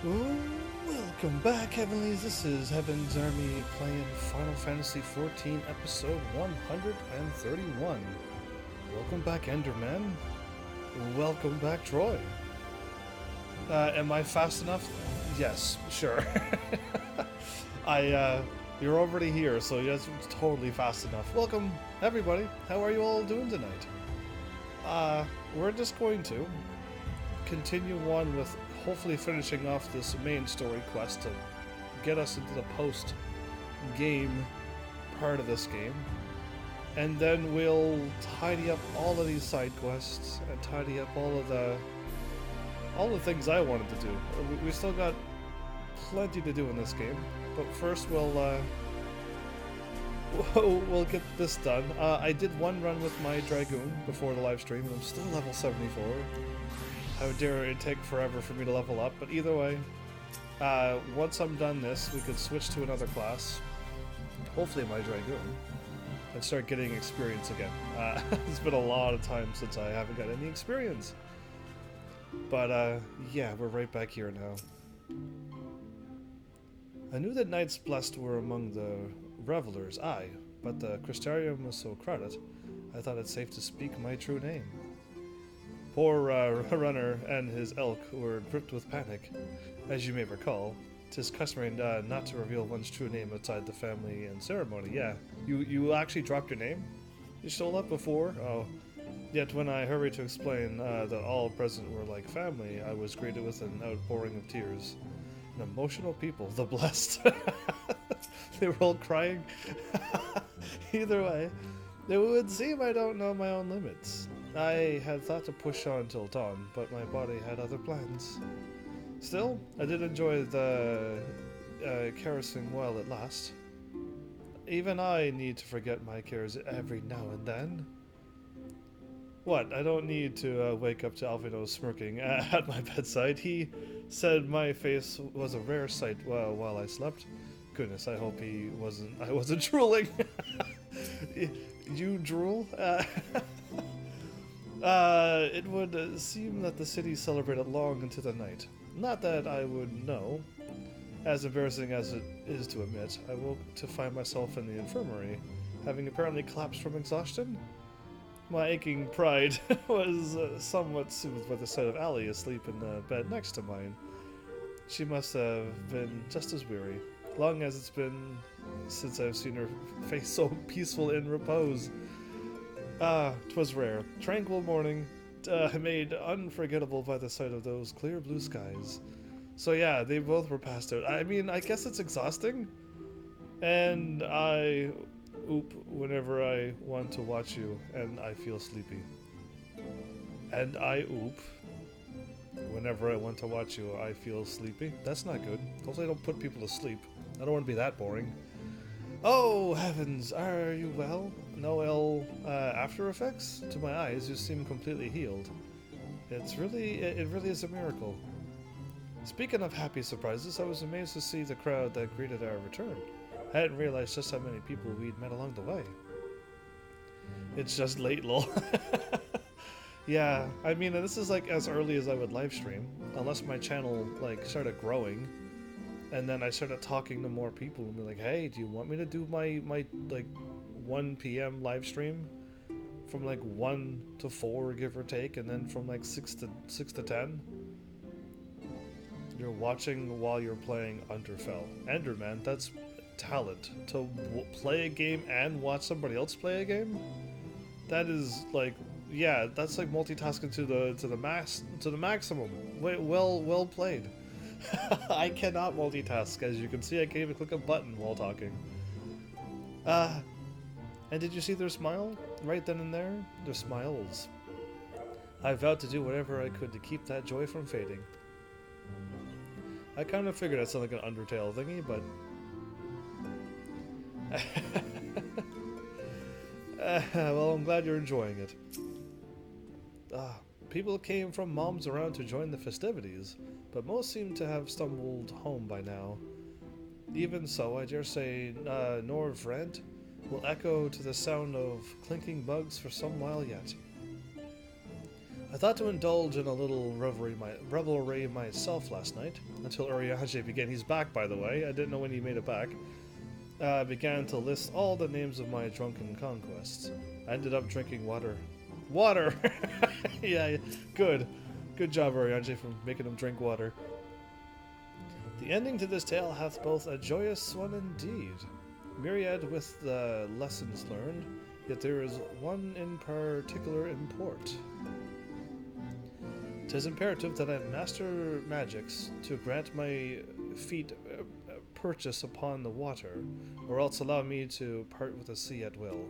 Welcome back, Heavenlies. This is Heaven's Army playing Final Fantasy XIV, episode 131. Welcome back, Enderman. Welcome back, Troy. Am I fast enough? Yes, sure. You're already here, so yes, it's totally fast enough. Welcome, everybody. How are you all doing tonight? We're just going to continue on with hopefully finishing off this main story quest to get us into the post-game part of this game. And then we'll tidy up all of these side quests and tidy up all the things I wanted to do. We still got plenty to do in this game, but first we'll get this done. I did one run with my Dragoon before the live stream, and I'm still level 74. How dare it take forever for me to level up, but either way, once I'm done this, we could switch to another class, hopefully my Dragoon, and start getting experience again. It's been a lot of time since I haven't got any experience. But, yeah, we're right back here now. I knew that knights blessed were among the revelers, aye, but the Crystarium was so crowded, I thought it safe to speak my true name. Poor runner and his elk were gripped with panic. As you may recall, 'tis customary not to reveal one's true name outside the family and ceremony. Yeah, you actually dropped your name? You stole that before? Oh. Yet when I hurried to explain that all present were like family, I was greeted with an outpouring of tears. An emotional people, the blessed. They were all crying. Either way, it would seem I don't know my own limits. I had thought to push on till dawn, but my body had other plans. Still, I did enjoy the carousing while it lasts. Even I need to forget my cares every now and then. What? I don't need to wake up to Alvino smirking at my bedside. He said my face was a rare sight while I slept. Goodness, I hope I wasn't drooling. You drool? It would seem that the city celebrated long into the night. Not that I would know. As embarrassing as it is to admit, I woke to find myself in the infirmary, having apparently collapsed from exhaustion. My aching pride was somewhat soothed by the sight of Allie asleep in the bed next to mine. She must have been just as weary, long as it's been since I've seen her face so peaceful in repose. 'Twas rare, tranquil morning, made unforgettable by the sight of those clear blue skies. So yeah, they both were passed out. I mean, I guess it's exhausting, and I oop whenever I want to watch you, and I feel sleepy. And I oop whenever I want to watch you, I feel sleepy. That's not good. Hopefully I don't put people to sleep. I don't want to be that boring. Oh, heavens, are you well? No ill after effects? To my eyes, you seem completely healed. It really is a miracle. Speaking of happy surprises, I was amazed to see the crowd that greeted our return. I hadn't realized just how many people we'd met along the way. It's just late, lol. Yeah, I mean, this is like as early as I would live stream, unless my channel like started growing. And then I started talking to more people and be like, hey, do you want me to do my like 1 p.m. live stream from like 1 to 4, give or take, and then from like 6 to 10? You're watching while you're playing Underfell. Enderman, that's talent. To play a game and watch somebody else play a game? That is like, yeah, that's like multitasking to the maximum. Well played. I cannot multitask, as you can see. I can't even click a button while talking. And did you see their smile? Right then and there? Their smiles. I vowed to do whatever I could to keep that joy from fading. I kind of figured that sounded like an Undertale thingy, but... well, I'm glad you're enjoying it. People came from moms around to join the festivities, but most seem to have stumbled home by now. Even so, I dare say Norvrent will echo to the sound of clinking bugs for some while yet. I thought to indulge in a little revelry myself last night, until Urianger began. He's back, by the way. I didn't know when he made it back. Began to list all the names of my drunken conquests. I ended up drinking water. Water! Yeah, good. Good job, Urianger, for making him drink water. The ending to this tale hath both a joyous one indeed. Myriad with the lessons learned, yet there is one in particular import. 'Tis imperative that I master magics to grant my feet purchase upon the water, or else allow me to part with the sea at will.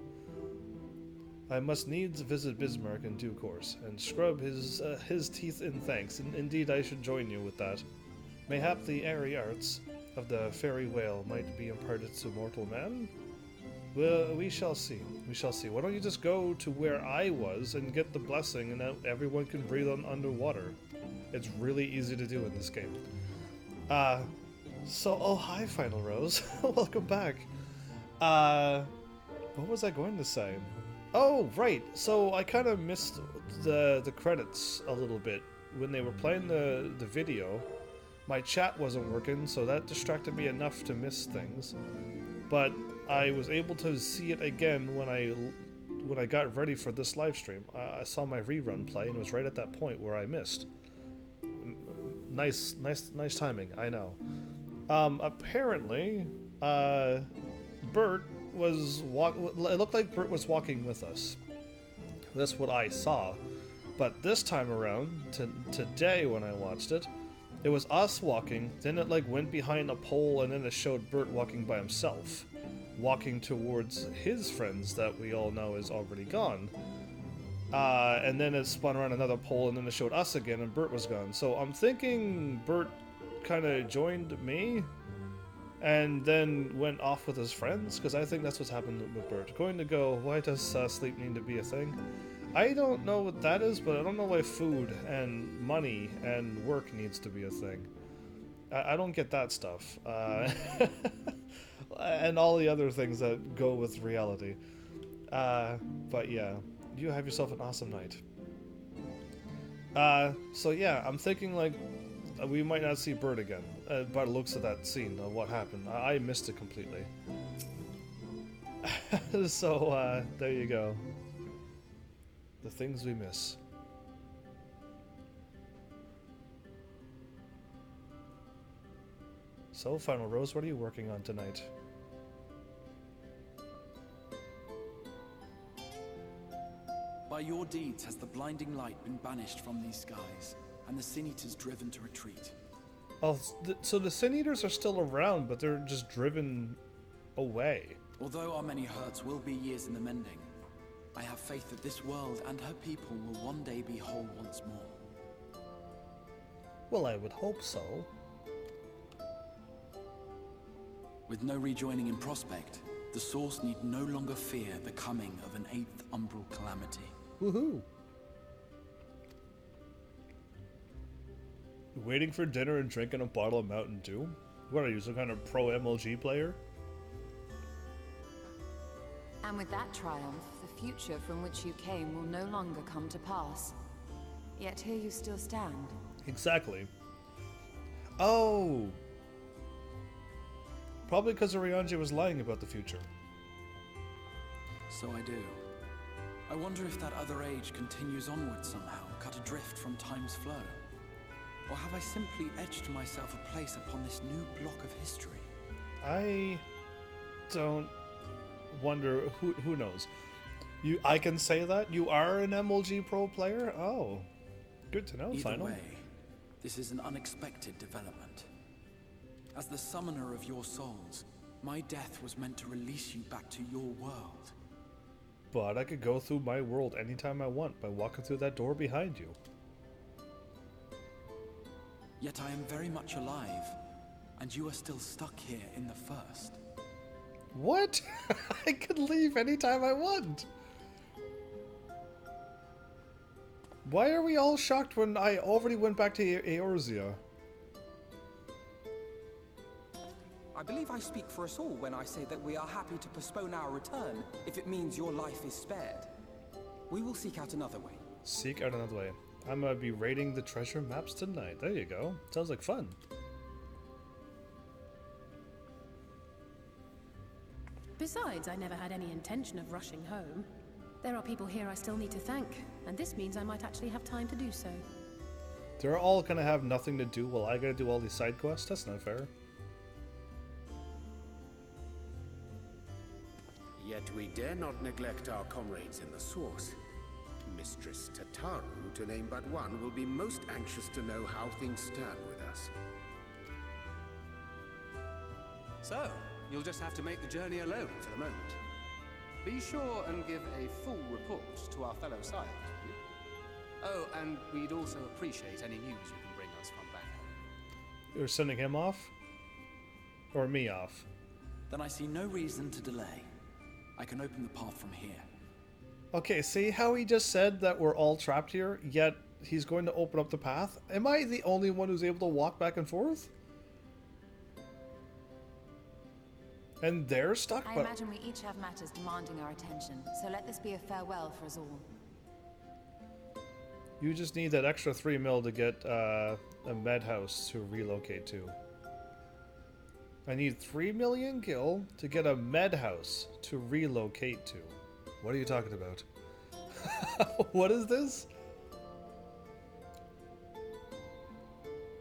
I must needs visit Bismarck in due course, and scrub his teeth in thanks, and indeed I should join you with that. Mayhap the airy arts of the fairy whale might be imparted to mortal man? Well, we shall see. We shall see. Why don't you just go to where I was and get the blessing, and now everyone can breathe on underwater. It's really easy to do in this game. Oh hi, Final Rose. Welcome back. What was I going to say? Oh, right. So I kind of missed the credits a little bit when they were playing the video. My chat wasn't working, so that distracted me enough to miss things. But I was able to see it again when I got ready for this live stream. I saw my rerun play, and it was right at that point where I missed. Nice timing. I know. Apparently, Bert was it looked like Bert was walking with us. That's what I saw. But this time around, today when I watched it, it was us walking, then it like went behind a pole, and then it showed Bert walking by himself, walking towards his friends that we all know is already gone. And then it spun around another pole, and then it showed us again, and Bert was gone. So I'm thinking Bert kind of joined me, and then went off with his friends, because I think that's what's happened with Bert. Going to go, why does sleep need to be a thing? I don't know what that is, but I don't know why food and money and work needs to be a thing. I don't get that stuff. And all the other things that go with reality. But yeah, you have yourself an awesome night. So yeah, I'm thinking like we might not see Bert again by the looks of that scene of what happened. I missed it completely. So there you go. The things we miss. So, Final Rose, what are you working on tonight? By your deeds has the blinding light been banished from these skies, and the Sin Eaters driven to retreat. Oh, so the Sin Eaters are still around, but they're just driven away. Although our many hurts will be years in the mending, I have faith that this world and her people will one day be whole once more. Well, I would hope so. With no rejoining in prospect, the Source need no longer fear the coming of an 8th umbral calamity. Woohoo! Waiting for dinner and drinking a bottle of Mountain Dew? What are you, some kind of pro MLG player? And with that triumph, the future from which you came will no longer come to pass. Yet here you still stand. Exactly. Oh! Probably because Urianger was lying about the future. So I do. I wonder if that other age continues onward somehow, cut adrift from time's flow. Or have I simply etched myself a place upon this new block of history? I don't wonder. Who knows? I can say that? You are an MLG Pro player? Oh. Good to know, Either Final. way, this is an unexpected development. As the summoner of your souls, my death was meant to release you back to your world. But I could go through my world anytime I want by walking through that door behind you. Yet I am very much alive, and you are still stuck here in the first. What? I could leave anytime I want. Why are we all shocked when I already went back to Eorzea? I believe I speak for us all when I say that we are happy to postpone our return if it means your life is spared. We will seek out another way. Seek out another way. I'm gonna be raiding the treasure maps tonight. There you go. Sounds like fun. Besides, I never had any intention of rushing home. There are people here I still need to thank, and this means I might actually have time to do so. They're all gonna have nothing to do while I gotta do all these side quests? That's not fair. Yet we dare not neglect our comrades in the source. Mistress Tataru, to name but one, will be most anxious to know how things stand with us. So, you'll just have to make the journey alone for the moment. Be sure and give a full report to our fellow scientist, will you? Oh, and we'd also appreciate any news you can bring us from back home. You're sending him off? Or me off? Then I see no reason to delay. I can open the path from here. Okay, see how he just said that we're all trapped here, yet he's going to open up the path? Am I the only one who's able to walk back and forth? And they're stuck, I imagine we each have matters demanding our attention, so let this be a farewell for us all. You just need that extra 3 mil to get a med house to relocate to. I need 3 million gil to get a med house to relocate to. What are you talking about? What is this?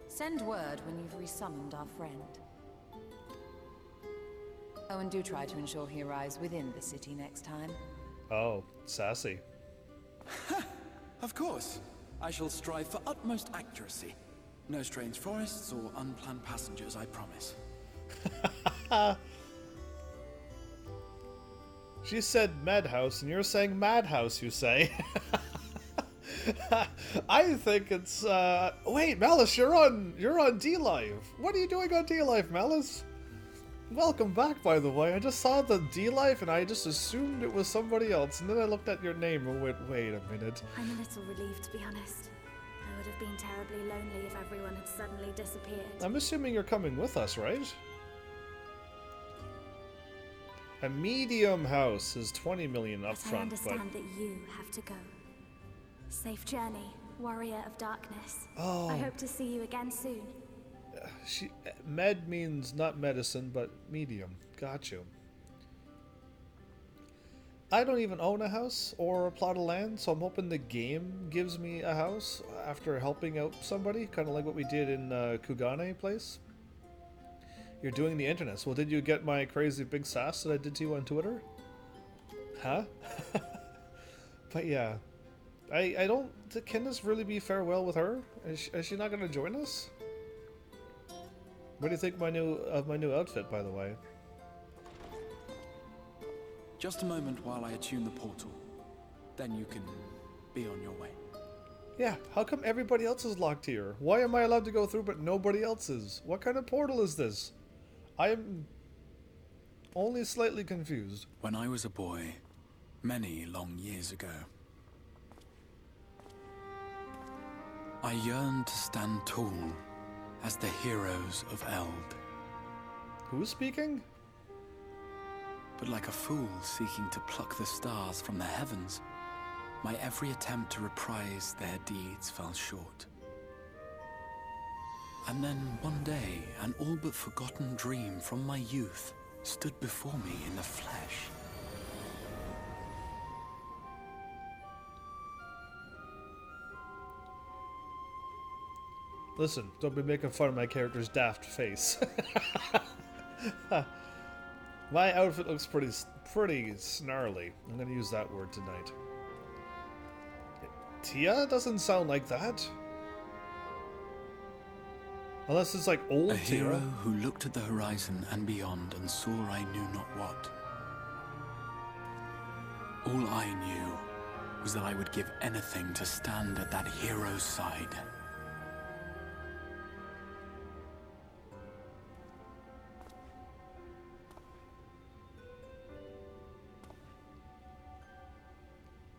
Send word when you've resummoned our friend. Oh, and do try to ensure he arrives within the city next time. Oh, sassy. Of course. I shall strive for utmost accuracy. No strange forests or unplanned passengers, I promise. She said Madhouse, and you're saying Madhouse, you say? I think it's, wait, Malice, you're on D-Live. What are you doing on D-Live, Malice? Welcome back, by the way. I just saw the D-Live, and I just assumed it was somebody else, and then I looked at your name and went, wait a minute. I'm a little relieved, to be honest. I would have been terribly lonely if everyone had suddenly disappeared. I'm assuming you're coming with us, right? A medium house is 20 million up But I front, understand that you have to go. Safe journey, warrior of darkness. Oh. I hope to see you again soon. Med means not medicine, but medium. Got you. I don't even own a house or a plot of land, so I'm hoping the game gives me a house after helping out somebody, kind of like what we did in Kugane place. You're doing the internet. Well, did you get my crazy big sass that I did to you on Twitter? Huh? But yeah. I don't... Can this really be farewell with her? Is she not going to join us? What do you think of my new outfit, by the way? Just a moment while I attune the portal. Then you can be on your way. Yeah, how come everybody else is locked here? Why am I allowed to go through but nobody else is? What kind of portal is this? I am only slightly confused. When I was a boy, many long years ago, I yearned to stand tall as the heroes of Eld. Who's speaking? But like a fool seeking to pluck the stars from the heavens, my every attempt to reprise their deeds fell short. And then one day, an all but forgotten dream from my youth stood before me in the flesh. Listen, don't be making fun of my character's daft face. My outfit looks pretty snarly. I'm gonna use that word tonight. Tia doesn't sound like that. Unless it's like old A Tia. hero who looked at the horizon and beyond and saw I knew not what. All I knew was that I would give anything to stand at that hero's side.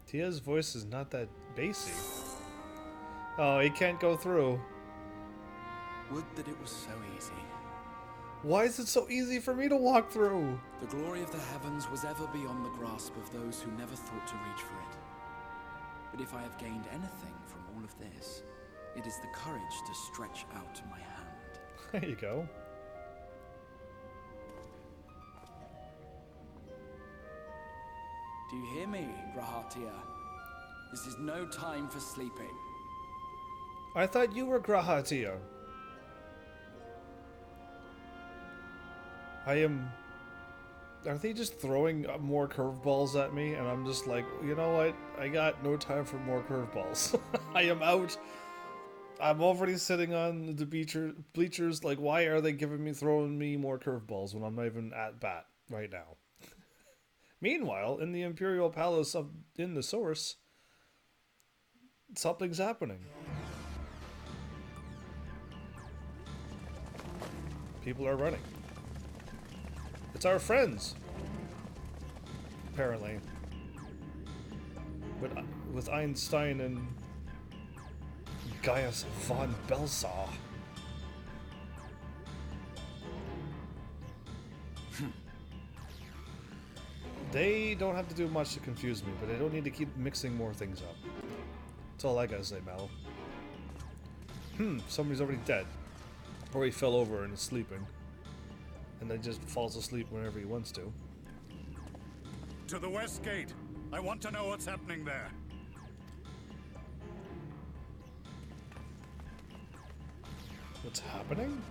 Tia's voice is not that bassy. Oh, he can't go through. Would that it was so easy. Why is it so easy for me to walk through? The glory of the heavens was ever beyond the grasp of those who never thought to reach for it. But if I have gained anything from all of of this, it is the courage to stretch out my hand. There you go. Do you hear me, Grahatia? This is no time for sleeping. I thought you were Grahatia. I am... Are they just throwing more curveballs at me? And I'm just like, you know what? I got no time for more curveballs. I am out. I'm already sitting on the bleachers. Like, why are they throwing me more curveballs when I'm not even at bat right now? Meanwhile, in the Imperial Palace in the Source, something's happening. People are running. It's our friends. Apparently. With Einstein and Gaius von Belsaw. They don't have to do much to confuse me, but they don't need to keep mixing more things up. That's all I gotta say, Mal. Somebody's already dead. Or he fell over and is sleeping. And then just falls asleep whenever he wants to. To the west gate. I want to know what's happening there. What's happening?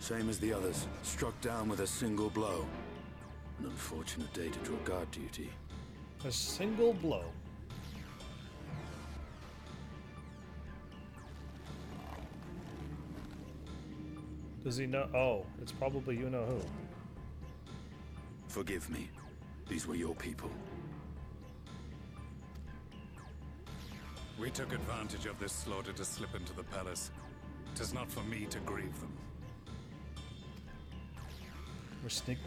Same as the others. Struck down with a single blow. An unfortunate day to draw guard duty. A single blow. Does he know? Oh, it's probably you-know-who. Forgive me. These were your people. We took advantage of this slaughter to slip into the palace. 'Tis not for me to grieve them.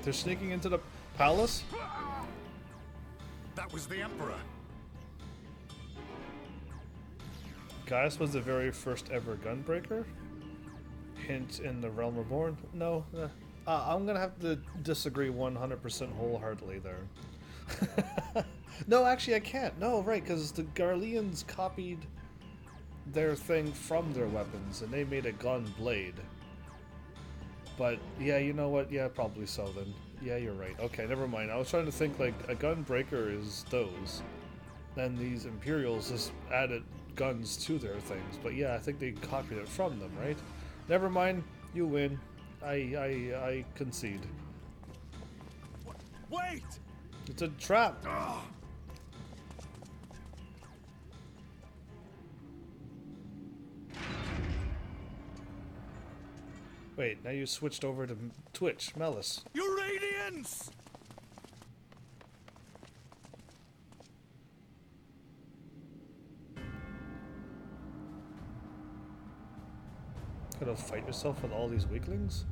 They're sneaking into the palace? That was the Emperor. Gaius was the very first ever gunbreaker? Hint in the Realm Reborn? No. I'm gonna have to disagree 100% wholeheartedly there. No, actually I can't. No, right, because the Garleans copied their thing from their weapons, and they made a gun blade. But, yeah, you know what? Yeah, probably so then. Yeah, you're right. Okay, never mind. I was trying to think, like, a gunbreaker is those. Then these Imperials just added guns to their things. But yeah, I think they copied it from them, right? Never mind. You win. I concede. Wait! It's a trap! Wait, now you switched over to Twitch, Melis. Your radiance! Gotta fight yourself with all these weaklings?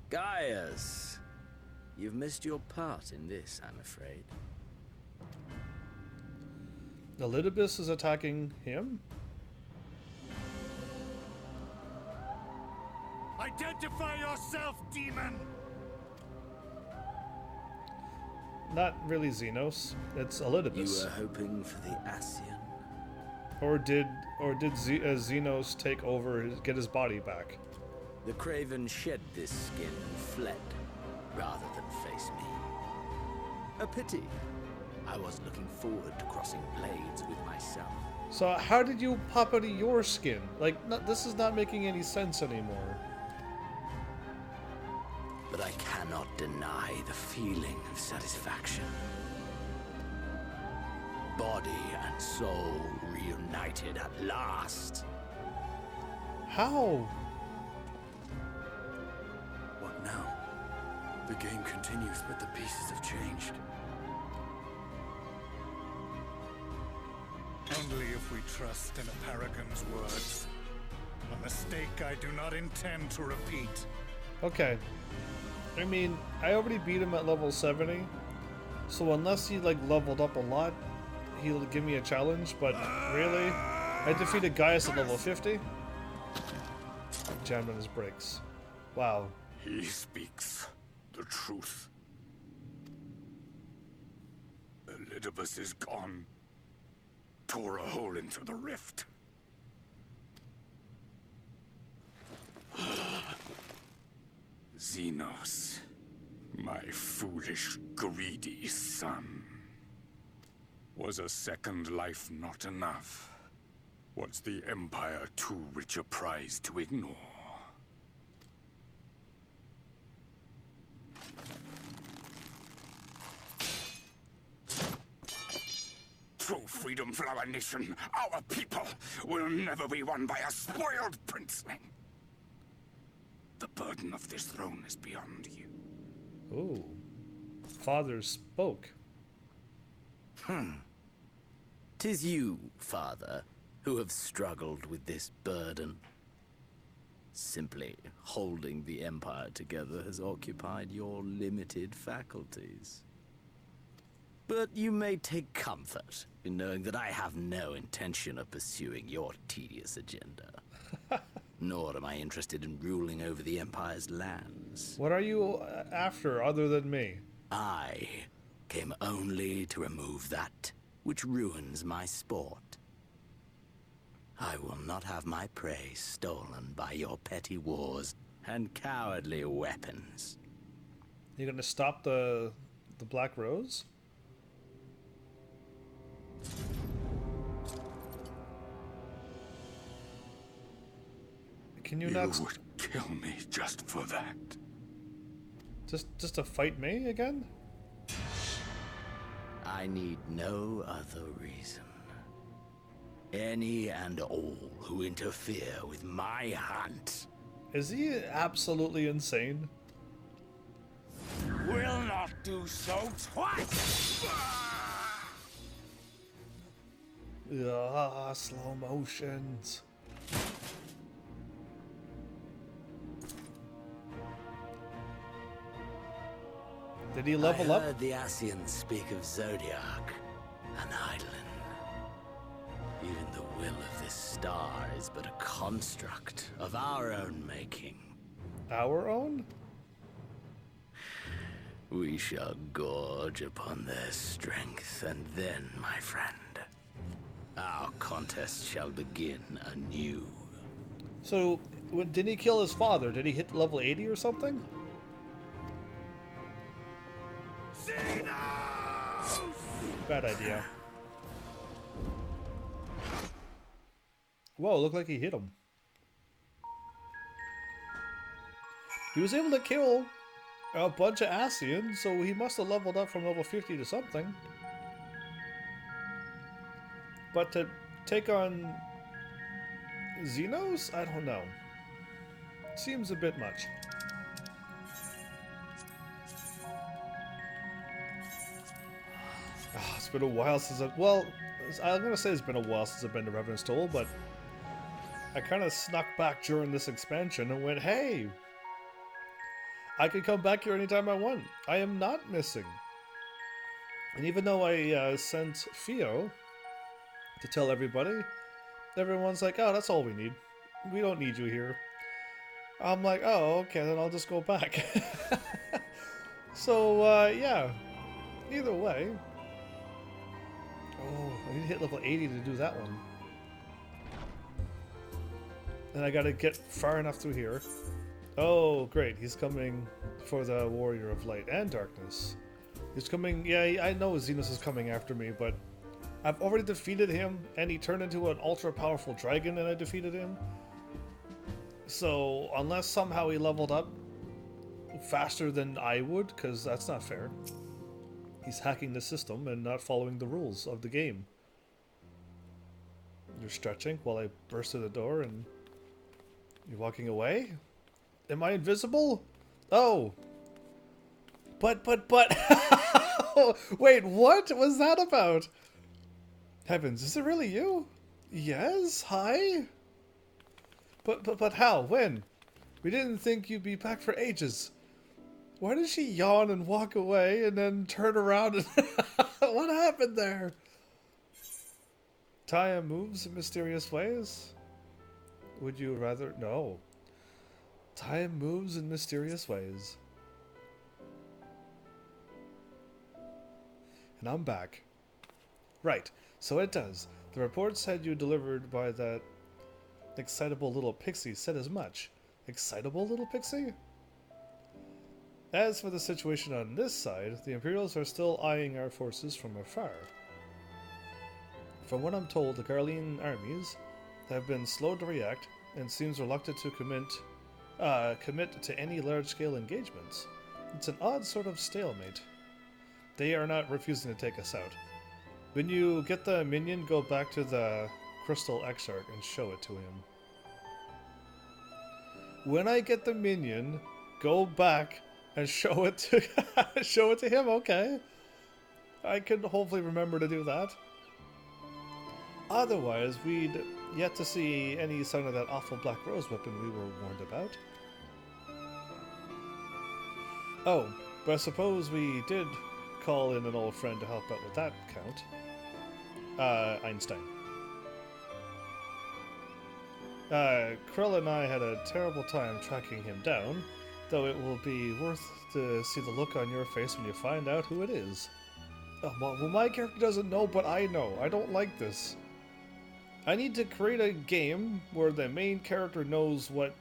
Gaius! You've missed your part in this, I'm afraid. Elidibus is attacking him? Identify yourself, demon! Not really Xenos. It's Elidibus. You were hoping for the Ascian? Or did Xenos take over, get his body back? The Craven shed this skin and fled, rather than face me. A pity. I was looking forward to crossing blades with myself. So how did you pop out of your skin? Like, this is not making any sense anymore. But I cannot deny the feeling of satisfaction. Body and soul reunited at last. How? What now? The game continues, but the pieces have changed. Only if we trust in a Paragon's words. A mistake I do not intend to repeat. Okay. I mean, I already beat him at level 70, so unless he, like, leveled up a lot, he'll give me a challenge, but really? I defeated Gaius at level 50? Jammed on his brakes. Wow. He speaks the truth. us is gone. Tore a hole into the rift. Xenos, my foolish, greedy son. Was a second life not enough? Was the Empire too rich a prize to ignore? True freedom for our nation, our people, will never be won by a spoiled princeling. The burden of this throne is beyond you. Oh. Father spoke. 'Tis you, Father, who have struggled with this burden. Simply holding the Empire together has occupied your limited faculties. But you may take comfort in knowing that I have no intention of pursuing your tedious agenda. Nor am I interested in ruling over the Empire's lands. What are you after other than me? I came only to remove that which ruins my sport. I will not have my prey stolen by your petty wars and cowardly weapons. You gonna stop the Black Rose? Can you not? You would kill me just for that. Just to fight me again? I need no other reason. Any and all who interfere with my hunt. Is he absolutely insane? Will not do so twice! Slow motions. Did he level up? I heard the Ascians speak of Zodiac, an Eidolon. Even the will of this star is but a construct of our own making. Our own? We shall gorge upon their strength, and then, my friend, our contest shall begin anew. So, didn't he kill his father? Did he hit level 80 or something? Bad idea. Whoa, looked like he hit him. He was able to kill a bunch of Ascians, so he must have leveled up from level 50 to something. But to take on Xenos? I don't know. Seems a bit much. Oh, it's been a while since I'm gonna say it's been a while since I've been to Revenant's Toll, but I kind of snuck back during this expansion and went, hey, I can come back here anytime I want. I am not missing. And even though I sent Theo to tell everybody, everyone's like, oh, that's all we need. We don't need you here. I'm like, oh, okay, then I'll just go back. So, yeah. Either way. Oh, I need to hit level 80 to do that one. And I gotta get far enough through here. Oh, great. He's coming for the Warrior of Light and Darkness. He's coming... Yeah, I know Xenos is coming after me, but I've already defeated him, and he turned into an ultra-powerful dragon, and I defeated him. So, unless somehow he leveled up faster than I would, because that's not fair. He's hacking the system and not following the rules of the game. You're stretching while I burst through the door, and you're walking away? Am I invisible? Oh. But. Wait, what was that about? Heavens, is it really you? Yes? Hi? But how? When? We didn't think you'd be back for ages. Why did she yawn and walk away and then turn around and... What happened there? Taya moves in mysterious ways? Would you rather... No. Taya moves in mysterious ways. And I'm back. Right, so it does. The report said you delivered by that excitable little pixie said as much. Excitable little pixie? As for the situation on this side, the Imperials are still eyeing our forces from afar. From what I'm told, the Garlean armies have been slow to react and seems reluctant to commit to any large-scale engagements. It's an odd sort of stalemate. They are not refusing to take us out. When you get the minion, go back to the Crystal Exarch and show it to him. When I get the minion, go back and show it to show it to him. Okay, I can hopefully remember to do that. Otherwise, we'd yet to see any sign of that awful Black Rose weapon we were warned about. Oh, but I suppose we did call in an old friend to help out with that count. Einstein. Krill and I had a terrible time tracking him down, though it will be worth to see the look on your face when you find out who it is. Well, my character doesn't know, but I know. I don't like this. I need to create a game where the main character knows what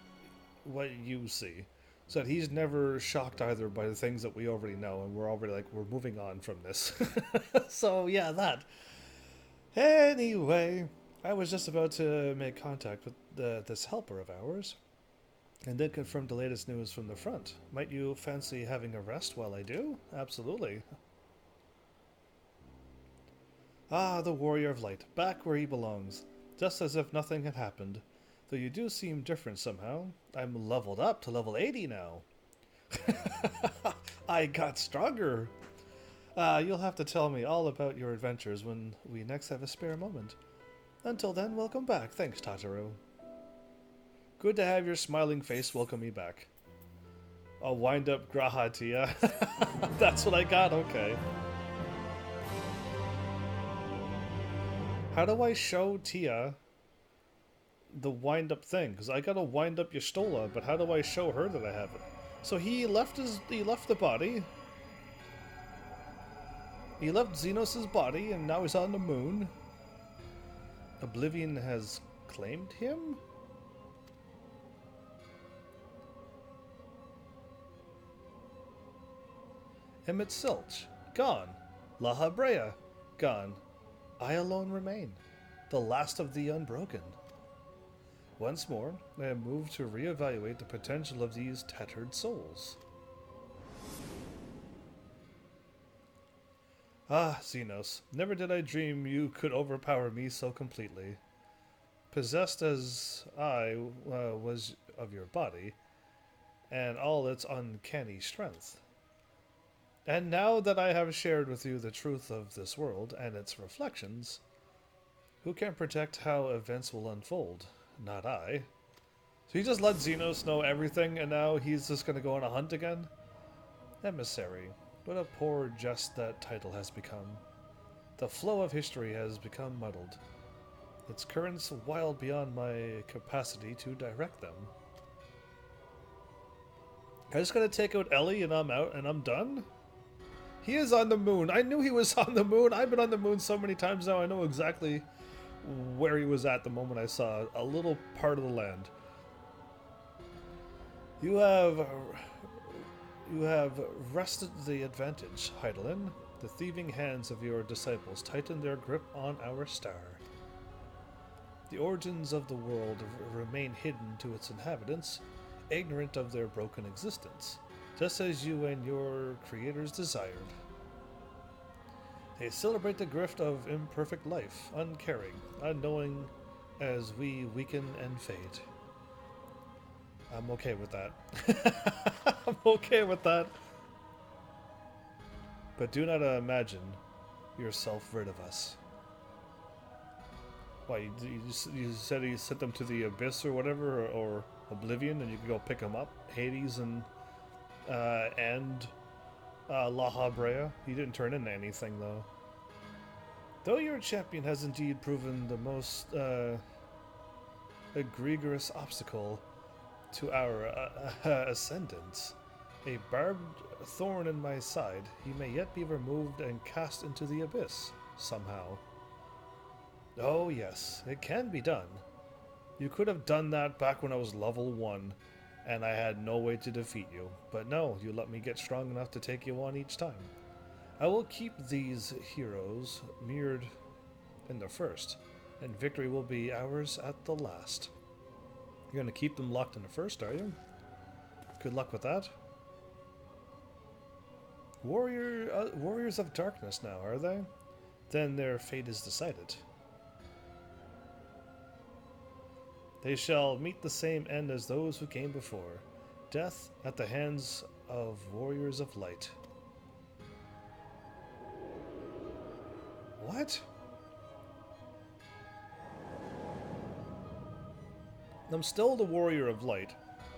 you see, so that he's never shocked either by the things that we already know, and we're already like, we're moving on from this. So yeah, that. Anyway, I was just about to make contact with this helper of ours, and then confirm the latest news from the front. Might you fancy having a rest while I do? Absolutely. Ah, the Warrior of Light, back where he belongs, just as if nothing had happened. Though you do seem different somehow. I'm leveled up to level 80 now. I got stronger. You'll have to tell me all about your adventures when we next have a spare moment. Until then, welcome back. Thanks, Tataru. Good to have your smiling face welcome me back. A wind-up Graha, Tia. That's what I got, okay. How do I show Tia the wind-up thing? Because I got a wind-up Y'shtola, but how do I show her that I have it? So he left the body. He left Xenos' body, and now he's on the moon. Oblivion has claimed him? Emmett Silch, gone. La Habrea, gone. I alone remain, the last of the unbroken. Once more, I am moved to reevaluate the potential of these tattered souls. Ah, Xenos, never did I dream you could overpower me so completely. Possessed as I was of your body, and all its uncanny strength. And now that I have shared with you the truth of this world and its reflections, who can predict how events will unfold? Not I. So he just let Xenos know everything, and now he's just going to go on a hunt again? Emissary. What a poor jest that title has become. The flow of history has become muddled. Its currents wild beyond my capacity to direct them. I just gotta take out Ellie and I'm out and I'm done? He is on the moon. I knew he was on the moon. I've been on the moon so many times now. I know exactly where he was at the moment I saw a little part of the land. You have wrested the advantage, Heidelin. The thieving hands of your disciples tighten their grip on our star. The origins of the world remain hidden to its inhabitants, ignorant of their broken existence, just as you and your creators desired. They celebrate the gift of imperfect life, uncaring, unknowing as we weaken and fade. I'm okay with that. I'm okay with that. But do not imagine yourself rid of us. Why, you said he sent them to the Abyss or whatever, or Oblivion, and you can go pick them up? Hades and La Habrea? He didn't turn into anything, though. Though your champion has indeed proven the most egregious obstacle to our ascendance, a barbed thorn in my side, he may yet be removed and cast into the abyss, somehow. Oh yes, it can be done. You could have done that back when I was level 1, and I had no way to defeat you. But no, you let me get strong enough to take you on each time. I will keep these heroes mirrored in the first, and victory will be ours at the last. You're going to keep them locked in the first, are you? Good luck with that. Warriors of Darkness now, are they? Then their fate is decided. They shall meet the same end as those who came before. Death at the hands of Warriors of Light. What? I'm still the Warrior of Light.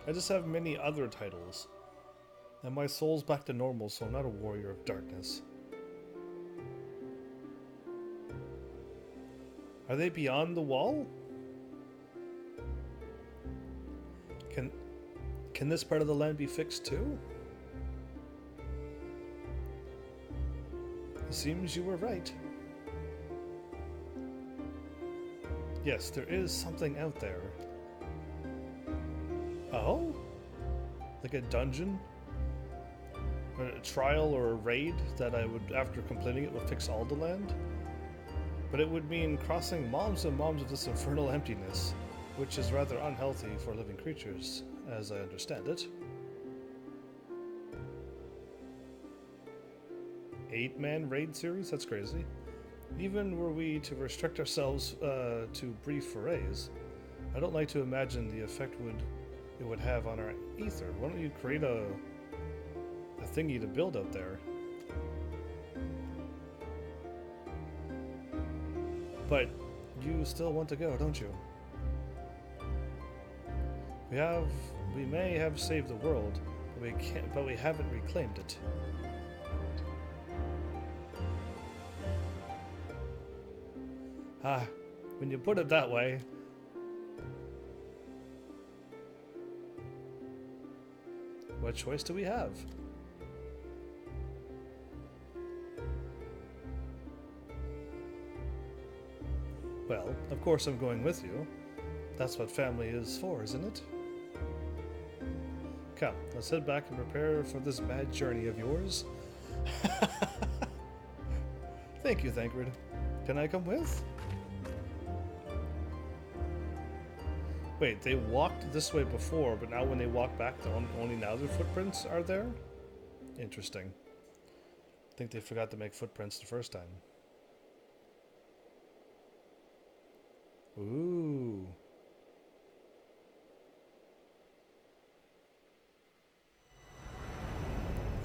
I just have many other titles. And my soul's back to normal, so I'm not a Warrior of Darkness. Are they beyond the wall? Can this part of the land be fixed too? It seems you were right. Yes, there is something out there. Oh? Like a dungeon? Or a trial or a raid that I would, after completing it, would fix all the land? But it would mean crossing moms and moms of this infernal emptiness, which is rather unhealthy for living creatures, as I understand it. 8-man raid series? That's crazy. Even were we to restrict ourselves to brief forays, I don't like to imagine the effect it would have on our ether. Why don't you create a thingy to build out there? But you still want to go, don't you? We may have saved the world, but we haven't reclaimed it. Ah, when you put it that way. What choice do we have? Well, of course I'm going with you. That's what family is for, isn't it? Come, let's head back and prepare for this mad journey of yours. Thank you, Thancred. Can I come with? Wait, they walked this way before, but now when they walk back, only now their footprints are there? Interesting. I think they forgot to make footprints the first time. Ooh.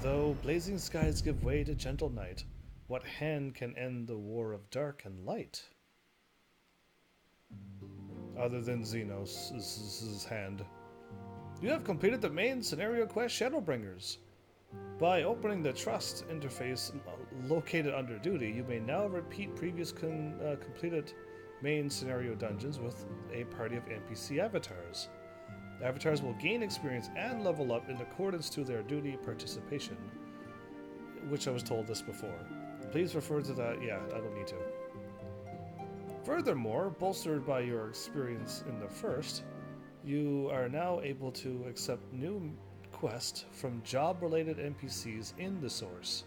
Though blazing skies give way to gentle night, what hand can end the war of dark and light? Other than Xenos' hand. You have completed the main scenario quest Shadowbringers. By opening the Trust interface located under duty, you may now repeat previous completed main scenario dungeons with a party of NPC avatars. Avatars will gain experience and level up in accordance to their duty participation, which I was told this before. Please refer to that. Yeah, I don't need to. Furthermore, bolstered by your experience in the first, you are now able to accept new quests from job-related NPCs in the source.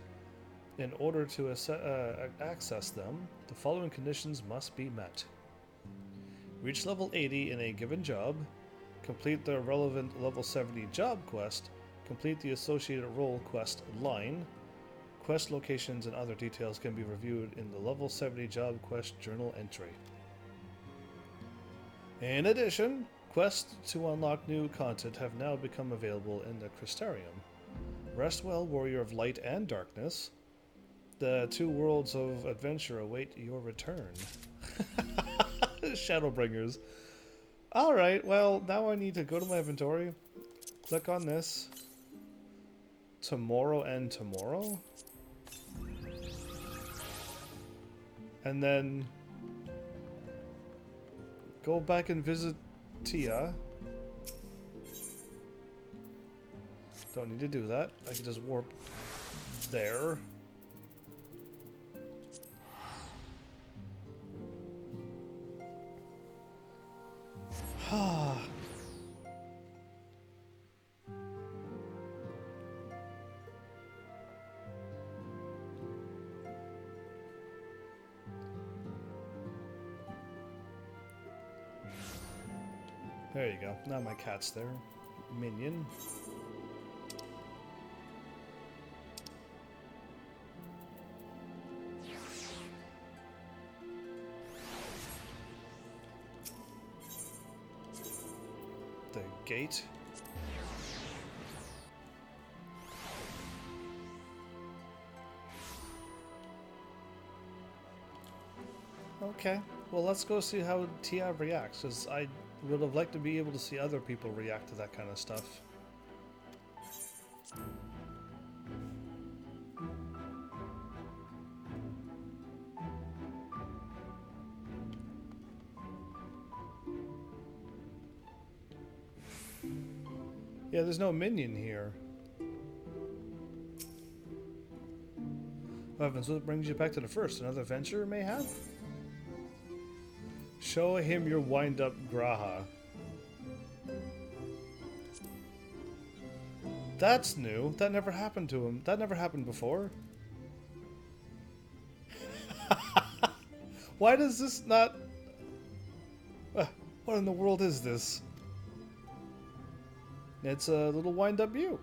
In order to access them, the following conditions must be met. Reach level 80 in a given job, complete the relevant level 70 job quest, complete the associated role quest line. Quest locations and other details can be reviewed in the level 70 job quest journal entry. In addition, quests to unlock new content have now become available in the Crystarium. Rest well, Warrior of Light and Darkness. The two worlds of adventure await your return. Shadowbringers. Alright, well, now I need to go to my inventory, click on this. Tomorrow and tomorrow? And then go back and visit Tia. Don't need to do that. I can just warp there. There you go. Now my cat's there. Minion. The gate. Okay, well let's go see how Tia reacts, because I would have liked to be able to see other people react to that kind of stuff. Yeah, there's no minion here. Evans, what brings you back to the first? Another venture, mayhap? Show him your wind-up Graha. That's new. That never happened to him. That never happened before. Why does this not... what in the world is this? It's a little wind-up you.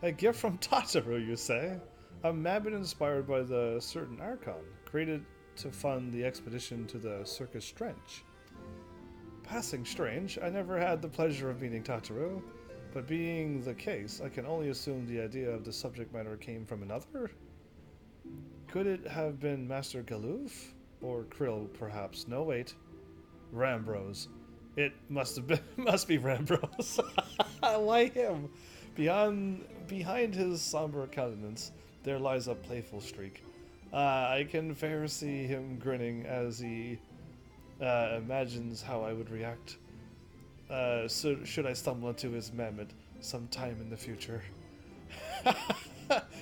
A gift from Tataru, you say? A mammoth inspired by the certain Archon, created to fund the expedition to the Circus Trench. Passing strange, I never had the pleasure of meeting Tataru, but being the case, I can only assume the idea of the subject matter came from another? Could it have been Master Galoof? Or Krill, perhaps? No, wait. Rambros. It must be Rambros. Why him? Behind his somber countenance, there lies a playful streak. I can fair see him grinning as he imagines how I would react. So should I stumble into his mammoth sometime in the future?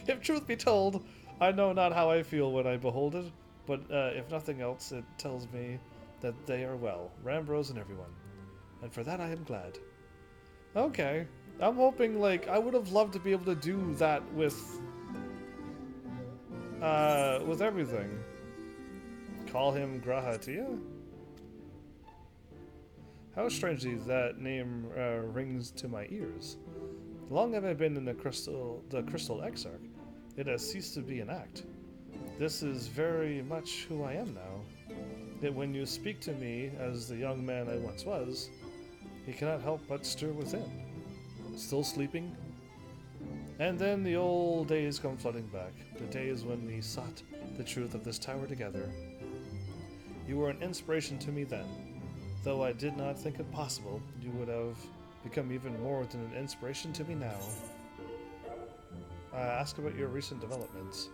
If truth be told, I know not how I feel when I behold it, but if nothing else, it tells me that they are well, Rambros and everyone. And for that I am glad. Okay. I'm hoping, like, I would have loved to be able to do that with everything. Call him Grahatia? How strangely that name rings to my ears. Long have I been in the Crystal Exarch. It has ceased to be an act. This is very much who I am now. That when you speak to me as the young man I once was, he cannot help but stir within. Still sleeping? And then the old days come flooding back, the days when we sought the truth of this tower together. You were an inspiration to me then, though I did not think it possible you would have become even more than an inspiration to me now. Ask about your recent developments.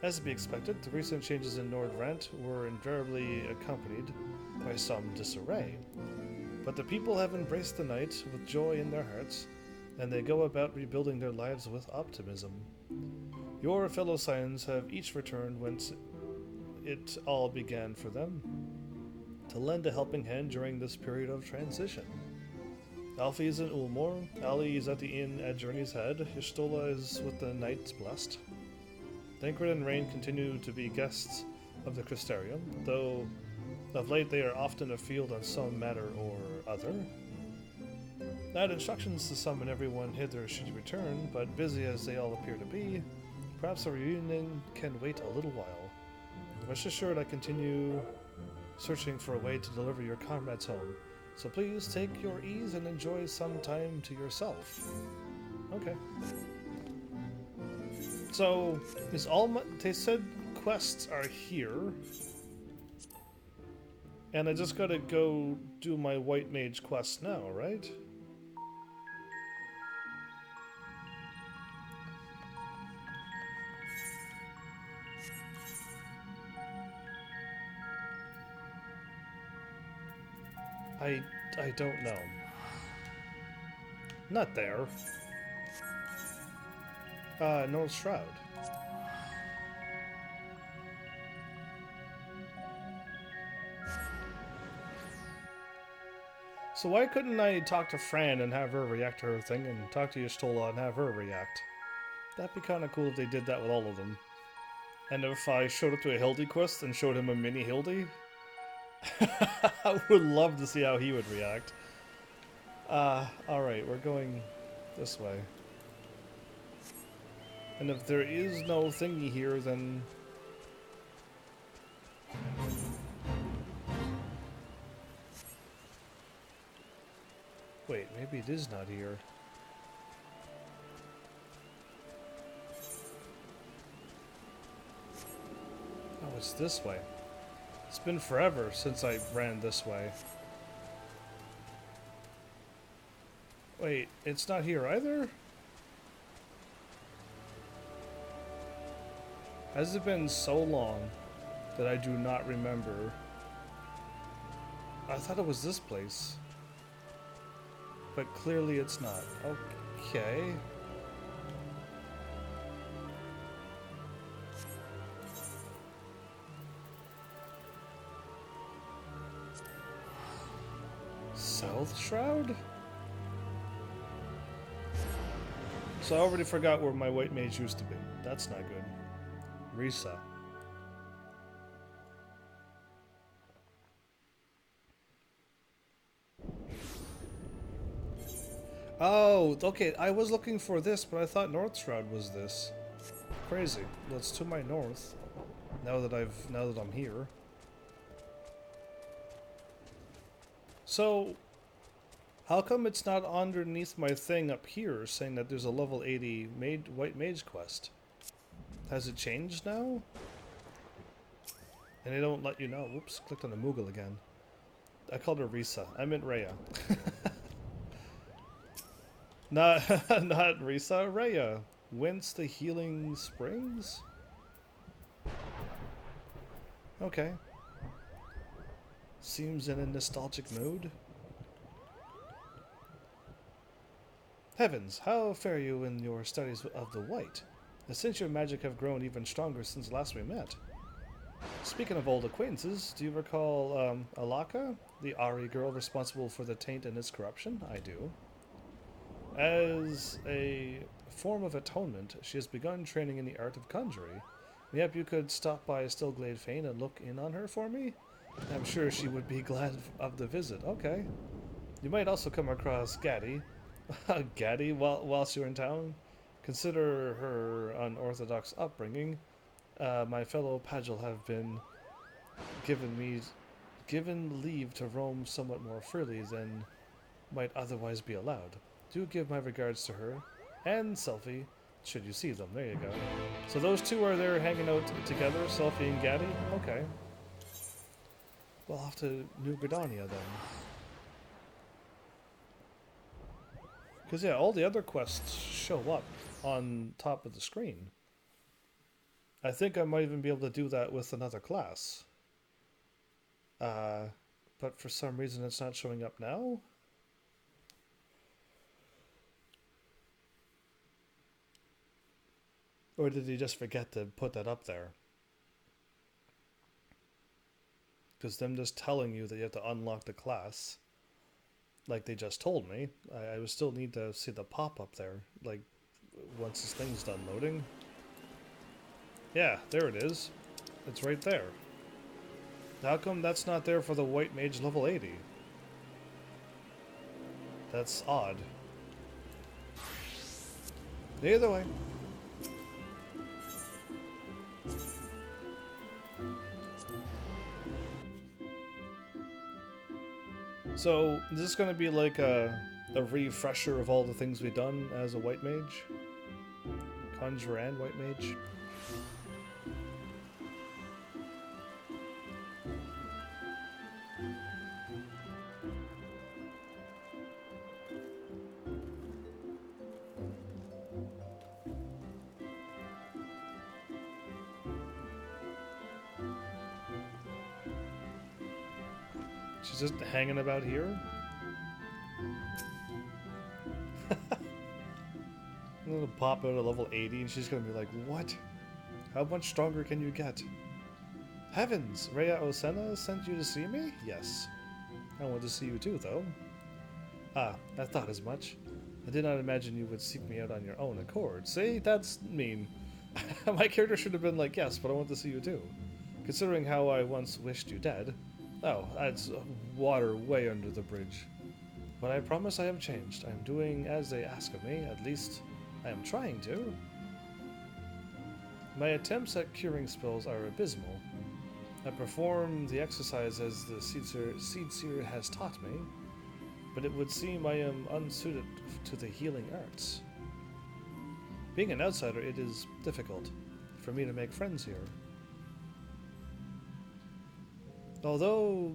As to be expected, the recent changes in Nordrant were invariably accompanied by some disarray. But the people have embraced the night with joy in their hearts, and they go about rebuilding their lives with optimism. Your fellow Scions have each returned whence it all began for them, to lend a helping hand during this period of transition. Alfie is in Ulmor, Ali is at the inn at Journey's Head, Y'shtola is with the Knights Blessed. Dankred and Rain continue to be guests of the Crystarium, though of late they are often afield on some matter or other. I had instructions to summon everyone hither should you return, but busy as they all appear to be, perhaps a reunion can wait a little while. Rest assured I continue searching for a way to deliver your comrades home, so please take your ease and enjoy some time to yourself. Okay. So, is all my... They said quests are here. And I just gotta go do my White Mage quest now, right? I don't know. Not there. North Shroud. So why couldn't I talk to Fran and have her react to her thing, and talk to Y'shtola and have her react? That'd be kind of cool if they did that with all of them. And if I showed up to a Hildy quest and showed him a mini Hildy, I would love to see how he would react. Alright, we're going this way. And if there is no thingy here, then... Wait, maybe it is not here. Oh, it's this way. It's been forever since I ran this way. Wait, it's not here either? Has it been so long that I do not remember? I thought it was this place. But clearly it's not. Okay. South Shroud? So I already forgot where my white mage used to be. That's not good. Risa. Oh, okay. I was looking for this, but I thought North Shroud was this. Crazy. Well, it's to my north. Now that I'm here. So, how come it's not underneath my thing up here saying that there's a level 80 white mage quest? Has it changed now? And they don't let you know. Whoops, clicked on the Moogle again. I called her Risa. I meant Rhea. not Risa, Rhea. Whence the healing springs? Okay. Seems in a nostalgic mood. Heavens, how fare you in your studies of the white? Since your magic have grown even stronger since last we met. Speaking of old acquaintances, do you recall Alaka, the Ari girl responsible for the taint and its corruption? I do. As a form of atonement, she has begun training in the art of conjuring. Yep, you could stop by Stillglade Fane and look in on her for me? I'm sure she would be glad of the visit. Okay. You might also come across Gaddy. Gaddy, whilst you're in town. Consider her unorthodox upbringing. My fellow Pagel have been given leave to roam somewhat more freely than might otherwise be allowed. Do give my regards to her and Selfie, should you see them. There you go. So those two are there hanging out together, Selfie and Gaddy? Okay. We'll off to New Gridania then. Because yeah, all the other quests show up on top of the screen. I think I might even be able to do that with another class. But for some reason it's not showing up now? Or did he just forget to put that up there? Because them just telling you that you have to unlock the class, like they just told me, I would still need to see the pop-up there, like, once this thing's done loading. Yeah, there it is. It's right there. How come that's not there for the white mage level 80? That's odd. Either way. So, is this going to be like a refresher of all the things we've done as a white mage? Conjurer and white mage? She's just hanging about here? I'm gonna pop out at level 80 and she's gonna be like, what? How much stronger can you get? Heavens! Rhea Osena sent you to see me? Yes. I want to see you too, though. Ah, I thought as much. I did not imagine you would seek me out on your own accord. See, that's mean. My character should have been like, yes, but I want to see you too. Considering how I once wished you dead. Oh, that's water way under the bridge. But I promise I have changed. I am doing as they ask of me. At least, I am trying to. My attempts at curing spells are abysmal. I perform the exercise as the Seed Seer has taught me, but it would seem I am unsuited to the healing arts. Being an outsider, it is difficult for me to make friends here. Although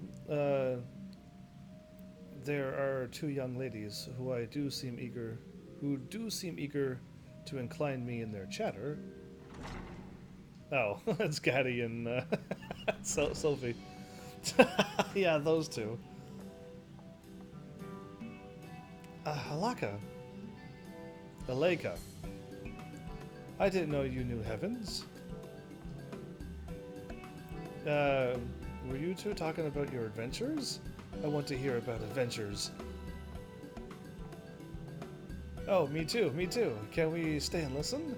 there are two young ladies who do seem eager to incline me in their chatter. Oh, it's Gaddy and Sophie. Yeah, those two. Alaka. I didn't know you knew Heavens. Were you two talking about your adventures? I want to hear about adventures. Oh, me too, me too. Can we stay and listen?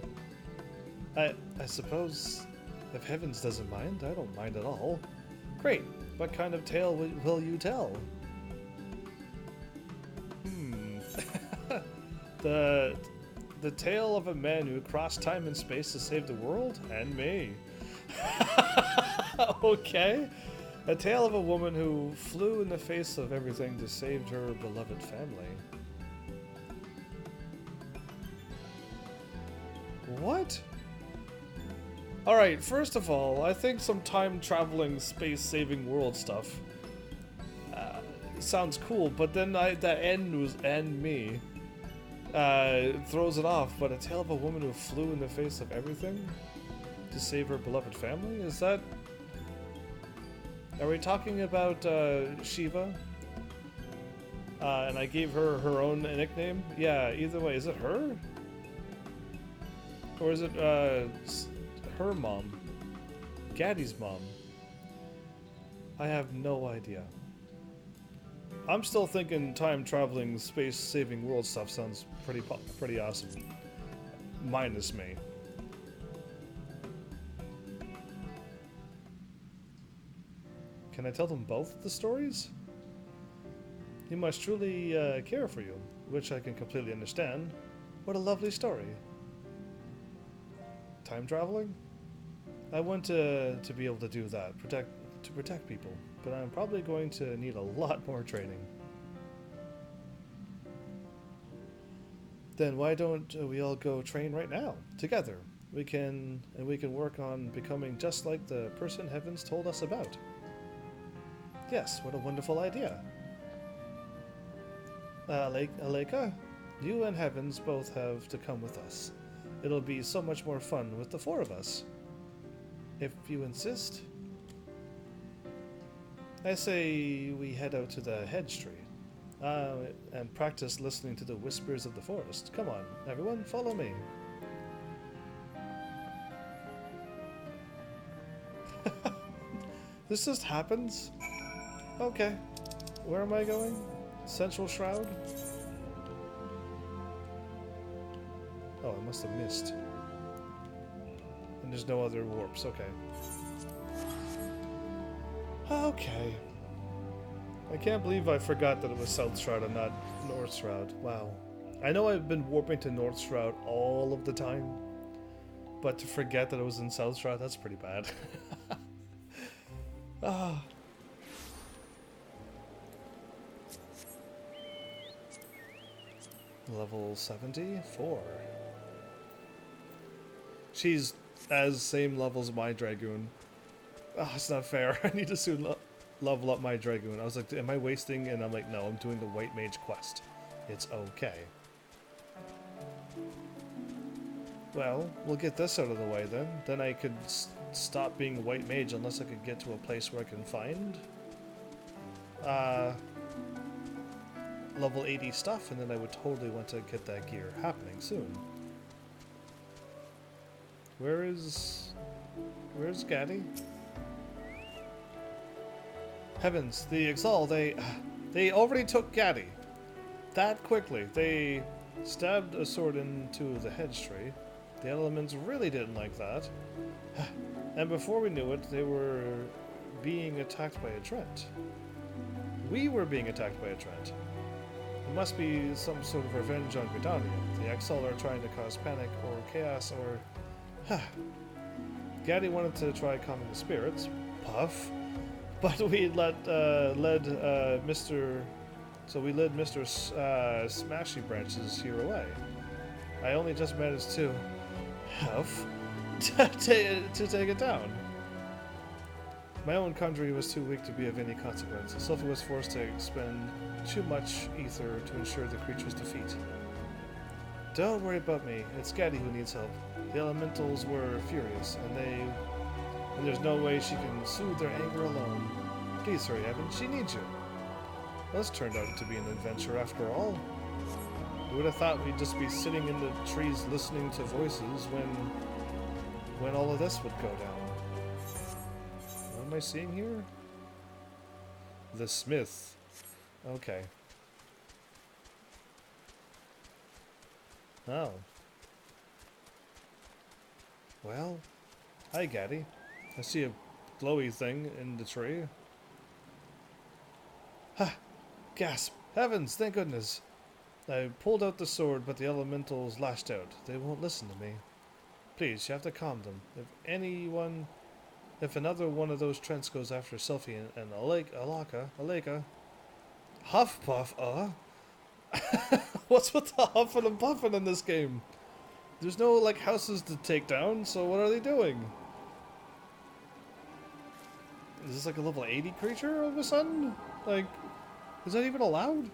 I suppose if Heavens doesn't mind, I don't mind at all. Great. What kind of tale will you tell? The tale of a man who crossed time and space to save the world and me. Okay. A tale of a woman who flew in the face of everything to save her beloved family. What? Alright, first of all, I think some time-traveling, space-saving world stuff sounds cool, but then that end was "and me" throws it off. But a tale of a woman who flew in the face of everything to save her beloved family? Is that... Are we talking about Shiva? And I gave her her own nickname? Yeah, either way, is it her? Or is it her mom? Gaddy's mom? I have no idea. I'm still thinking time-traveling, space-saving world stuff sounds pretty awesome. Minus me. Can I tell them both the stories? He must truly care for you, which I can completely understand. What a lovely story. Time traveling? I want to be able to do that, to protect people, but I'm probably going to need a lot more training. Then why don't we all go train right now, together? We can work on becoming just like the person Heavens told us about. Yes, what a wonderful idea. Aleka, you and Heavens both have to come with us. It'll be so much more fun with the four of us. If you insist. I say we head out to the hedge tree. And practice listening to the whispers of the forest. Come on, everyone, follow me. This just happens? Okay. Where am I going? Central Shroud? Oh, I must have missed. And there's no other warps, okay. Okay. I can't believe I forgot that it was South Shroud and not North Shroud. Wow. I know I've been warping to North Shroud all of the time, but to forget that it was in South Shroud, that's pretty bad. Ah. Level 74. She's as same level as my Dragoon. Oh, it's not fair. I need to soon level up my Dragoon. I was like, am I wasting? And I'm like, no, I'm doing the White Mage quest. It's okay. Well, we'll get this out of the way then. Then I could stop being a White Mage unless I could get to a place where I can find level 80 stuff, and then I would totally want to get that gear happening soon. Where's Gaddy? Heavens, the Exalt, they already took Gaddy. that quickly. They stabbed a sword into the hedge tree. The elements really didn't like that. And before we knew it, they were being attacked by a Trent. We were being attacked by a Trent. It must be some sort of revenge on Gridania. The XL are trying to cause panic or chaos or... Gaddy wanted to try calming the spirits. Puff. But we led Mr. Smashy Branches here away. I only just managed to... Huff. to take it down. My own country was too weak to be of any consequence. Sophie was forced to expend too much ether to ensure the creature's defeat. Don't worry about me. It's Gaddy who needs help. The elementals were furious, and there's no way she can soothe their anger alone. Please hurry, Heaven. She needs you. Well, this turned out to be an adventure after all. Who would have thought we'd just be sitting in the trees listening to voices when all of this would go down? What am I seeing here? The Smith. Okay. Oh. Well, hi, Gaddy. I see a glowy thing in the tree. Ha! Gasp! Heavens, thank goodness! I pulled out the sword, but the elementals lashed out. They won't listen to me. Please, you have to calm them. If another one of those Trents goes after Selfie and Aleka, Huff Puff, What's with the huffing and puffing in this game? There's no, like, houses to take down, so what are they doing? Is this like a level 80 creature all of a sudden? Like, is that even allowed?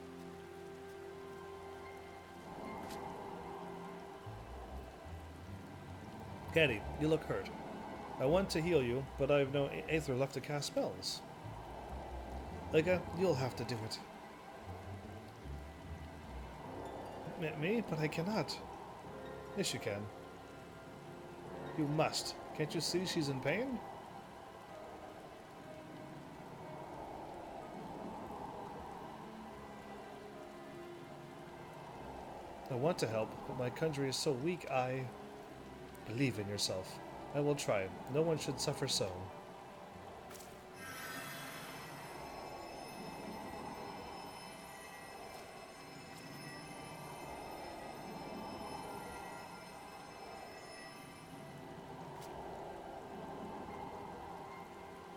Gaddy, you look hurt. I want to heal you, but I have no aether left to cast spells. Aleka, you'll have to do it. Me? But I cannot. Yes, you can. You must. Can't you see she's in pain? I want to help, but my country is so weak. Believe in yourself. I will try. No one should suffer so.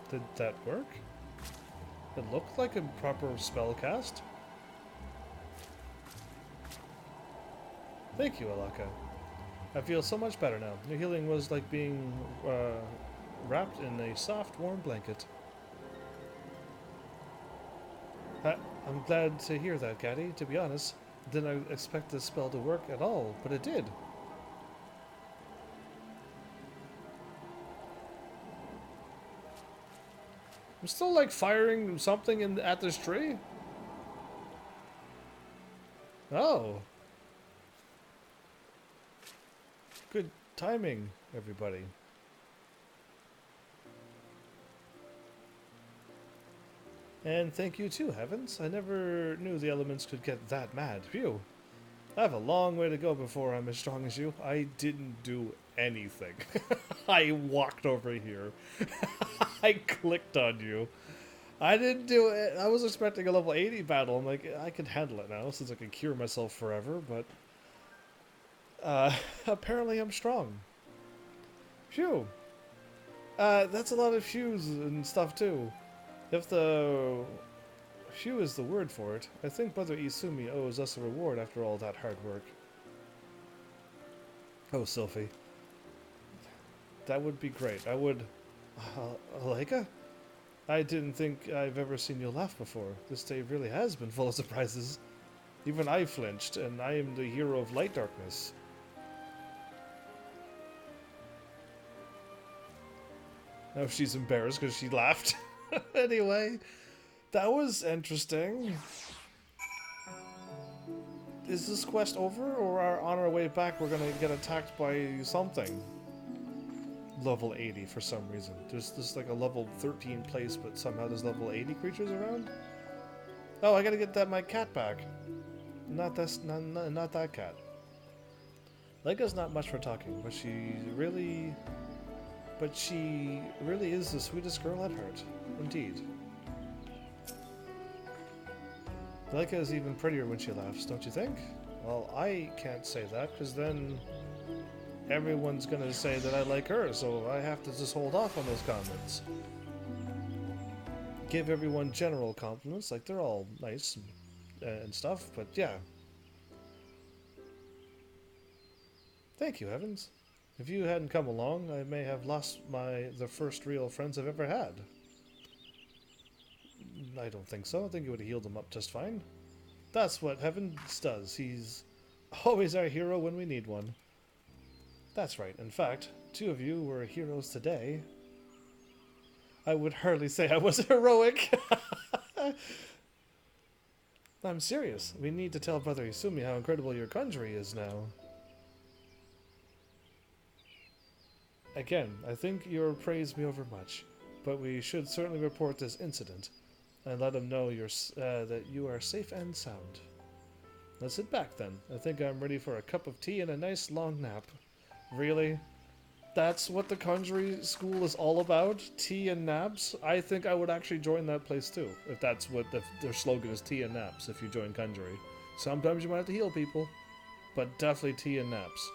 Did that work? It looked like a proper spell cast. Thank you, Aleka. I feel so much better now. Your healing was like being wrapped in a soft, warm blanket. I'm glad to hear that, Gaddy. To be honest, didn't expect this spell to work at all, but it did. I'm still like firing something at this tree. Oh. Good timing, everybody. And thank you too, Heavens. I never knew the elements could get that mad. Phew. I have a long way to go before I'm as strong as you. I didn't do anything. I walked over here. I clicked on you. I didn't do it. I was expecting a level 80 battle. I'm like, I can handle it now since I can cure myself forever, but apparently I'm strong. Phew. That's a lot of shoes and stuff too. If the Phew is the word for it. I think Brother Izumi owes us a reward after all that hard work. Oh, Sylphie. That would be great. I would... Aleka? I didn't think I've ever seen you laugh before. This day really has been full of surprises. Even I flinched, and I am the hero of light darkness. Now she's embarrassed because she laughed. Anyway, that was interesting. Is this quest over, or on our way back we're gonna get attacked by something? Level 80 for some reason. There's this like a level 13 place, but somehow there's level 80 creatures around? Oh, I gotta get my cat back. not that cat. Leica's not much for talking, but she really is the sweetest girl at heart. Indeed. Leica is even prettier when she laughs, don't you think? Well, I can't say that, because then everyone's gonna say that I like her, so I have to just hold off on those comments. Give everyone general compliments, like they're all nice and stuff, but yeah. Thank you, Heavens. If you hadn't come along, I may have lost the first real friends I've ever had. I don't think so. I think you would have healed them up just fine. That's what Heavens does. He's always our hero when we need one. That's right. In fact, 2 of you were heroes today. I would hardly say I was heroic. I'm serious. We need to tell Brother Isumi how incredible your conjury is now. Again, I think you praised me overmuch, but we should certainly report this incident and let him know that you are safe and sound. Let's sit back then. I think I'm ready for a cup of tea and a nice long nap. Really? That's what the conjury school is all about? Tea and naps? I think I would actually join that place too, if that's what their slogan is, tea and naps, if you join conjury. Sometimes you might have to heal people, but definitely tea and naps.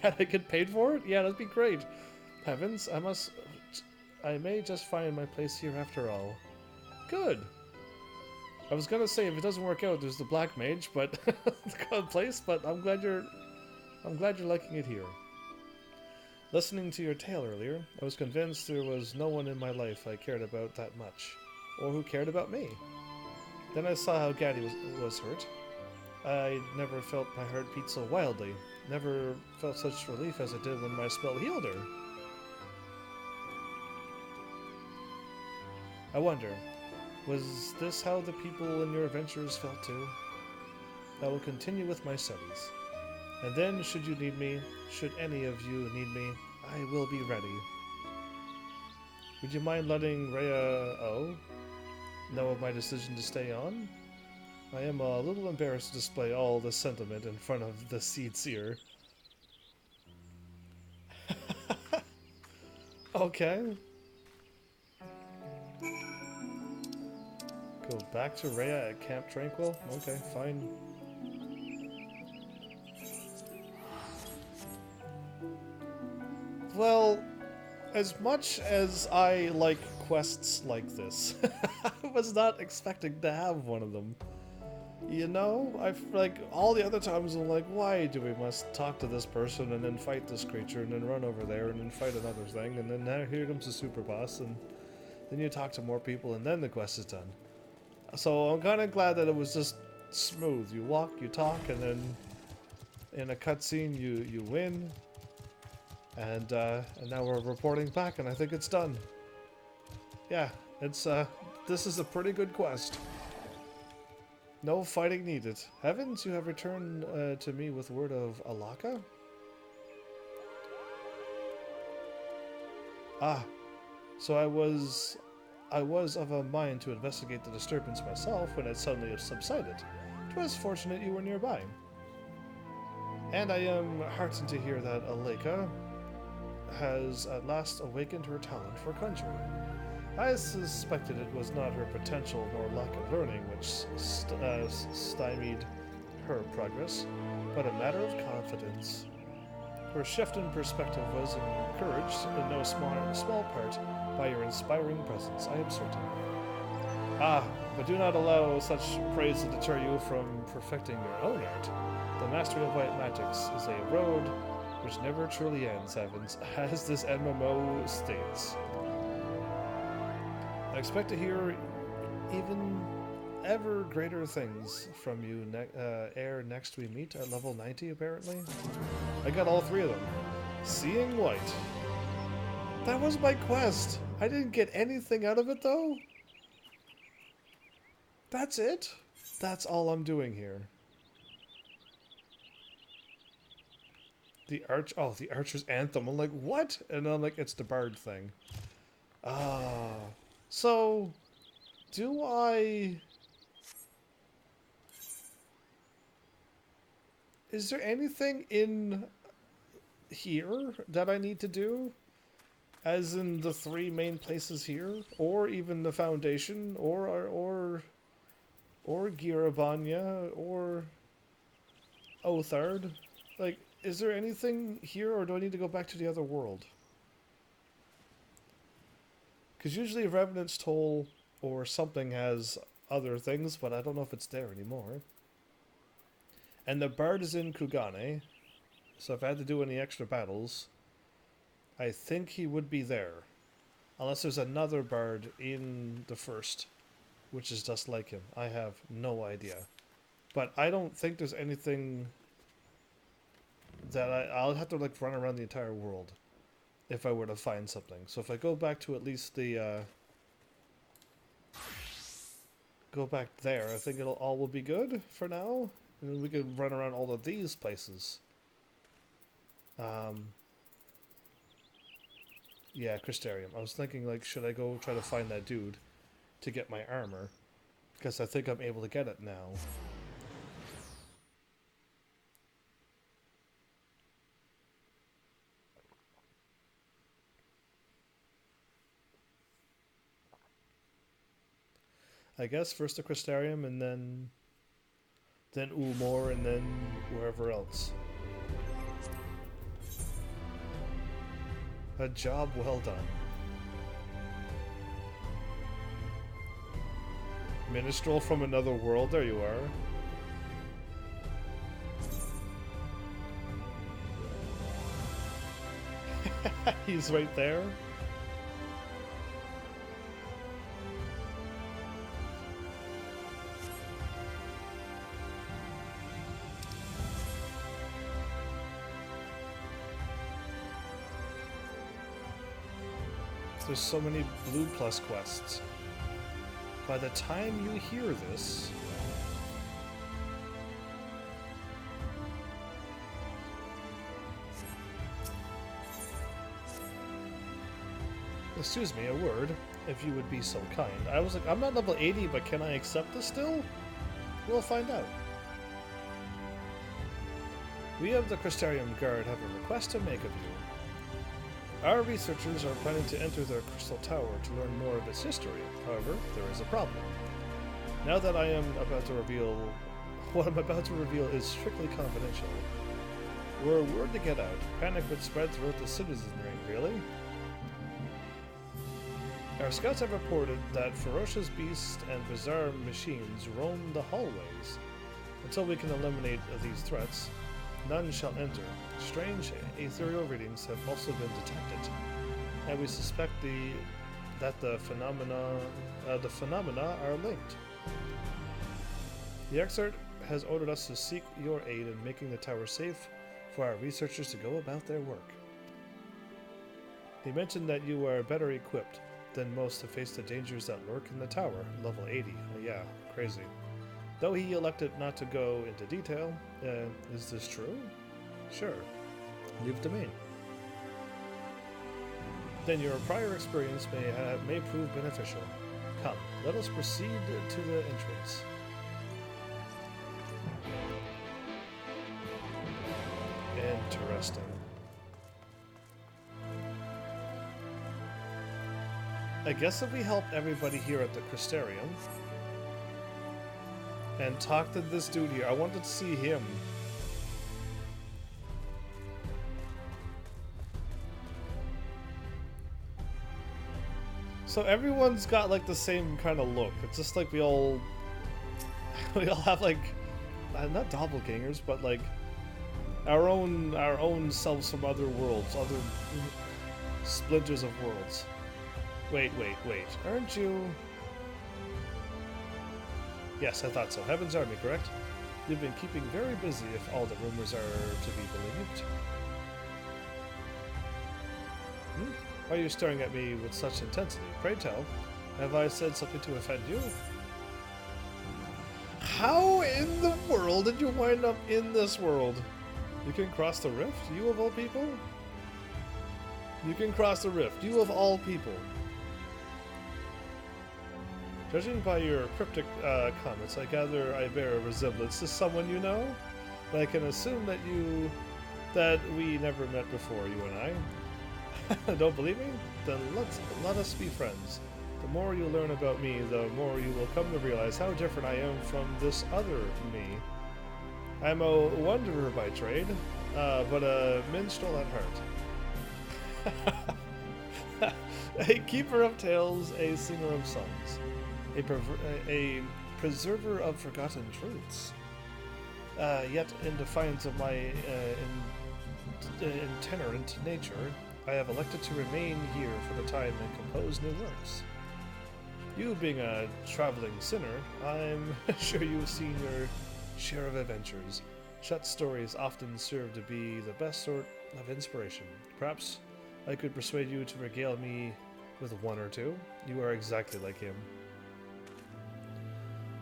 Had I get paid for it? Yeah, that'd be great. Heavens, I may just find my place here after all. Good. I was gonna say if it doesn't work out, there's the Black Mage, but the place. But I'm glad you're liking it here. Listening to your tale earlier, I was convinced there was no one in my life I cared about that much, or who cared about me. Then I saw how Gaddy was hurt. I never felt my heart beat so wildly. Never felt such relief as I did when my spell healed her. I wonder, was this how the people in your adventures felt too? I will continue with my studies. And then, should you need me, should any of you need me, I will be ready. Would you mind letting Rhea know of my decision to stay on? I am a little embarrassed to display all this sentiment in front of the Seed Seer. Okay. Go back to Rhea at Camp Tranquil? Okay, fine. Well, as much as I like quests like this, I was not expecting to have one of them. You know, like all the other times I'm like, why do we must talk to this person and then fight this creature and then run over there and then fight another thing and then now here comes the super boss and then you talk to more people and then the quest is done. So I'm kind of glad that it was just smooth. You walk, you talk, and then in a cutscene you win. And now we're reporting back, and I think it's done. Yeah, it's this is a pretty good quest. No fighting needed. Heavens, you have returned to me with word of Alaka? Ah, so I was of a mind to investigate the disturbance myself when it suddenly subsided. 'Twas fortunate you were nearby. And I am heartened to hear that Alaka has at last awakened her talent for conjuring. I suspected it was not her potential nor lack of learning which stymied her progress, but a matter of confidence. Her shift in perspective was encouraged in no small part by your inspiring presence, I am certain. Ah, but do not allow such praise to deter you from perfecting your own art. The mastery of white magics is a road which never truly ends, Heavens, as this MMO states. I expect to hear even ever greater things from you ere next we meet at level 90, apparently. I got all 3 of them. Seeing white. That was my quest. I didn't get anything out of it, though. That's it? That's all I'm doing here. The Archer's Anthem. I'm like, what? And I'm like, it's the Bard thing. So, do I Is there anything in here that I need to do? As in the 3 main places here? Or even the Foundation? Or Girabanya? Or Othard? Like, is there anything here, or do I need to go back to the other world? Because usually Revenant's Toll or something has other things, but I don't know if it's there anymore. And the Bard is in Kugane, so if I had to do any extra battles, I think he would be there. Unless there's another Bard in the first, which is just like him. I have no idea. But I don't think there's anything that I'll have to like run around the entire world if I were to find something. So if I go back to at least the go back there, I think all will be good for now. And then we can run around all of these places. Yeah, Crystarium. I was thinking, like, should I go try to find that dude to get my armor? Because I think I'm able to get it now. I guess first the Crystarium, and then Ulmor, and then wherever else. A job well done. Minstrel from another world, there you are. He's right there. There's so many Blue Plus quests. By the time you hear this... Excuse me, a word, if you would be so kind. I was like, I'm not level 80, but can I accept this still? We'll find out. We of the Crystarium Guard have a request to make of you. Our researchers are planning to enter the Crystal Tower to learn more of its history. However, there is a problem. Now that I am about to reveal... What I'm about to reveal is strictly confidential. Were a word to get out, panic would spread throughout the citizenry, really? Our scouts have reported that ferocious beasts and bizarre machines roam the hallways. Until we can eliminate these threats, none shall enter. Strange ethereal readings have also been detected, and we suspect that the phenomena are linked. The Exarch has ordered us to seek your aid in making the tower safe for our researchers to go about their work. He mentioned that you are better equipped than most to face the dangers that lurk in the tower. Level 80. Oh yeah, crazy. Though he elected not to go into detail, is this true? Sure. Leave domain. Then your prior experience may prove beneficial. Come, let us proceed to the entrance. Interesting. I guess if we help everybody here at the Crystarium and talk to this dude here, I wanted to see him. So everyone's got like the same kind of look. It's just like we all have like not doppelgangers, but like our own selves from other worlds, other splinters of worlds. Wait. Aren't you? Yes, I thought so. Heaven's Army, correct? You've been keeping very busy if all the rumors are to be believed. Why are you staring at me with such intensity? Pray tell, have I said something to offend you? How in the world did you wind up in this world? You can cross the rift, you of all people? You can cross the rift, you of all people. Judging by your cryptic comments, I gather I bear a resemblance to someone you know. but I can assume that we never met before, you and I. Don't believe me? Then let us be friends. The more you learn about me, the more you will come to realize how different I am from this other me. I'm a wanderer by trade, but a minstrel at heart. A keeper of tales, a singer of songs, a preserver of forgotten truths. Yet, in defiance of my itinerant nature, I have elected to remain here for the time and compose new works. You being a traveling sinner, I'm sure you've seen your share of adventures. Such stories often serve to be the best sort of inspiration. Perhaps I could persuade you to regale me with one or two. You are exactly like him.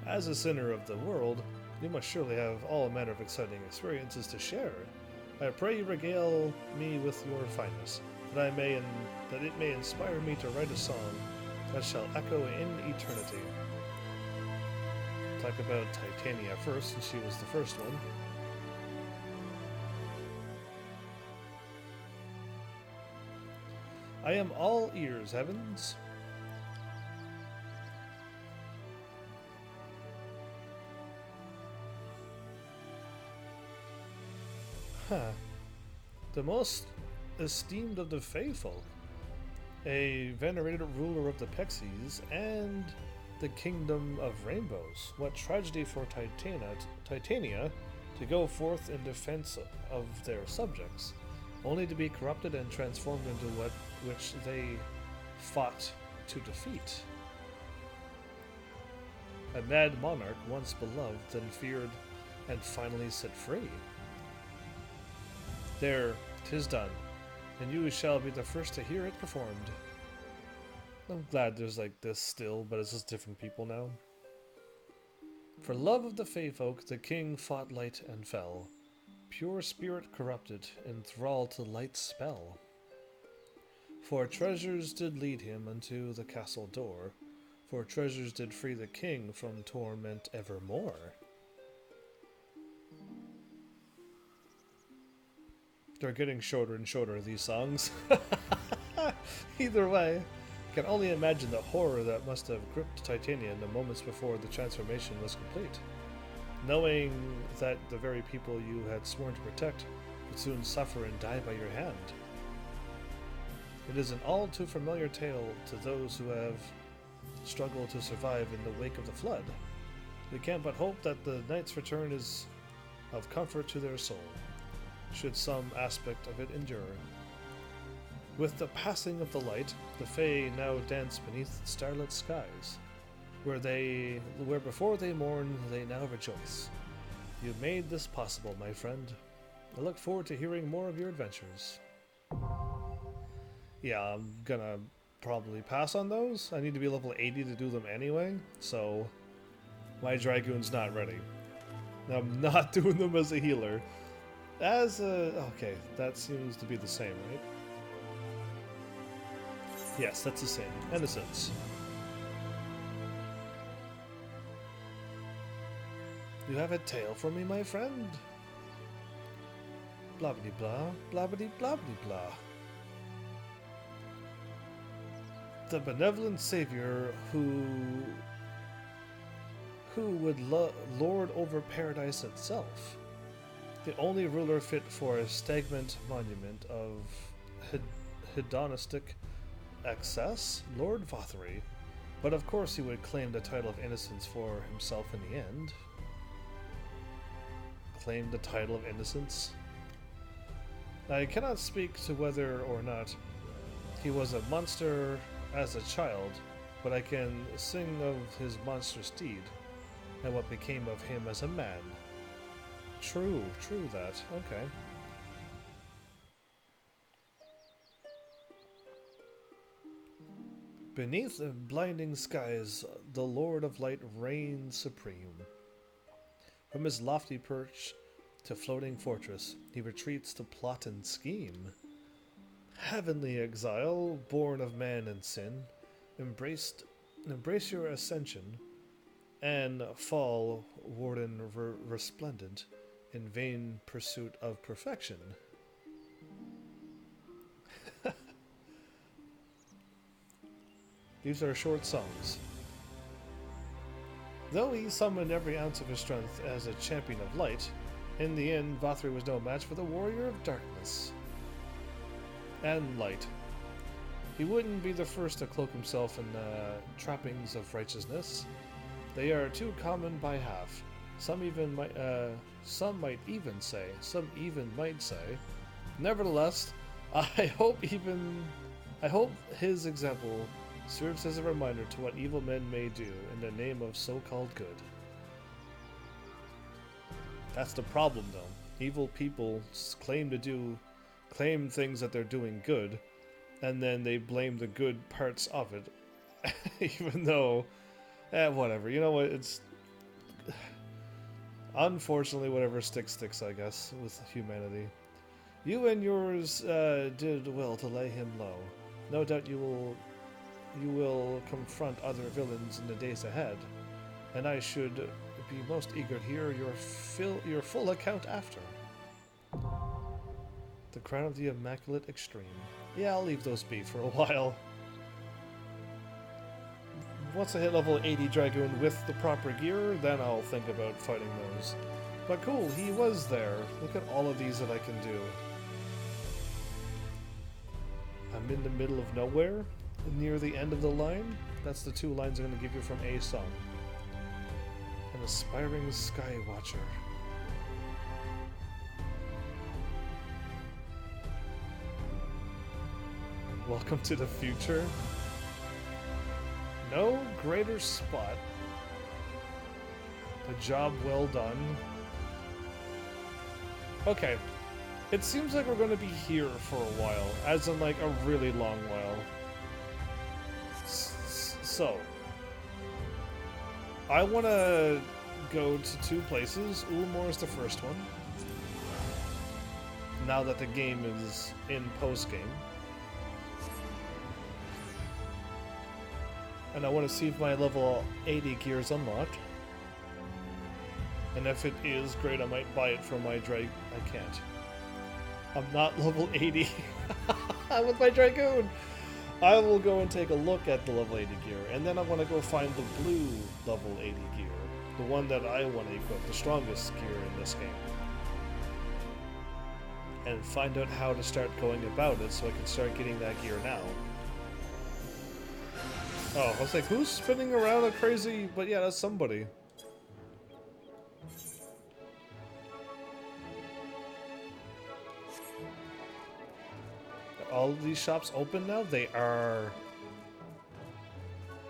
As a sinner of the world, you must surely have all manner of exciting experiences to share. I pray you regale me with your finest, that it may inspire me to write a song that shall echo in eternity. Talk about Titania first, since she was the first one. I am all ears, Heavens. The most esteemed of the faithful, a venerated ruler of the Pixies, and the kingdom of rainbows. What tragedy for Titania to go forth in defense of their subjects, only to be corrupted and transformed into which they fought to defeat. A mad monarch, once beloved, then feared, and finally set free. There, 'tis done, and you shall be the first to hear it performed. I'm glad there's like this still, but it's just different people now. For love of the Fey folk, the king fought light and fell, pure spirit corrupted, enthralled to light's spell. For treasures did lead him unto the castle door, for treasures did free the king from torment evermore. They're getting shorter and shorter, these songs. Either way, I can only imagine the horror that must have gripped Titania in the moments before the transformation was complete. Knowing that the very people you had sworn to protect would soon suffer and die by your hand. It is an all too familiar tale to those who have struggled to survive in the wake of the flood. We can't but hope that the knight's return is of comfort to their soul, should some aspect of it endure. With the passing of the light, the Fae now dance beneath starlit skies, where before they mourn, they now rejoice. You made this possible, my friend. I look forward to hearing more of your adventures. Yeah, I'm gonna probably pass on those. I need to be level 80 to do them anyway, so my Dragoon's not ready. I'm not doing them as a healer. Okay, that seems to be the same, right? Yes, that's the same. Innocence. You have a tale for me, my friend? Blabbity blah, blabbity blabbity blah. The benevolent savior who would lord over paradise itself. The only ruler fit for a stagnant monument of hedonistic excess, Lord Vothery. But of course he would claim the title of innocence for himself in the end. Claim the title of innocence? I cannot speak to whether or not he was a monster as a child, but I can sing of his monstrous deed, and what became of him as a man. True that. Okay. Beneath the blinding skies, the Lord of Light reigns supreme. From his lofty perch to floating fortress, he retreats to plot and scheme. Heavenly exile, born of man and sin, embrace your ascension, and fall, warden resplendent, in vain pursuit of perfection. These are short songs. Though he summoned every ounce of his strength as a champion of light, in the end, Vathri was no match for the warrior of darkness and light. He wouldn't be the first to cloak himself in the trappings of righteousness. They are too common by half. Some might even say. Nevertheless, I hope his example serves as a reminder to what evil men may do in the name of so-called good. That's the problem, though. Evil people claim things that they're doing good, and then they blame the good parts of it, even though, whatever. You know what? It's unfortunately whatever sticks, I guess, with humanity. You and yours did well to lay him low. No doubt you will confront other villains in the days ahead, and I should be most eager to hear your full account after. The Crown of the Immaculate Extreme. Yeah, I'll leave those be for a while. Once I hit level 80 Dragoon with the proper gear, then I'll think about fighting those. But cool, he was there. Look at all of these that I can do. I'm in the middle of nowhere, near the end of the line. That's the 2 lines I'm going to give you from a song. An aspiring sky watcher. Welcome to the future. No greater spot. A job well done. Okay. It seems like we're going to be here for a while, as in like a really long while. So, I want to go to 2 places. Ulmor is the first one. Now that the game is in post-game. And I want to see if my level 80 gear is unlocked. And if it is, great, I might buy it for my Drake. I can't. I'm not level 80 with my Dragoon. I will go and take a look at the level 80 gear, and then I want to go find the blue level 80 gear. The one that I want to equip, the strongest gear in this game. And find out how to start going about it so I can start getting that gear now. Oh, I was like, who's spinning around a crazy... But yeah, that's somebody. All of these shops open now? They are.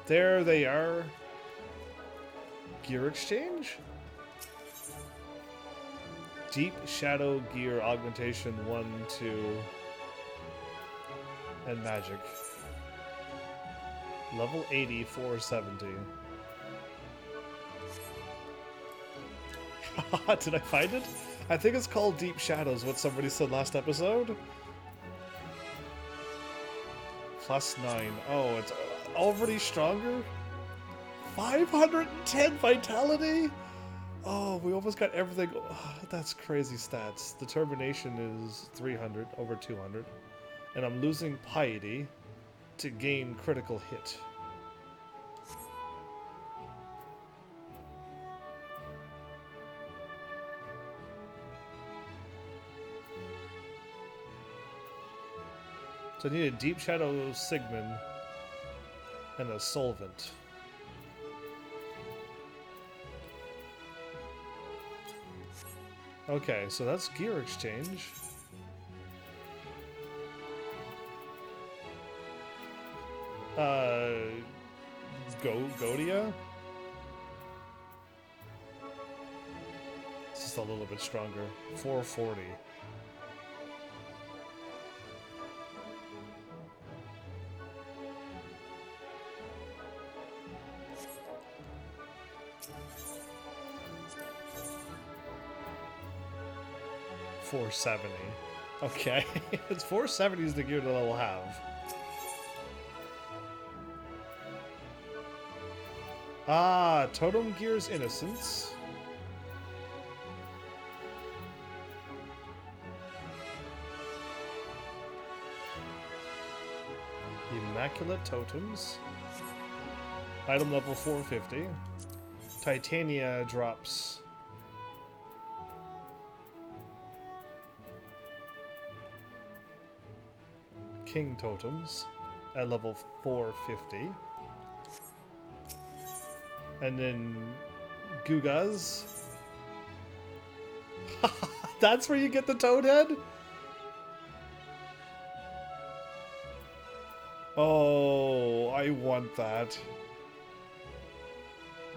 There they are. Gear exchange? Deep Shadow Gear Augmentation 1, 2, and Magic. Level 80, 470. Did I find it? I think it's called Deep Shadows, what somebody said last episode. +9. Oh, it's already stronger? 510 vitality? Oh, we almost got everything. Oh, that's crazy stats. Determination is 300 over 200. And I'm losing Piety to gain critical hit. So I need a Deep Shadow Sigmund and a Solvent. Okay, so that's gear exchange. Godia? It's just a little bit stronger. 440. $470. Okay, it's 470 is the gear that I'll have. Ah, Totem Gear's Innocence. Immaculate Totems. Item level 450. Titania drops. King Totems at level 450. And then Gugas. That's where you get the Toad Head? Oh, I want that.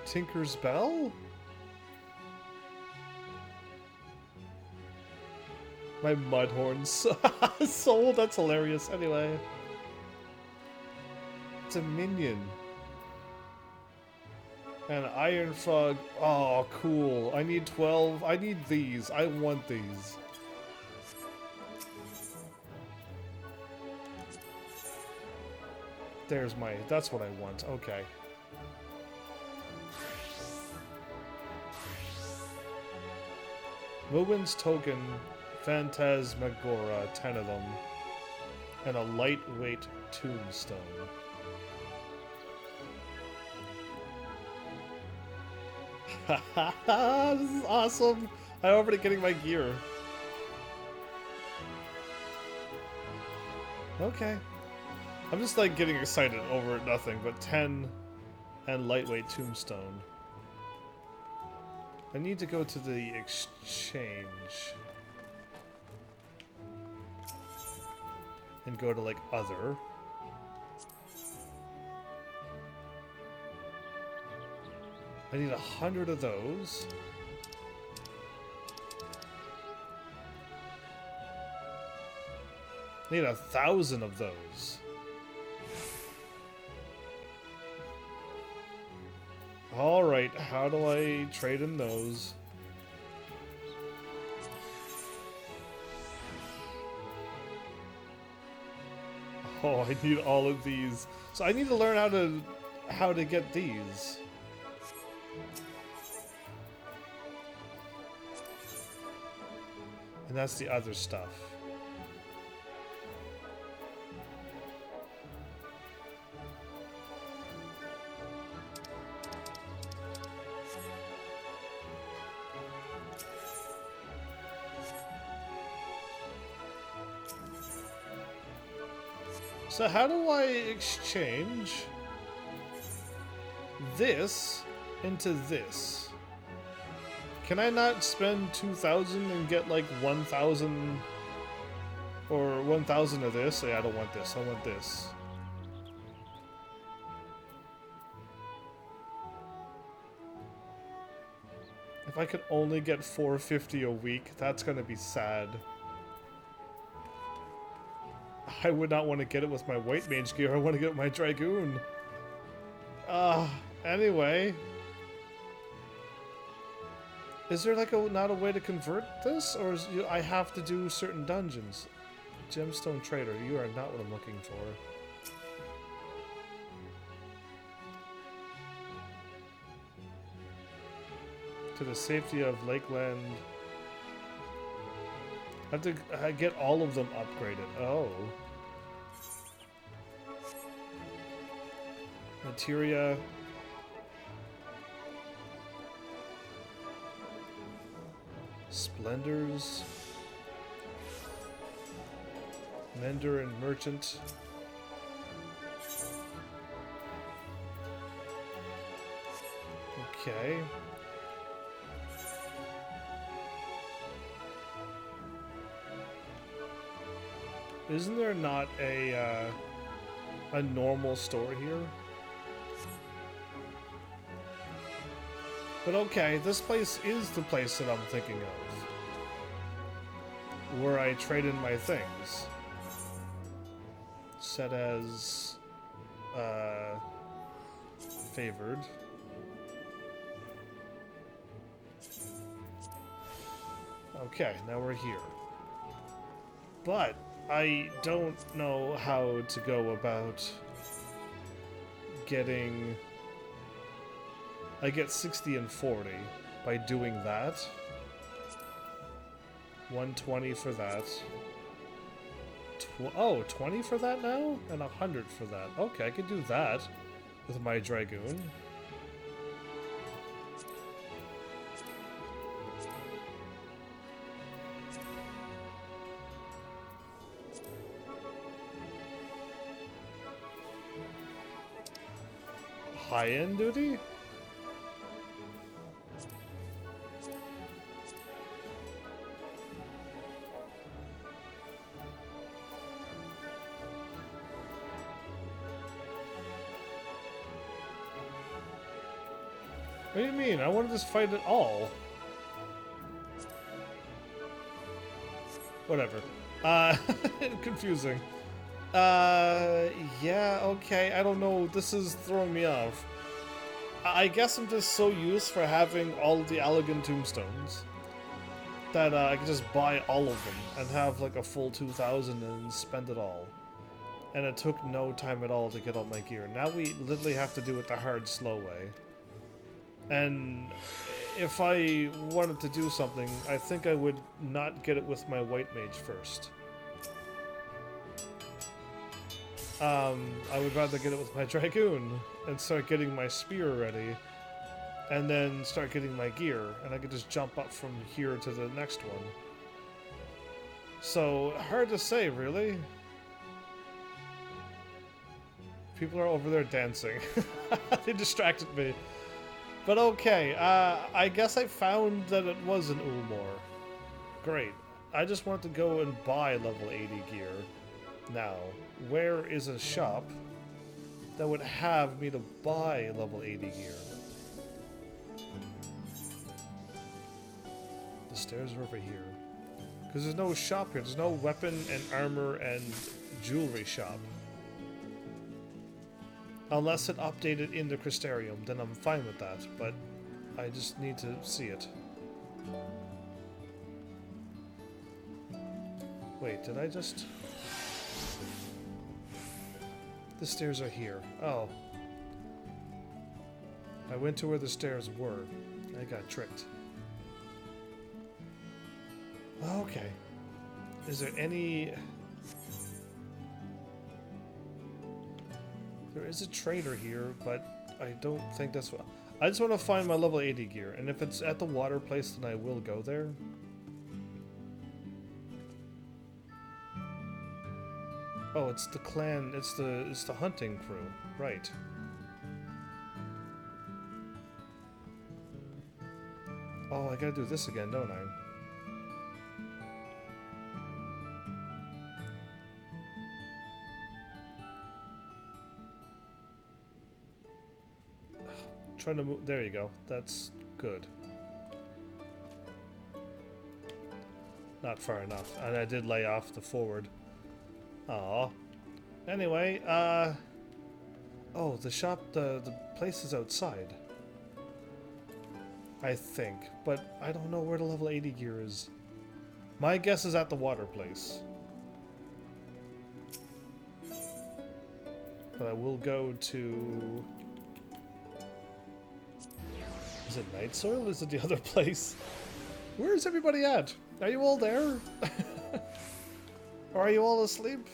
Tinker's Bell? My Mudhorn's sold? That's hilarious. Anyway. It's a minion. And Iron Frog. Oh, cool. I need 12. I need these. I want these. There's my... That's what I want. Okay. Muwen's Token, Phantasmagora, 10 of them. And a lightweight tombstone. This is awesome! I'm already getting my gear. Okay. I'm just like getting excited over nothing, but 10 and lightweight tombstone. I need to go to the exchange. And go to like other. I need 100 of those. I need 1,000 of those. Alright, how do I trade in those? Oh, I need all of these. So I need to learn how to get these. And that's the other stuff. So how do I exchange this into this? Can I not spend 2,000 and get like 1,000 or 1,000 of this? Yeah, I don't want this. I want this. If I could only get 450 a week, that's gonna be sad. I would not want to get it with my white mage gear. I want to get my dragoon. Anyway. Is there like not a way to convert this? Or I have to do certain dungeons? Gemstone Trader, you are not what I'm looking for. To the safety of Lakeland. I have to get all of them upgraded. Oh. Materia. Splendors. Mender and Merchant. Okay. Isn't there not a normal store here? But okay, this place is the place that I'm thinking of. Where I trade in my things. Set as... favored. Okay, now we're here. But I don't know how to go about getting... I get 60 and 40 by doing that. 120 for that. Oh, 20 for that now? And 100 for that. Okay, I could do that with my Dragoon. High-end duty? What do you mean? I want to just fight it all. Whatever. Confusing. Yeah, okay, I don't know, this is throwing me off. I guess I'm just so used for having all of the Allegan tombstones that I can just buy all of them and have like a full 2,000 and spend it all. And it took no time at all to get all my gear. Now we literally have to do it the hard, slow way. And if I wanted to do something, I think I would not get it with my White Mage first. I would rather get it with my Dragoon and start getting my spear ready and then start getting my gear, and I could just jump up from here to the next one. So, hard to say, really. People are over there dancing. They distracted me. But okay, I guess I found that it was an Ulmor. Great. I just want to go and buy level 80 gear. Now, where is a shop that would have me to buy level 80 gear? The stairs are over here. Because there's no shop here. There's no weapon and armor and jewelry shop. Unless it updated in the Crystarium, then I'm fine with that, but I just need to see it. Wait, did I just... The stairs are here. Oh. I went to where the stairs were. I got tricked. Okay. Is there any... There is a trader here, but I don't think that's what... I just want to find my level 80 gear, and if it's at the water place, then I will go there. Oh, it's the clan, it's the hunting crew, right. Oh, I gotta do this again, don't I? Trying to move, there you go, that's good. Not far enough, and I did lay off the forward. Aw. Anyway, oh, the shop, the place is outside. I think, but I don't know where the level 80 gear is. My guess is at the water place. But I will go to... Is it Night Soil or is it the other place? Where is everybody at? Are you all there? Or are you all asleep?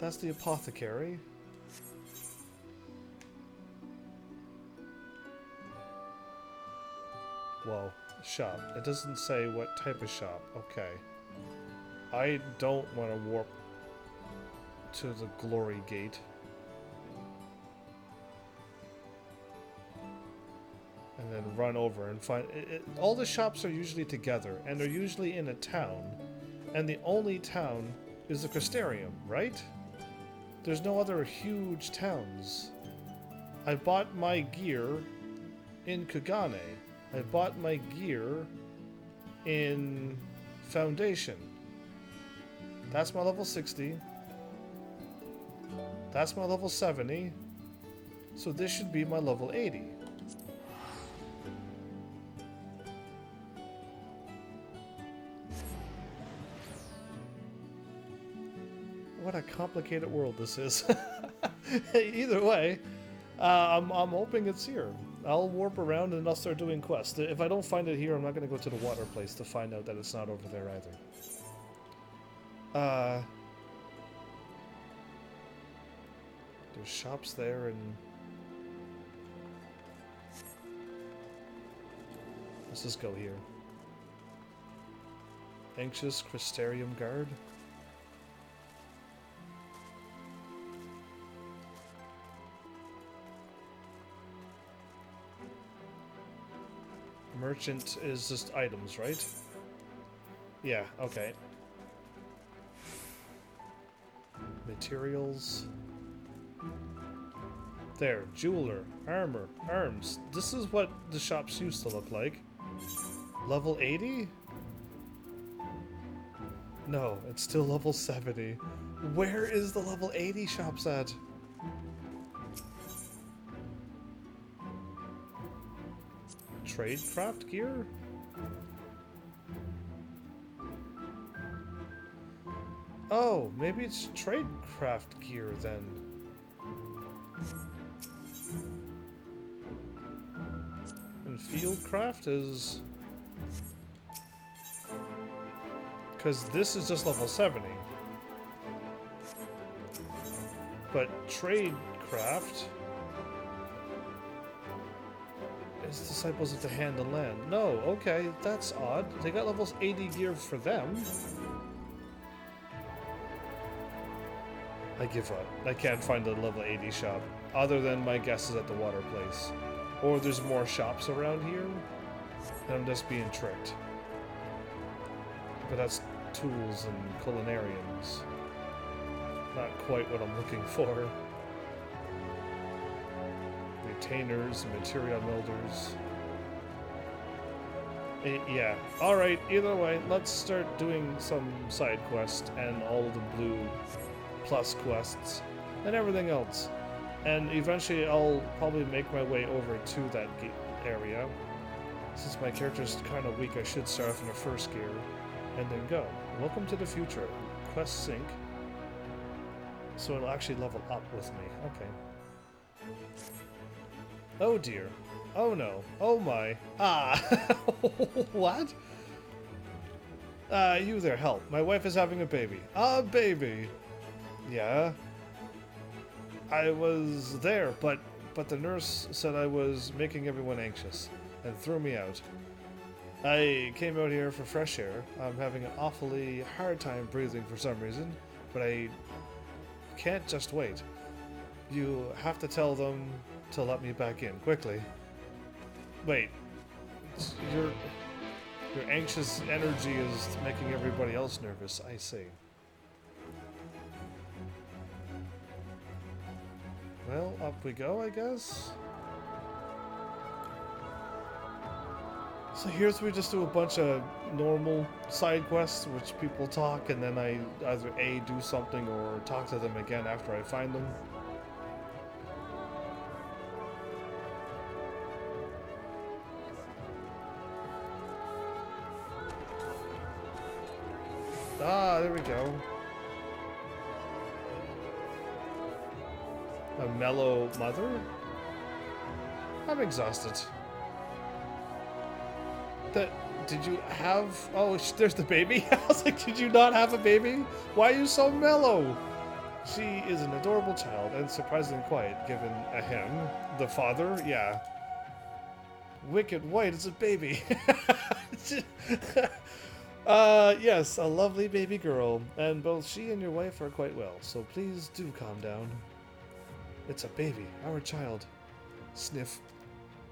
That's the apothecary. Whoa, shop. It doesn't say what type of shop. Okay. I don't want to warp to the glory gate. And then run over and find... all the shops are usually together, and they're usually in a town. And the only town is the Crystarium, right? There's no other huge towns. I bought my gear in Kugane. I bought my gear in Foundation. That's my level 60. That's my level 70. So this should be my level 80. What a complicated world this is. Either way, I'm hoping it's here. I'll warp around and I'll start doing quests. If I don't find it here, I'm not going to go to the water place to find out that it's not over there either. There's shops there and... Let's just go here. Anxious Crystarium Guard. Merchant is just items, right? Yeah, okay. Materials. There, jeweler, armor, arms. This is what the shops used to look like. Level 80? No, it's still level 70. Where is the level 80 shops at? Tradecraft gear? Oh, maybe it's tradecraft gear then. And fieldcraft is... Because this is just level 70. But tradecraft... is Disciples of the Hand and Land. No, okay, that's odd. They got levels 80 gear for them. I give up. I can't find a level 80 shop. Other than my guess is at the water place. Or there's more shops around here. And I'm just being tricked. But that's tools and culinarians. Not quite what I'm looking for. Retainers, material builders. Yeah. Alright, either way, let's start doing some side quests and all of the blue plus quests and everything else. And eventually I'll probably make my way over to that area. Since my character's kind of weak, I should start off in the first gear and then go. Welcome to the future. Quest sync. So it'll actually level up with me. Okay. Oh dear. Oh no. Oh my. Ah. What? You there, help. My wife is having a baby. A baby. Yeah. I was there, but the nurse said I was making everyone anxious and threw me out. I came out here for fresh air. I'm having an awfully hard time breathing for some reason, but I can't just wait. You have to tell them to let me back in, quickly. Wait. Your anxious energy is making everybody else nervous, I see. Well, up we go, I guess. So here's we just do a bunch of normal side quests, which people talk, and then I either A, do something, or talk to them again after I find them. Ah, there we go. A mellow mother? I'm exhausted. Did you have... Oh, there's the baby? I was like, did you not have a baby? Why are you so mellow? She is an adorable child and surprisingly quiet, given a him. The father? Yeah. Wicked white is a baby. Yes, a lovely baby girl. And both she and your wife are quite well, so please do calm down. It's a baby, our child. Sniff.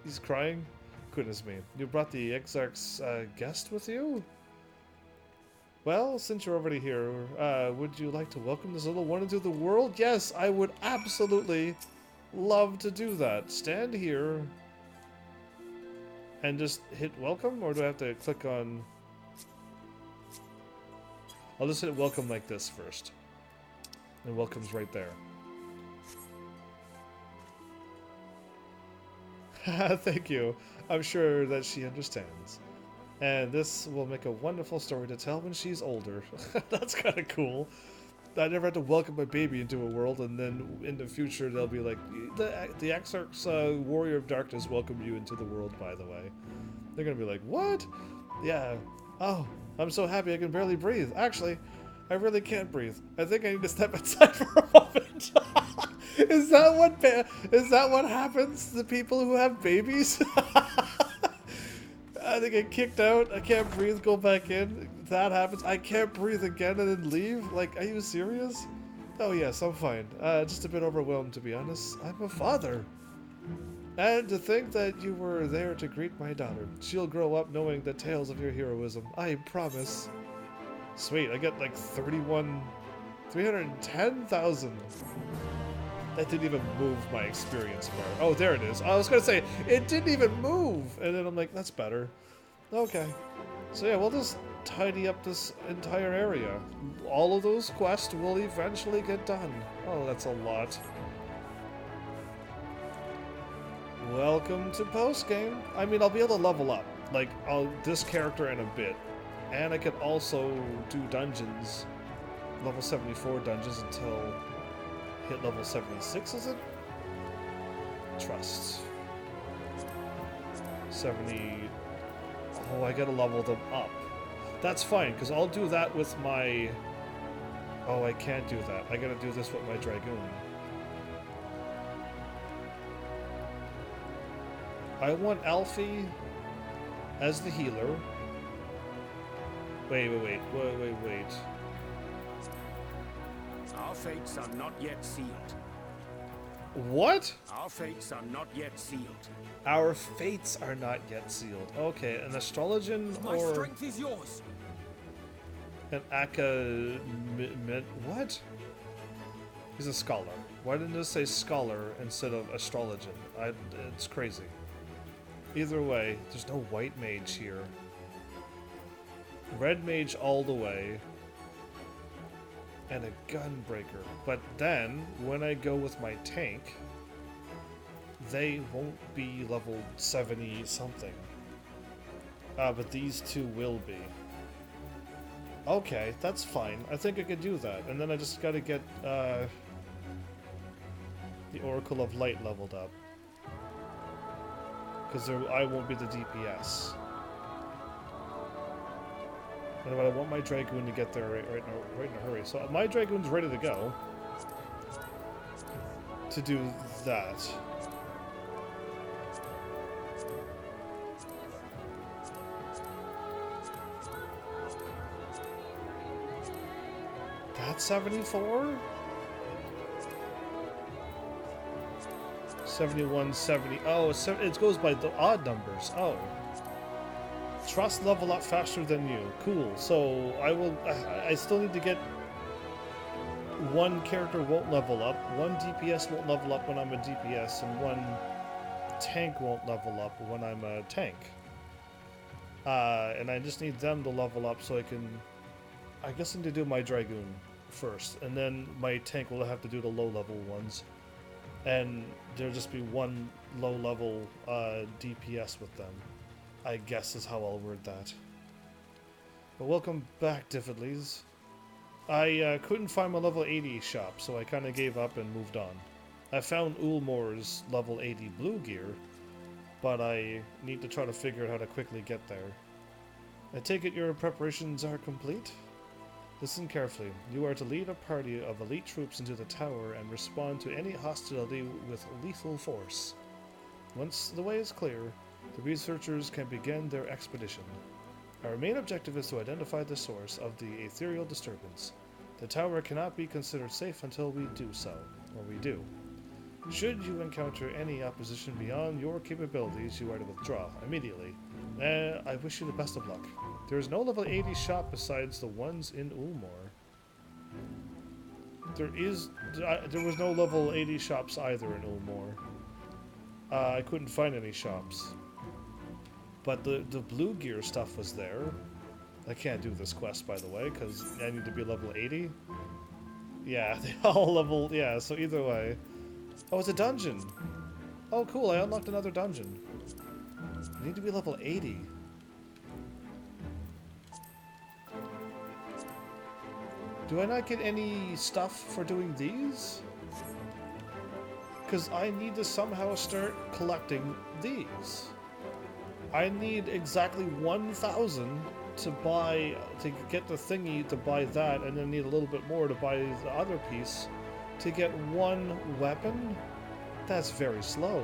He's crying? Goodness me. You brought the Exarch's guest with you? Well, since you're already here, would you like to welcome this little one into the world? Yes, I would absolutely love to do that. Stand here and just hit welcome, or do I have to click on... I'll just hit welcome like this first. And welcome's right there. Thank you. I'm sure that she understands. And this will make a wonderful story to tell when she's older. That's kind of cool. I never had to welcome my baby into a world, and then in the future they'll be like, the Exarch's Warrior of Darkness welcomed you into the world, by the way. They're gonna be like, what? Yeah. Oh, I'm so happy I can barely breathe. Actually, I really can't breathe. I think I need to step outside for a moment. Is that what happens to people who have babies? They get kicked out. I can't breathe. Go back in. That happens. I can't breathe again and then leave. Like, are you serious? Oh yes, I'm fine. Just a bit overwhelmed, to be honest. I'm a father. And to think that you were there to greet my daughter. She'll grow up knowing the tales of your heroism. I promise. Sweet, I get like 310,000. That didn't even move my experience bar. Oh, there it is. I was gonna say, it didn't even move! And then I'm like, that's better. Okay. So yeah, we'll just tidy up this entire area. All of those quests will eventually get done. Oh, that's a lot. Welcome to post-game. I mean, I'll be able to level up. Like, this character in a bit. And I could also do dungeons. Level 74 dungeons until hit level 76, is it? Trust. 70... Oh, I gotta level them up. That's fine, because I'll do that with my... Oh, I can't do that. I gotta do this with my Dragoon. I want Alfie as the healer. Wait. Our fates are not yet sealed. What? Our fates are not yet sealed. Our fates are not yet sealed. Okay, an astrologian My or strength is yours. an what? He's a scholar. Why didn't it say scholar instead of astrologian? It's crazy. Either way, there's no white mage here. Red mage all the way. And a gunbreaker. But then, when I go with my tank, they won't be level 70 something. But these two will be. Okay, that's fine. I think I could do that. And then I just gotta get the Oracle of Light leveled up. Because I won't be the DPS. But I want my Dragoon to get there right in a hurry. So my Dragoon's ready to go. To do that. That's 74? 71, 70. Oh, it goes by the odd numbers. Oh. Trust level up faster than you. Cool. So I still need to get one character won't level up, one DPS won't level up when I'm a DPS, and one tank won't level up when I'm a tank. And I just need them to level up so I guess I need to do my Dragoon first, and then my tank will have to do the low level ones. And there'll just be one low level DPS with them. I guess is how I'll word that. But welcome back, Diffidleys. I couldn't find my level 80 shop, so I kind of gave up and moved on. I found Ulmore's level 80 blue gear, but I need to try to figure out how to quickly get there. I take it your preparations are complete? Listen carefully. You are to lead a party of elite troops into the tower and respond to any hostility with lethal force. Once the way is clear, the researchers can begin their expedition. Our main objective is to identify the source of the ethereal disturbance. The tower cannot be considered safe until we do so, or we do. Should you encounter any opposition beyond your capabilities, you are to withdraw immediately. I wish you the best of luck. There is no level 80 shop besides the ones in Ulmore. There was no level 80 shops either in Ulmore. I couldn't find any shops. But the blue gear stuff was there. I can't do this quest, by the way, because I need to be level 80. Yeah, they all level... Yeah, so either way. Oh, it's a dungeon! Oh, cool, I unlocked another dungeon. I need to be level 80. Do I not get any stuff for doing these? Because I need to somehow start collecting these. I need exactly 1,000 to buy, to get the thingy to buy that, and then need a little bit more to buy the other piece to get one weapon? That's very slow.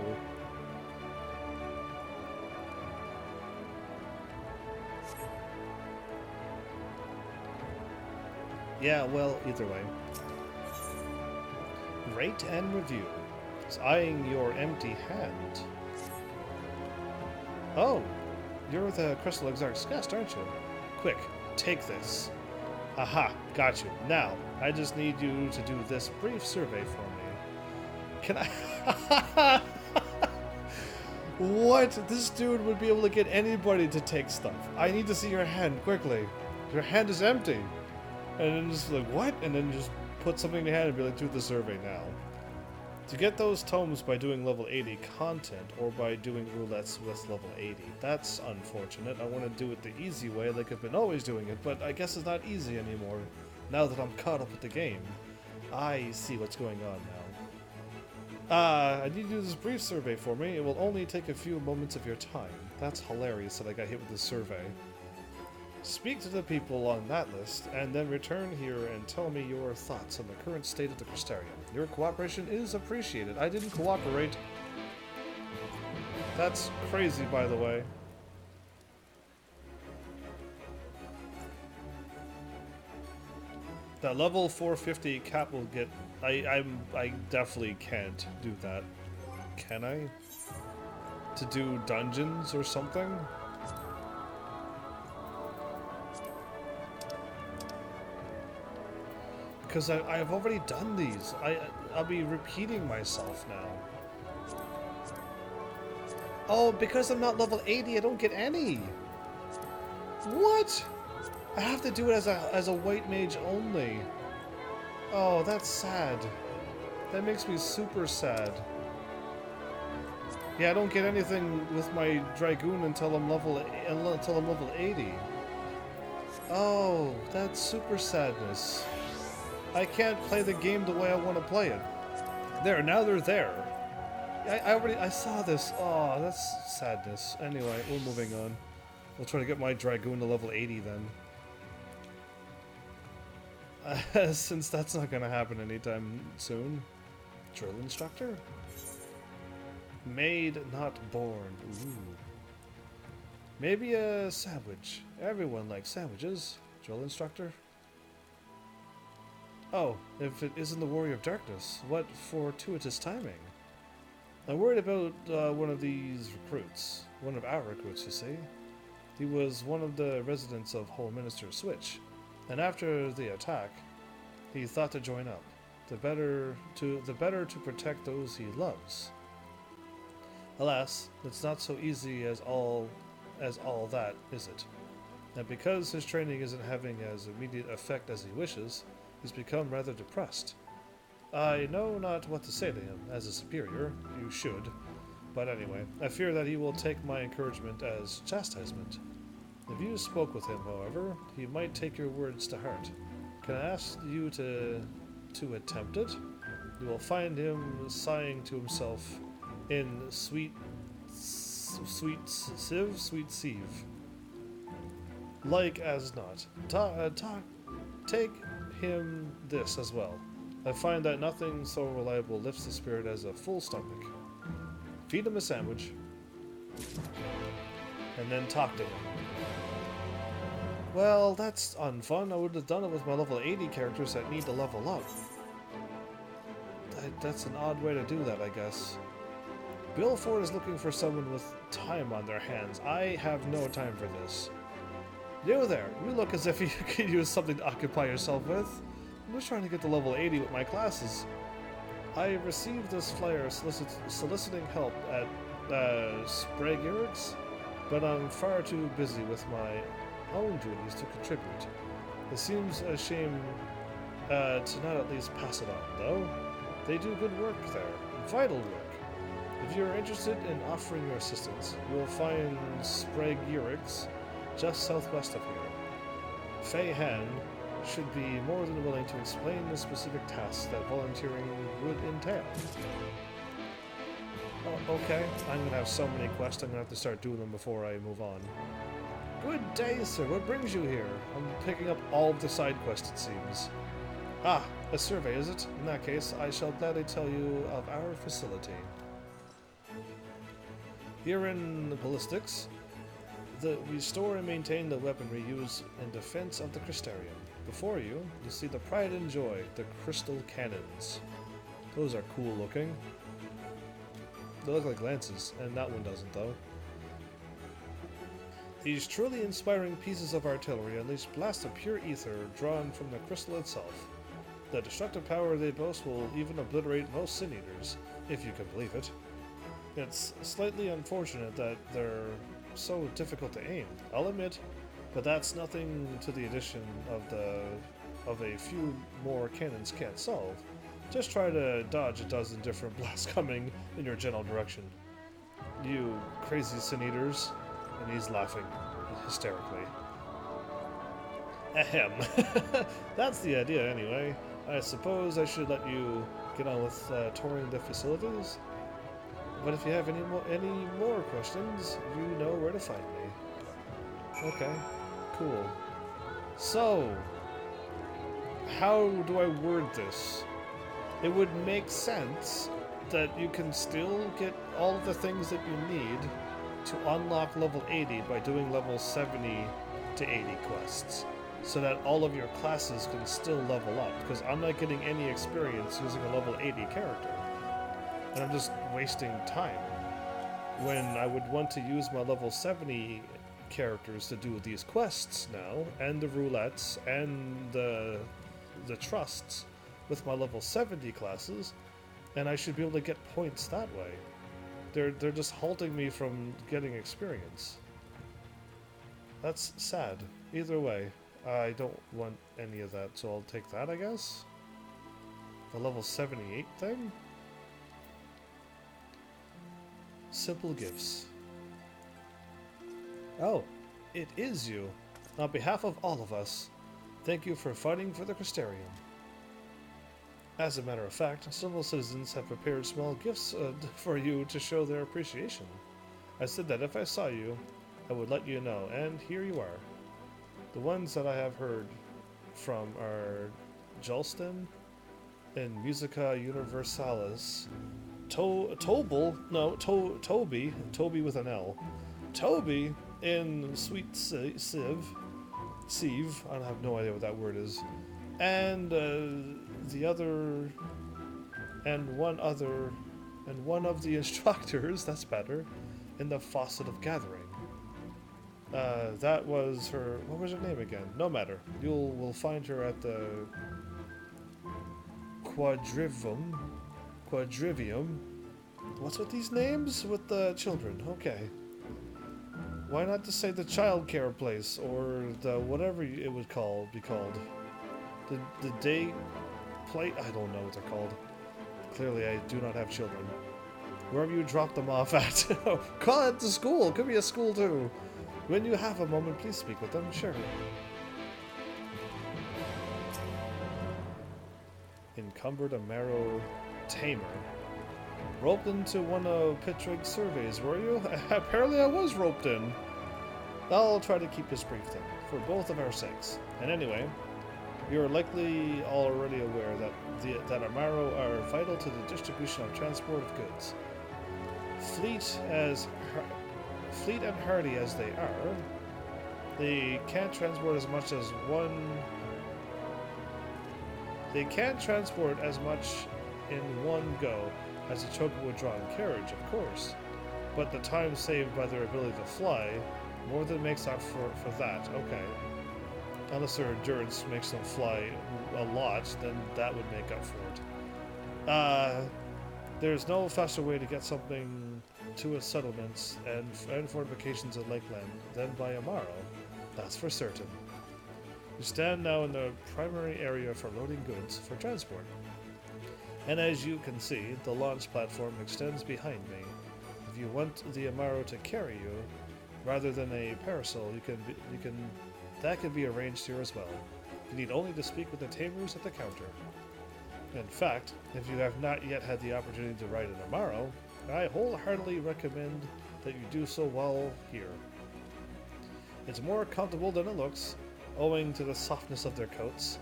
Yeah, well, either way. Rate and review. It's eyeing your empty hand. Oh, you're the Crystal Exarch's guest, aren't you? Quick, take this. Aha, got you. Now, I just need you to do this brief survey for me. Can I... What? This dude would be able to get anybody to take stuff. I need to see your hand, quickly. Your hand is empty. And then just like, what? And then just put something in your hand and be like, do the survey now. To get those tomes by doing level 80 content, or by doing roulettes with level 80. That's unfortunate. I want to do it the easy way, like I've been always doing it, but I guess it's not easy anymore, now that I'm caught up with the game. I see what's going on now. I need you to do this brief survey for me. It will only take a few moments of your time. That's hilarious that I got hit with this survey. Speak to the people on that list, and then return here and tell me your thoughts on the current state of the Crystarium. Your cooperation is appreciated. I didn't cooperate. That's crazy, by the way. That level 450 cap will get... I definitely can't do that. Can I? To do dungeons or something? Because I've already done these. I'll be repeating myself now. Oh, because I'm not level 80, I don't get any. What? I have to do it as a white mage only. Oh, that's sad. That makes me super sad. Yeah, I don't get anything with my Dragoon until I'm level 80. Oh, that's super sadness. I can't play the game the way I want to play it. There, now they're there. I saw this. Oh, that's sadness. Anyway, we're moving on. We'll try to get my Dragoon to level 80 then. Since that's not going to happen anytime soon. Drill instructor? Made, not born. Ooh. Maybe a sandwich. Everyone likes sandwiches. Drill instructor? Oh, if it isn't the Warrior of Darkness, what fortuitous timing. I'm worried about one of these recruits. One of our recruits, you see. He was one of the residents of Whole Minister's Switch, and after the attack, he thought to join up. The better to protect those he loves. Alas, it's not so easy as all that, is it? And because his training isn't having as immediate effect as he wishes, he's become rather depressed. I know not what to say to him. As a superior, you should. But anyway, I fear that he will take my encouragement as chastisement. If you spoke with him, however, he might take your words to heart. Can I ask you to attempt it? You will find him sighing to himself in sweet sieve. Like as not. Take him this as well. I find that nothing so reliable lifts the spirit as a full stomach. Feed him a sandwich, and then talk to him. Well, that's unfun. I would have done it with my level 80 characters that need to level up. That's an odd way to do that, I guess. Bill Ford is looking for someone with time on their hands. I have no time for this. You there, you look as if you could use something to occupy yourself with. I'm just trying to get to level 80 with my classes. I received this flyer soliciting help at Sprague-Eric's, but I'm far too busy with my own duties to contribute. It seems a shame to not at least pass it on, though. They do good work there, vital work. If you're interested in offering your assistance, you will find Sprague-Eric's just southwest of here. Fei Han should be more than willing to explain the specific tasks that volunteering would entail. Oh, okay. I'm gonna have so many quests, I'm gonna have to start doing them before I move on. Good day, sir. What brings you here? I'm picking up all of the side quests, it seems. Ah, a survey, is it? In that case, I shall gladly tell you of our facility. Here in ballistics, we store and maintain the weaponry used in defense of the Crystarium. Before you see the pride and joy, the crystal cannons. Those are cool looking. They look like lances, and that one doesn't though. These truly inspiring pieces of artillery unleash blasts of pure ether drawn from the crystal itself. The destructive power they boast will even obliterate most sin eaters, if you can believe it. It's slightly unfortunate that they're so difficult to aim, I'll admit, but that's nothing to the addition of a few more cannons can't solve. Just try to dodge a dozen different blasts coming in your general direction. You crazy sin eaters. And he's laughing hysterically. Ahem. That's the idea anyway. I suppose I should let you get on with touring the facilities. But if you have any more questions, you know where to find me. Okay, cool. So, how do I word this? It would make sense that you can still get all of the things that you need to unlock level 80 by doing level 70 to 80 quests, so that all of your classes can still level up, because I'm not getting any experience using a level 80 character, and I'm just wasting time, when I would want to use my level 70 characters to do these quests now, and the roulettes, and the trusts with my level 70 classes, and I should be able to get points that way. They're just halting me from getting experience. That's sad. Either way, I don't want any of that, so I'll take that, I guess? The level 78 thing? Simple gifts. Oh, it is you. On behalf of all of us, thank you for fighting for the Crystarium. As a matter of fact, several citizens have prepared small gifts for you to show their appreciation. I said that if I saw you, I would let you know, and here you are. The ones that I have heard from are Jolston and Musica Universalis, Toby with an L, Toby in Sweet Sieve, I have no idea what that word is, and one of the instructors, that's better, in the Faucet of Gathering. That was her, what was her name again? No matter. We'll find her at the Quadrivium. What's with these names? With the children, okay. Why not just say the child care place, or the whatever it would be called? The day plate? I don't know what they're called. Clearly I do not have children. Wherever you drop them off at. Call it the school. Could be a school too. When you have a moment, please speak with them. Sure. Encumbered Amaro Tamer. Roped into one of Pitrig's surveys, were you? Apparently I was roped in. I'll try to keep this brief then, for both of our sakes. And anyway, you are likely already aware that Amaro are vital to the distribution and transport of goods. Fleet and hardy as they are, they can't transport as much as They can't transport as much in one go as a chocobo drawn carriage, of course, but the time saved by their ability to fly more than makes up for that. Okay. Unless their endurance makes them fly a lot, then that would make up for it. There's no faster way to get something to its settlements and fortifications in Lakeland than by Amaro. That's for certain. We stand now in the primary area for loading goods for transport. And as you can see, the launch platform extends behind me. If you want the Amaro to carry you, rather than a parasol, that can be arranged here as well. You need only to speak with the tamers at the counter. In fact, if you have not yet had the opportunity to ride an Amaro, I wholeheartedly recommend that you do so while here. It's more comfortable than it looks, owing to the softness of their coats,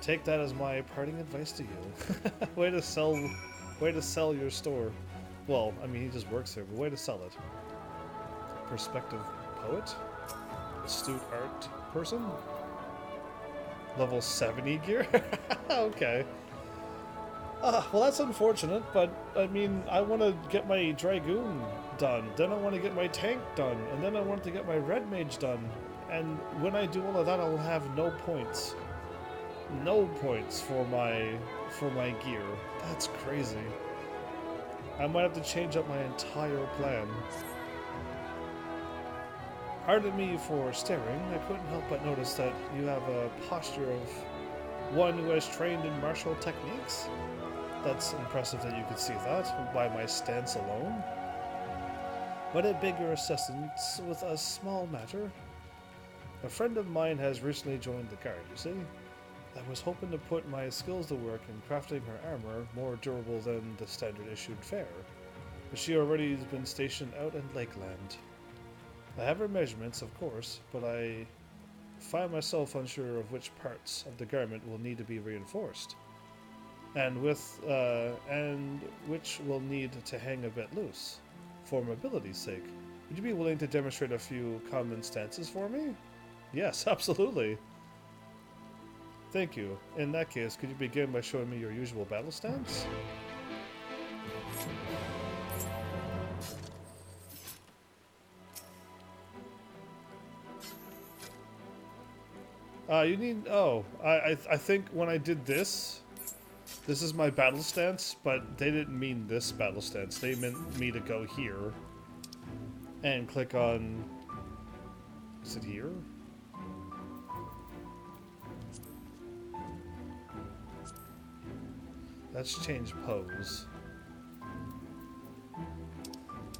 Take that as my parting advice to you. way to sell your store. Well, I mean, he just works there, but way to sell it. Perspective poet? Astute art person? Level 70 gear? Okay. Well, that's unfortunate, but I mean, I want to get my Dragoon done, then I want to get my tank done, and then I want to get my Red Mage done. And when I do all of that, I will have no points. No points for my gear. That's crazy. I might have to change up my entire plan. Pardon me for staring. I couldn't help but notice that you have a posture of one who has trained in martial techniques. That's impressive that you could see that by my stance alone. But I beg your assistance with a small matter. A friend of mine has recently joined the guard, you see? I was hoping to put my skills to work in crafting her armor more durable than the standard issued fare, but she already has been stationed out in Lakeland. I have her measurements, of course, but I find myself unsure of which parts of the garment will need to be reinforced, and which will need to hang a bit loose. For mobility's sake, would you be willing to demonstrate a few common stances for me? Yes, absolutely. Thank you. In that case, could you begin by showing me your usual battle stance? You need... Oh, I think when I did this is my battle stance, but they didn't mean this battle stance. They meant me to go here and click on... Is it here? Let's change pose.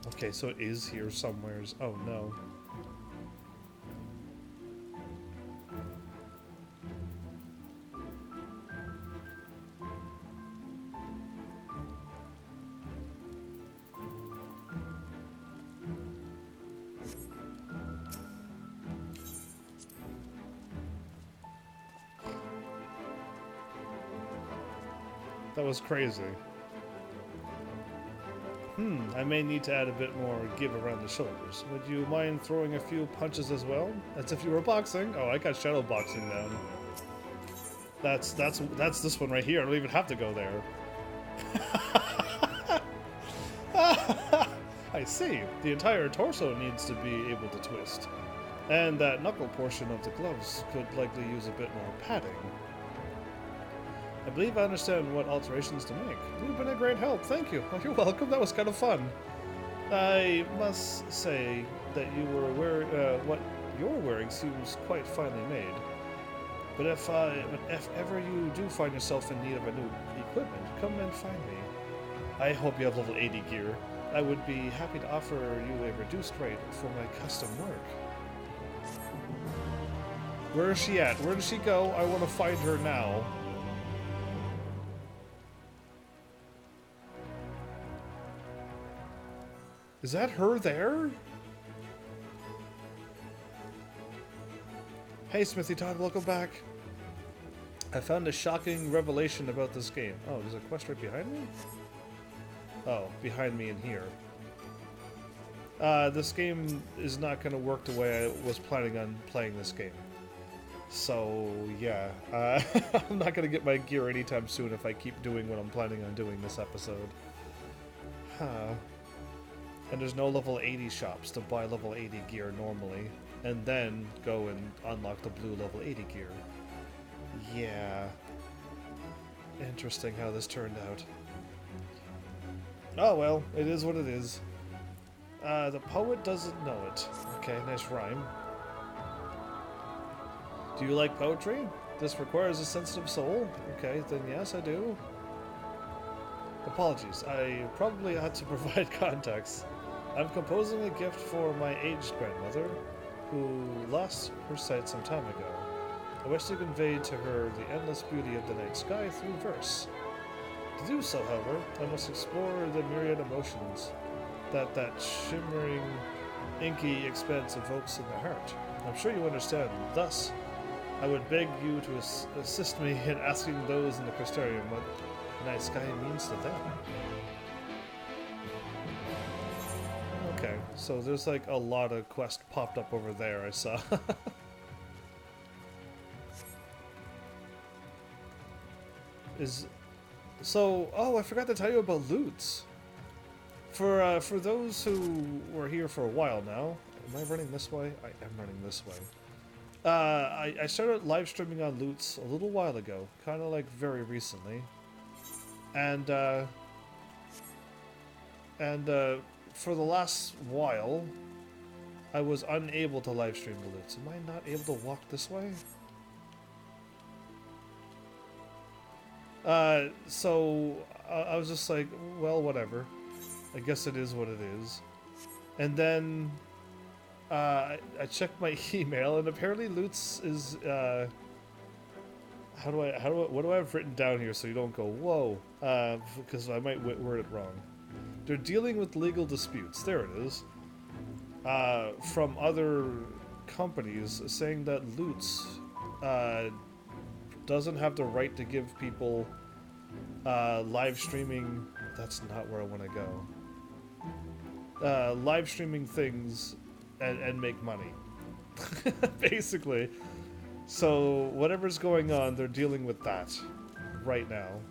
Okay, so it is here somewheres. Oh no. That was crazy. I may need to add a bit more give around the shoulders. Would you mind throwing a few punches as well? As if you were boxing? Oh, I got shadow boxing down. That's this one right here. I don't even have to go there. I see. The entire torso needs to be able to twist. And that knuckle portion of the gloves could likely use a bit more padding. I believe I understand what alterations to make. You've been a great help, thank you. Oh, you're welcome, that was kind of fun. I must say that what you're wearing seems quite finely made. But if ever you do find yourself in need of a new equipment, come and find me. I hope you have level 80 gear. I would be happy to offer you a reduced rate for my custom work. Where is she at? Where does she go? I want to find her now. Is that her there? Hey Smithy Todd, welcome back. I found a shocking revelation about this game. Oh, there's a quest right behind me? Oh, behind me in here. This game is not going to work the way I was planning on playing this game. So, yeah. I'm not going to get my gear anytime soon if I keep doing what I'm planning on doing this episode. Huh. And there's no level 80 shops to buy level 80 gear normally, and then go and unlock the blue level 80 gear. Yeah. Interesting how this turned out. Oh well, it is what it is. The poet doesn't know it. Okay, nice rhyme. Do you like poetry? This requires a sensitive soul? Okay, then yes, I do. Apologies, I probably had to provide context. I'm composing a gift for my aged grandmother, who lost her sight some time ago. I wish to convey to her the endless beauty of the night sky through verse. To do so, however, I must explore the myriad emotions that shimmering, inky expanse evokes in the heart. I'm sure you understand. Thus, I would beg you to assist me in asking those in the Crystarium what the night sky means to them. Okay, so there's like a lot of quests popped up over there, I saw. Oh, I forgot to tell you about loots. For those who were here for a while now, am I running this way? I am running this way. I started live streaming on loots a little while ago, kind of like very recently, and for the last while, I was unable to live stream the loots. Am I not able to walk this way? So I was just like, well, whatever. I guess it is what it is. And then I checked my email, and apparently loots is what do I have written down here so you don't go whoa? Because I might word it wrong. They're dealing with legal disputes. There it is. From other companies saying that loots doesn't have the right to give people live streaming. That's not where I want to go. Live streaming things and make money, basically. So whatever's going on, they're dealing with that right now,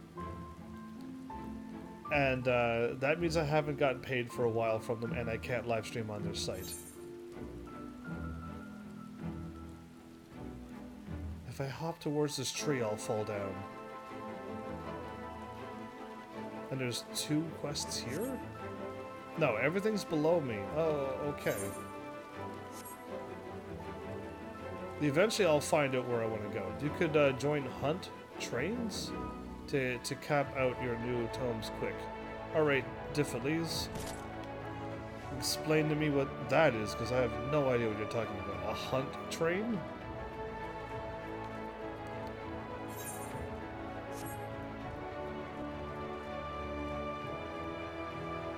and that means I haven't gotten paid for a while from them, and I can't live stream on their site. If I hop towards this tree, I'll fall down. And there's 2 quests here? No, everything's below me. Oh, okay. Eventually I'll find out where I want to go. You could join Hunt Trains to cap out your new tomes quick. Alright, Diffiles. Explain to me what that is, because I have no idea what you're talking about. A hunt train?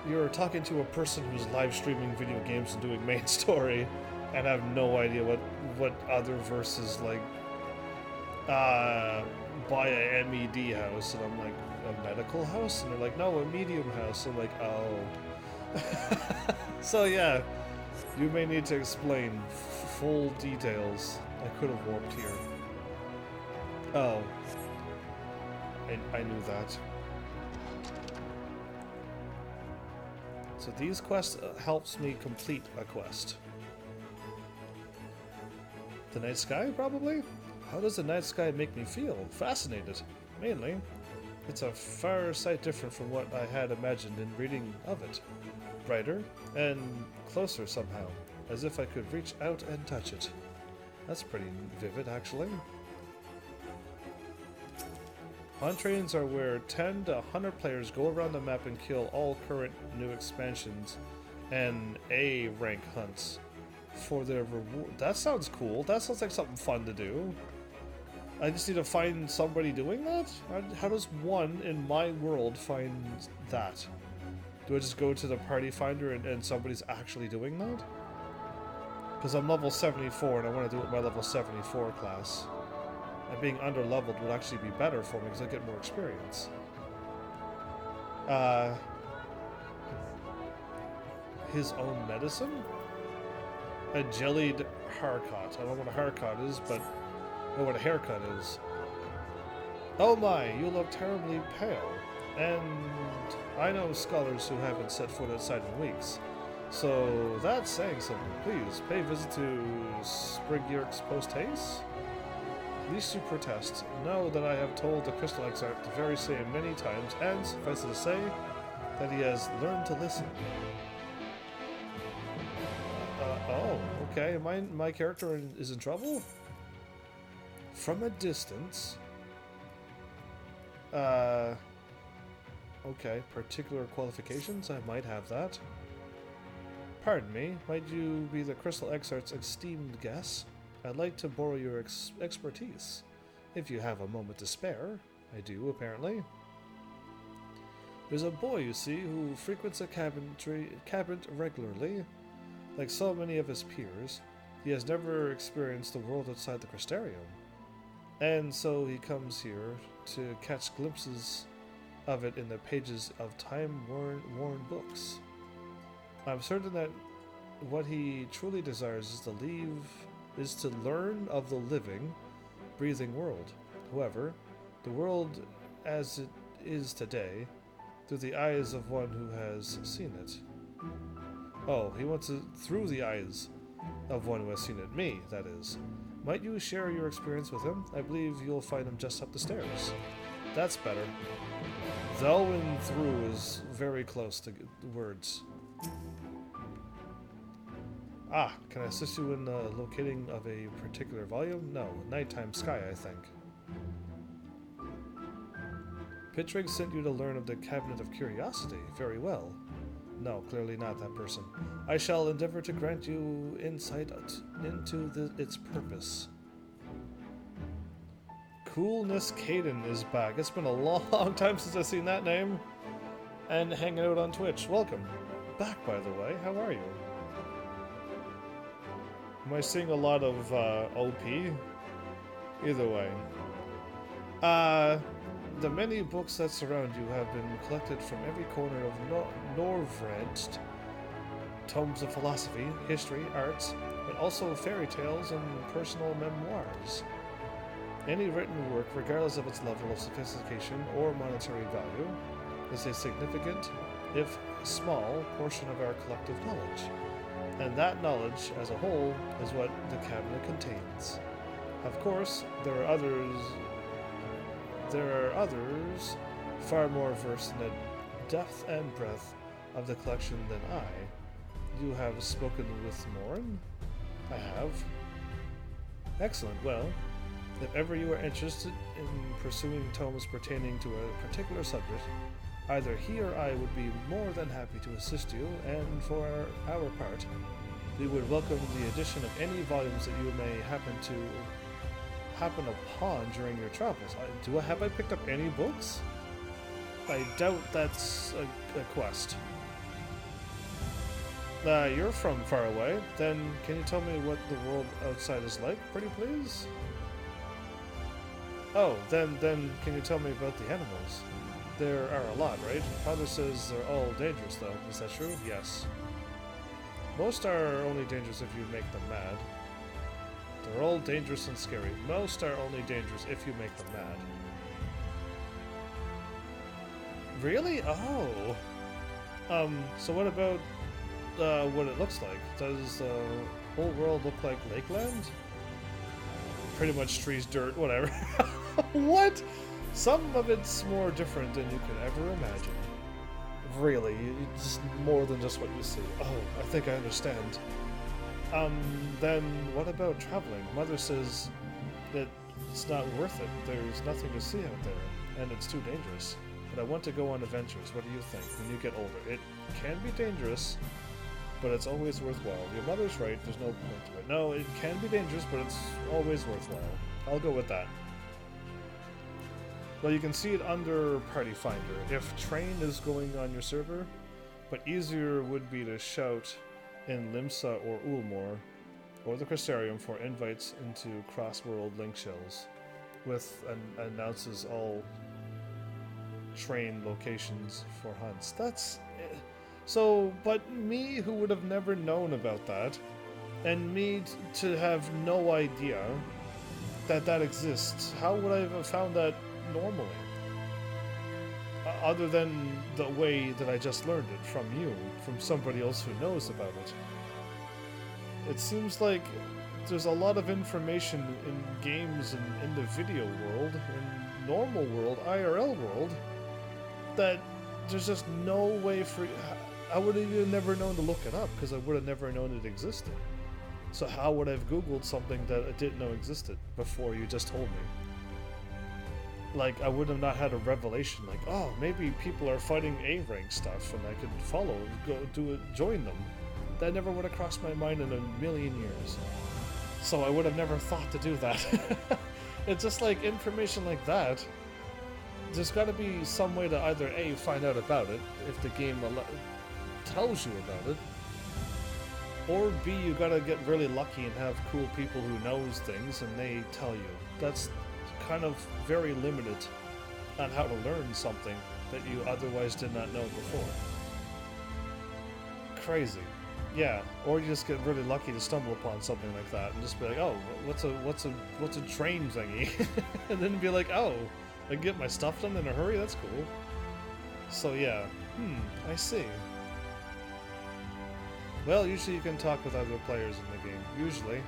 You're talking to a person who's live streaming video games and doing main story, and I have no idea what other verses, like, buy a MED house, and I'm like, a medical house? And they're like, no, a medium house. I'm like, oh. So yeah, you may need to explain full details. I could have warped here. Oh. I knew that. So these quests helps me complete a quest. The night sky, probably? How does the night sky make me feel? Fascinated, mainly. It's a far sight different from what I had imagined in reading of it. Brighter and closer somehow, as if I could reach out and touch it. That's pretty vivid, actually. Hunt trains are where 10 to 100 players go around the map and kill all current new expansions and A rank hunts for their reward. That sounds cool. That sounds like something fun to do. I just need to find somebody doing that? How does one in my world find that? Do I just go to the party finder and somebody's actually doing that? Because I'm level 74 and I want to do it with my level 74 class. And being under-leveled would actually be better for me because I get more experience. His own medicine? A jellied haircut. I don't know what a haircut is, but I know what a haircut is. Oh my, you look terribly pale. And I know scholars who haven't set foot outside in weeks. So that's saying something. Please, pay visit to Sprigyurk's post-haste? Least you protest. Know that I have told the Crystal Exarch the very same many times, and suffice it to say that he has learned to listen. Oh, okay. My character is in trouble? From a distance. Okay. Particular qualifications? I might have that. Pardon me. Might you be the Crystal Exarch's esteemed guest? I'd like to borrow your expertise, if you have a moment to spare. I do, apparently. There's a boy, you see, who frequents a cabin regularly. Like so many of his peers, he has never experienced the world outside the Crystarium. And so he comes here to catch glimpses of it in the pages of time-worn books. I'm certain that what he truly desires is to learn of the living, breathing world. However, the world as it is today, through the eyes of one who has seen it. Oh, he wants it through the eyes of one who has seen it. Me, that is. Might you share your experience with him? I believe you'll find him just up the stairs. That's better. Though and through is very close to words. Ah, can I assist you in locating of a particular volume? No, nighttime sky, I think. Pitrig sent you to learn of the Cabinet of Curiosity. Very well. No, clearly not that person. I shall endeavor to grant you insight into its purpose. Coolness Caden is back. It's been a long time since I've seen that name. And hanging out on Twitch. Welcome back, by the way. How are you? Am I seeing a lot of OP? Either way. The many books that surround you have been collected from every corner of Norvrest. Tomes of philosophy, history, arts, but also fairy tales and personal memoirs. Any written work, regardless of its level of sophistication or monetary value, is a significant, if small, portion of our collective knowledge. And that knowledge, as a whole, is what the cabinet contains. Of course, there are others far more versed in the depth and breadth of the collection than I. You have spoken with Morin? I have. Excellent. Well, if ever you are interested in pursuing tomes pertaining to a particular subject, either he or I would be more than happy to assist you, and for our part, we would welcome the addition of any volumes that you may happen upon during your travels. Have I picked up any books? I doubt that's a quest. You're from far away. Then can you tell me what the world outside is like, pretty please? Oh, then can you tell me about the animals? There are a lot, right? Father says they're all dangerous, though. Is that true? Yes. Most are only dangerous if you make them mad. They're all dangerous and scary. Most are only dangerous if you make them mad. Really? Oh. So what about what it looks like? Does the whole world look like Lakeland? Pretty much trees, dirt, whatever. What? Some of it's more different than you could ever imagine. Really, it's more than just what you see. Oh, I think I understand. Then what about traveling? Mother says that it's not worth it. There's nothing to see out there, and it's too dangerous. But I want to go on adventures. What do you think? When you get older, it can be dangerous, but it's always worthwhile. Your mother's right. There's no point to it. No, it can be dangerous, but it's always worthwhile. I'll go with that. Well, you can see it under Party Finder. If train is going on your server, but easier would be to shout in Limsa or Ulmor, or the Crystarium for invites into cross-world link shells, with announces all train locations for hunts. That's so. But me, who would have never known about that, and me to have no idea that that exists, how would I have found that normally? Other than the way that I just learned it from you, from somebody else who knows about it. It seems like there's a lot of information in games and in the video world, in normal world, IRL world, that there's just no way for... I would have never known to look it up, because I would have never known it existed. So how would I have Googled something that I didn't know existed before you just told me? Like, I would have not had a revelation, like, oh, maybe people are fighting A-rank stuff, and I could follow, go do it, join them. That never would have crossed my mind in a million years. So I would have never thought to do that. It's just like information like that. There's got to be some way to either A, find out about it, if the game tells you about it, or B, you got to get really lucky and have cool people who knows things and they tell you. That's kind of very limited on how to learn something that you otherwise did not know before. Crazy. Yeah, or you just get really lucky to stumble upon something like that and just be like, oh, what's a train thingy? And then be like, oh, I can get my stuff done in a hurry? That's cool. So yeah, I see. Well, usually you can talk with other players in the game. Usually.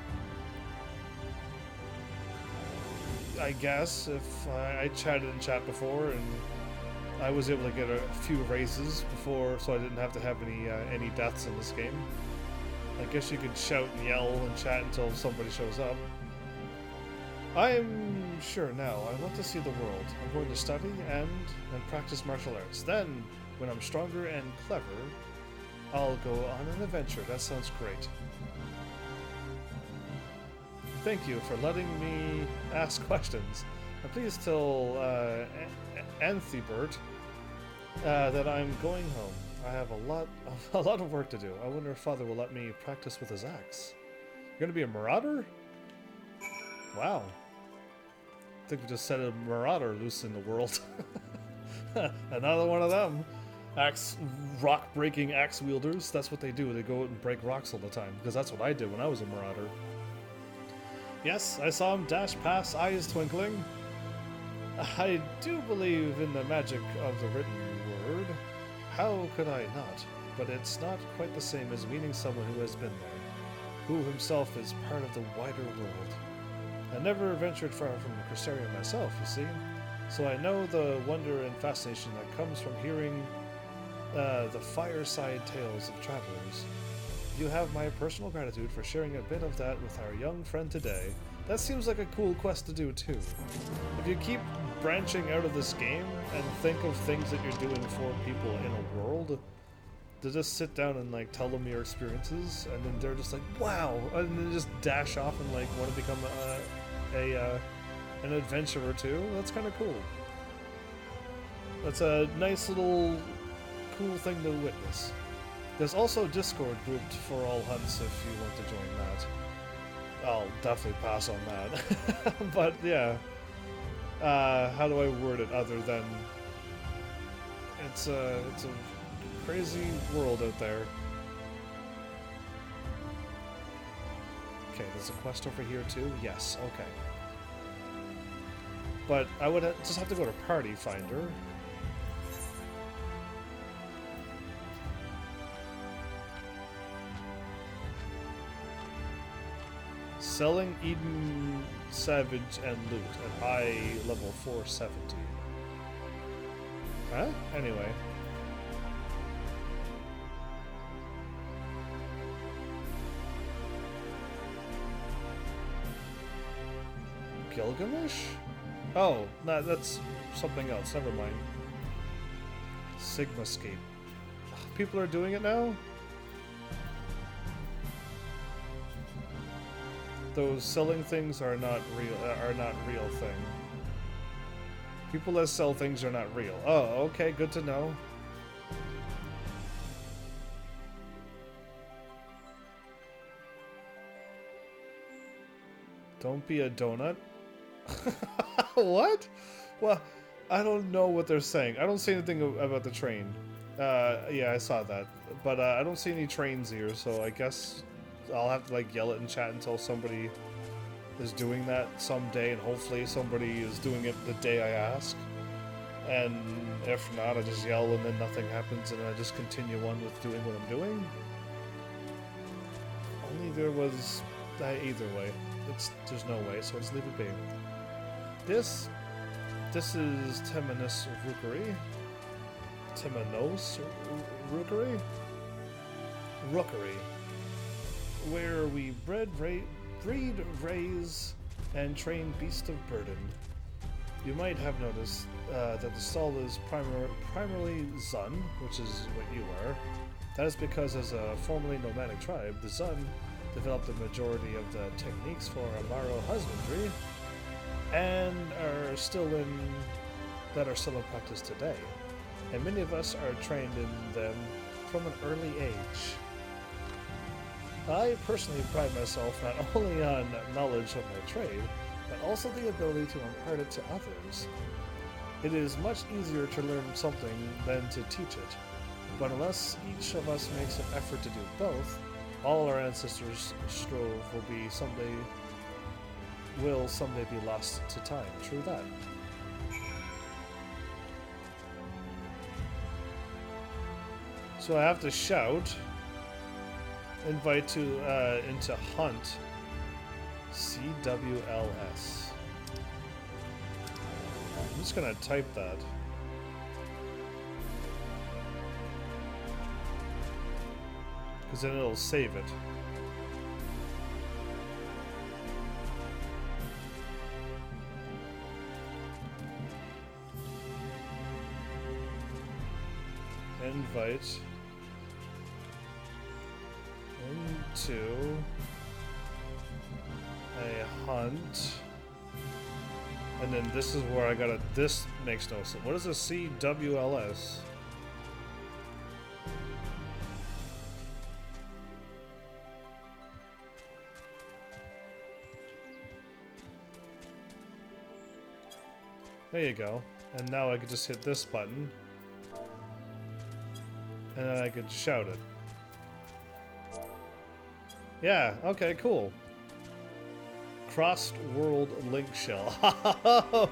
I guess, if I chatted in chat before and I was able to get a few raises before, so I didn't have to have any deaths in this game. I guess you could shout and yell and chat until somebody shows up. I'm sure now. I want to see the world. I'm going to study and practice martial arts. Then, when I'm stronger and clever, I'll go on an adventure. That sounds great. Thank you for letting me ask questions. And please tell Anthibert that I'm going home. I have a lot of work to do. I wonder if Father will let me practice with his axe. You're gonna be a marauder? Wow. I think we just set a marauder loose in the world. Another one of them. Rock-breaking axe wielders. That's what they do. They go out and break rocks all the time. Because that's what I did when I was a marauder. Yes, I saw him dash past, eyes twinkling. I do believe in the magic of the written word. How could I not? But it's not quite the same as meeting someone who has been there, who himself is part of the wider world. I never ventured far from Crystarium myself, you see, so I know the wonder and fascination that comes from hearing the fireside tales of travelers. You have my personal gratitude for sharing a bit of that with our young friend today. That seems like a cool quest to do too. If you keep branching out of this game and think of things that you're doing for people in a world, to just sit down and like tell them your experiences, and then they're just like, wow, and then just dash off and like want to become an adventurer too. That's kind of cool. That's a nice little cool thing to witness. There's also Discord grouped for all hunts if you want to join that. I'll definitely pass on that. But yeah, how do I word it other than it's a crazy world out there. Okay, there's a quest over here too? Yes, okay. But I would just have to go to Party Finder. Selling Eden Savage and loot at high level 470. Huh? Anyway. Gilgamesh? Oh, no, that's something else. Never mind. Sigmascape. People are doing it now? Those selling things are not real thing. People that sell things are not real. Oh, okay, good to know. Don't be a donut. What? Well, I don't know what they're saying. I don't see anything about the train. Yeah, I saw that. But I don't see any trains here, so I guess I'll have to like yell it in chat until somebody is doing that someday, and hopefully somebody is doing it the day I ask. And if not, I just yell and then nothing happens, and I just continue on with doing what I'm doing. Only there was either way. There's no way, so let's leave it be. This is Temenos Rookery. Temenos Rookery? Rookery. Where we breed, raise, and train beasts of burden. You might have noticed that the stall is primarily Zun, which is what you are. That is because as a formerly nomadic tribe, the Zun developed the majority of the techniques for Amaro husbandry, and are still in practice today. And many of us are trained in them from an early age. I personally pride myself not only on knowledge of my trade, but also the ability to impart it to others. It is much easier to learn something than to teach it, but unless each of us makes an effort to do both, all our ancestors strove will someday be lost to time. True that. So I have to shout, invite to into hunt, CWLS. I'm just gonna type that. Because then it'll save it. Invite into a hunt. And then this is where I gotta. This makes no sense. What is a CWLS? There you go. And now I can just hit this button. And then I can shout it. Yeah, okay, cool. Crossed World Link Shell.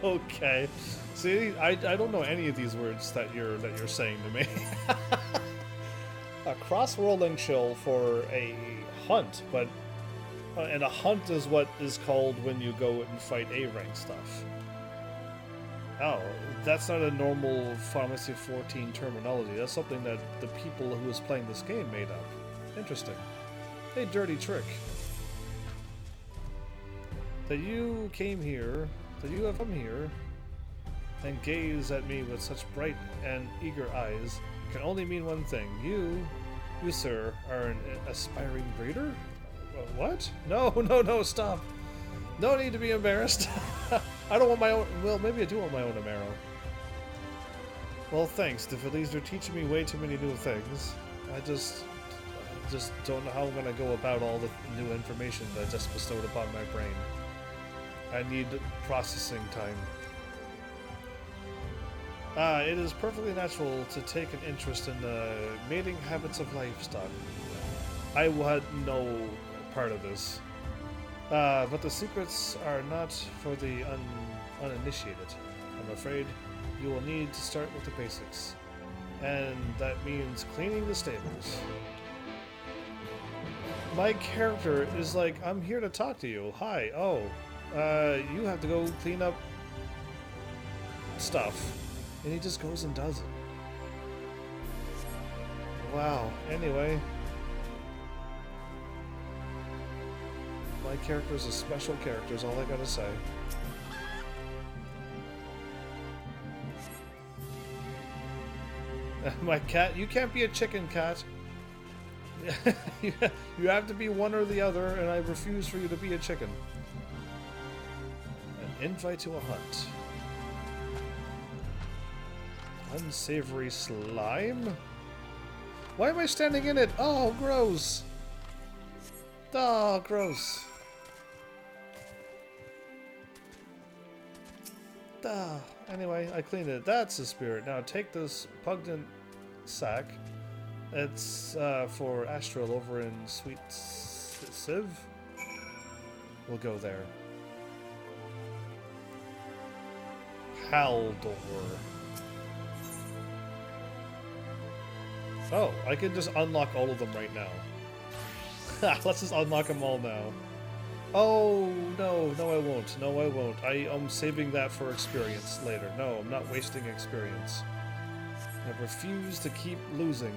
Okay. See, I don't know any of these words that you're saying to me. A cross world link shell for a hunt, but and a hunt is what is called when you go and fight A rank stuff. Oh, that's not a normal Final Fantasy 14 terminology. That's something that the people who was playing this game made up. Interesting. A dirty trick. That you came here, that you have come here, and gaze at me with such bright and eager eyes can only mean one thing. You, sir, are an aspiring breeder? What? No, stop. No need to be embarrassed. I don't want my own... Well, maybe I do want my own Amaro. Well, thanks. The Phillies are teaching me way too many new things. I just don't know how I'm going to go about all the new information that I just bestowed upon my brain. I need processing time. It is perfectly natural to take an interest in the mating habits of livestock. I had no part of this. But the secrets are not for the uninitiated. I'm afraid you will need to start with the basics. And that means cleaning the stables. My character is like, I'm here to talk to you. Hi, you have to go clean up stuff. And he just goes and does it. Wow, anyway. My character is a special character, is all I gotta say. My cat, you can't be a chicken, cat. You have to be one or the other, and I refuse for you to be a chicken. An invite to a hunt. Unsavory slime? Why am I standing in it? Oh, gross! Oh, gross. Anyway, I cleaned it. That's the spirit. Now take this pungent sack. It's for Astral over in Sweet Civ. We'll go there. Haldor. Oh, I can just unlock all of them right now. Let's just unlock them all now. Oh, no, I won't. No, I won't. I am saving that for experience later. No, I'm not wasting experience. I refuse to keep losing.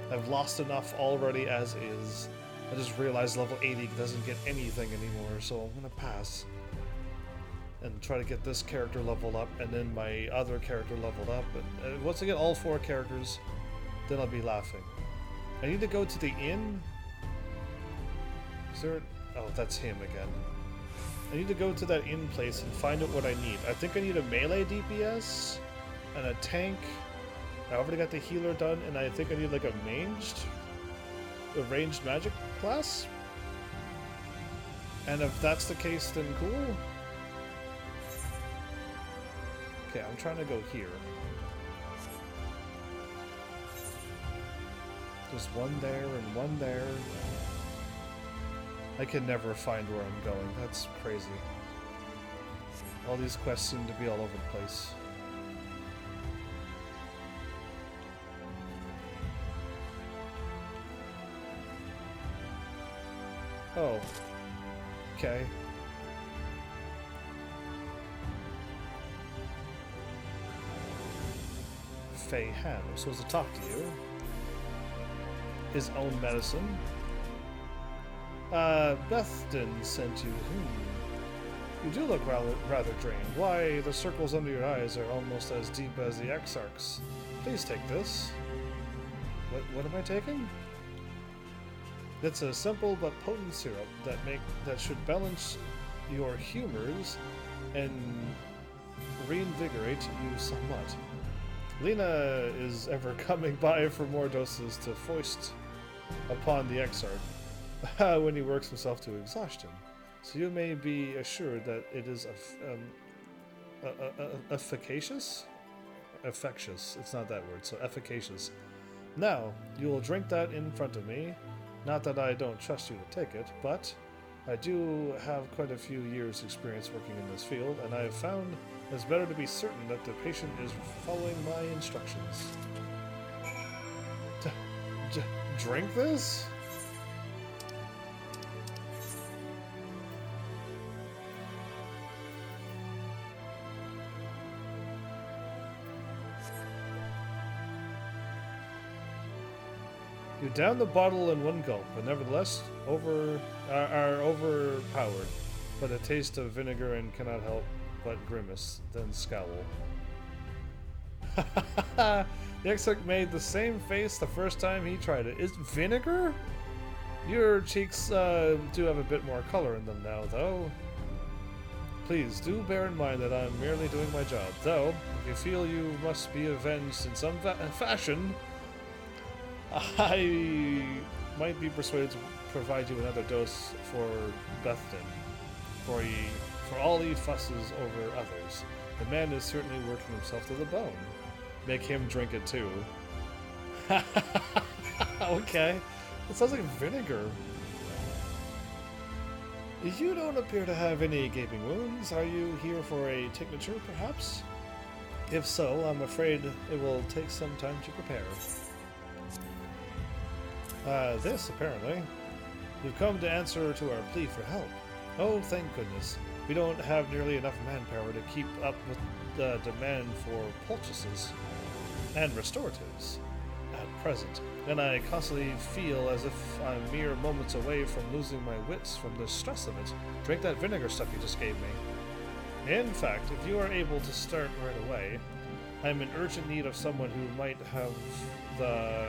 I've lost enough already as is. I just realized level 80 doesn't get anything anymore, so I'm gonna pass. And try to get this character leveled up, and then my other character leveled up. And once I get all 4 characters, then I'll be laughing. I need to go to the inn. Is there... Oh, that's him again. I need to go to that inn place and find out what I need. I think I need a melee DPS and a tank. I already got the healer done, and I think I need like a ranged magic class. And if that's the case, then cool. Okay, I'm trying to go here. There's one there and one there. I can never find where I'm going. That's crazy. All these quests seem to be all over the place. Oh. Okay. Fei Han, I'm supposed to talk to you. His own medicine. Bethden sent you. You do look rather drained. Why, the circles under your eyes are almost as deep as the Exarch's. Please take this. What am I taking? It's a simple but potent syrup that should balance your humors and reinvigorate you somewhat. Lena is ever coming by for more doses to foist upon the Exarch when he works himself to exhaustion. So you may be assured that it is efficacious? Effectious. It's not that word, so efficacious. Now, you will drink that in front of me. Not that I don't trust you to take it, but I do have quite a few years' experience working in this field, and I have found it's better to be certain that the patient is following my instructions. Drink this? You down the bottle in one gulp, but nevertheless are overpowered. But a taste of vinegar and cannot help but grimace, then scowl. The Exarch made the same face the first time he tried it. Is vinegar? Your cheeks do have a bit more color in them now, though. Please do bear in mind that I'm merely doing my job. Though, if you feel you must be avenged in some fashion, I might be persuaded to provide you another dose for Bethden. For all he fusses over others, the man is certainly working himself to the bone. Make him drink it too. Okay. It sounds like vinegar. You don't appear to have any gaping wounds. Are you here for a tincture, perhaps? If so, I'm afraid it will take some time to prepare. This, apparently. You've come to answer to our plea for help. Oh, thank goodness. We don't have nearly enough manpower to keep up with the demand for poultices and restoratives at present, and I constantly feel as if I'm mere moments away from losing my wits from the stress of it. Drink that vinegar stuff you just gave me. In fact, if you are able to start right away, I'm in urgent need of someone who might have the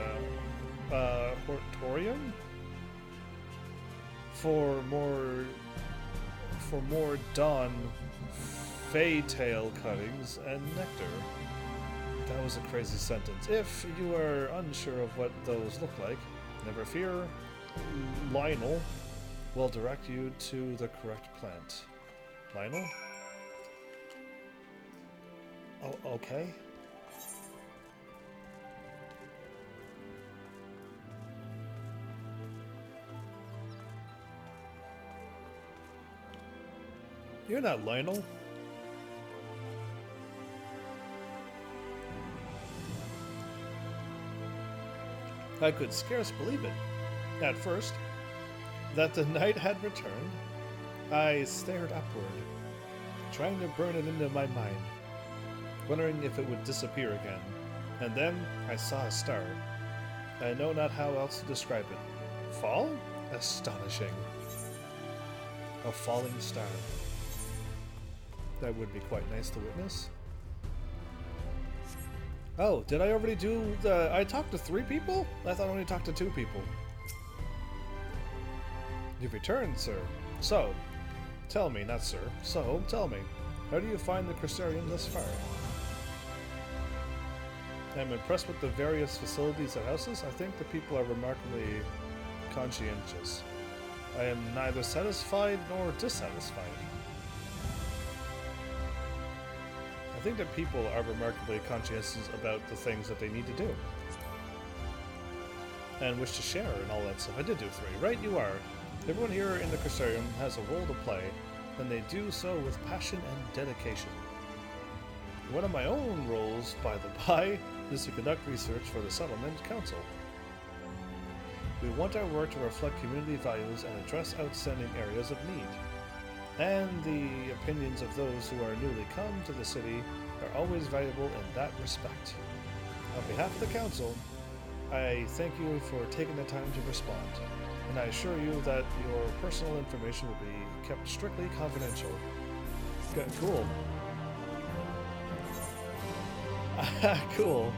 hortorium for more dawn fey-tail cuttings and nectar. That was a crazy sentence. If you are unsure of what those look like, never fear. Lionel will direct you to the correct plant. Lionel? Oh, okay. You're not Lionel. I could scarce believe it. At first, that the night had returned, I stared upward, trying to burn it into my mind, wondering if it would disappear again. And then I saw a star. I know not how else to describe it. Fall? Astonishing. A falling star. That would be quite nice to witness. Oh, did I already do the... I talked to 3 people? I thought I only talked to 2 people. You've returned, sir. So, tell me, not sir. So, tell me, how do you find the Crystarium thus far? I'm impressed with the various facilities and houses. I think the people are remarkably conscientious. I am neither satisfied nor dissatisfied. I think that people are remarkably conscientious about the things that they need to do. And wish to share and all that stuff. I did do 3, right? You are. Everyone here in the Crystarium has a role to play, and they do so with passion and dedication. One of my own roles, by the by, is to conduct research for the Settlement Council. We want our work to reflect community values and address outstanding areas of need. And the opinions of those who are newly come to the city are always valuable in that respect. On behalf of the Council, I thank you for taking the time to respond, and I assure you that your personal information will be kept strictly confidential. Good, cool. Cool.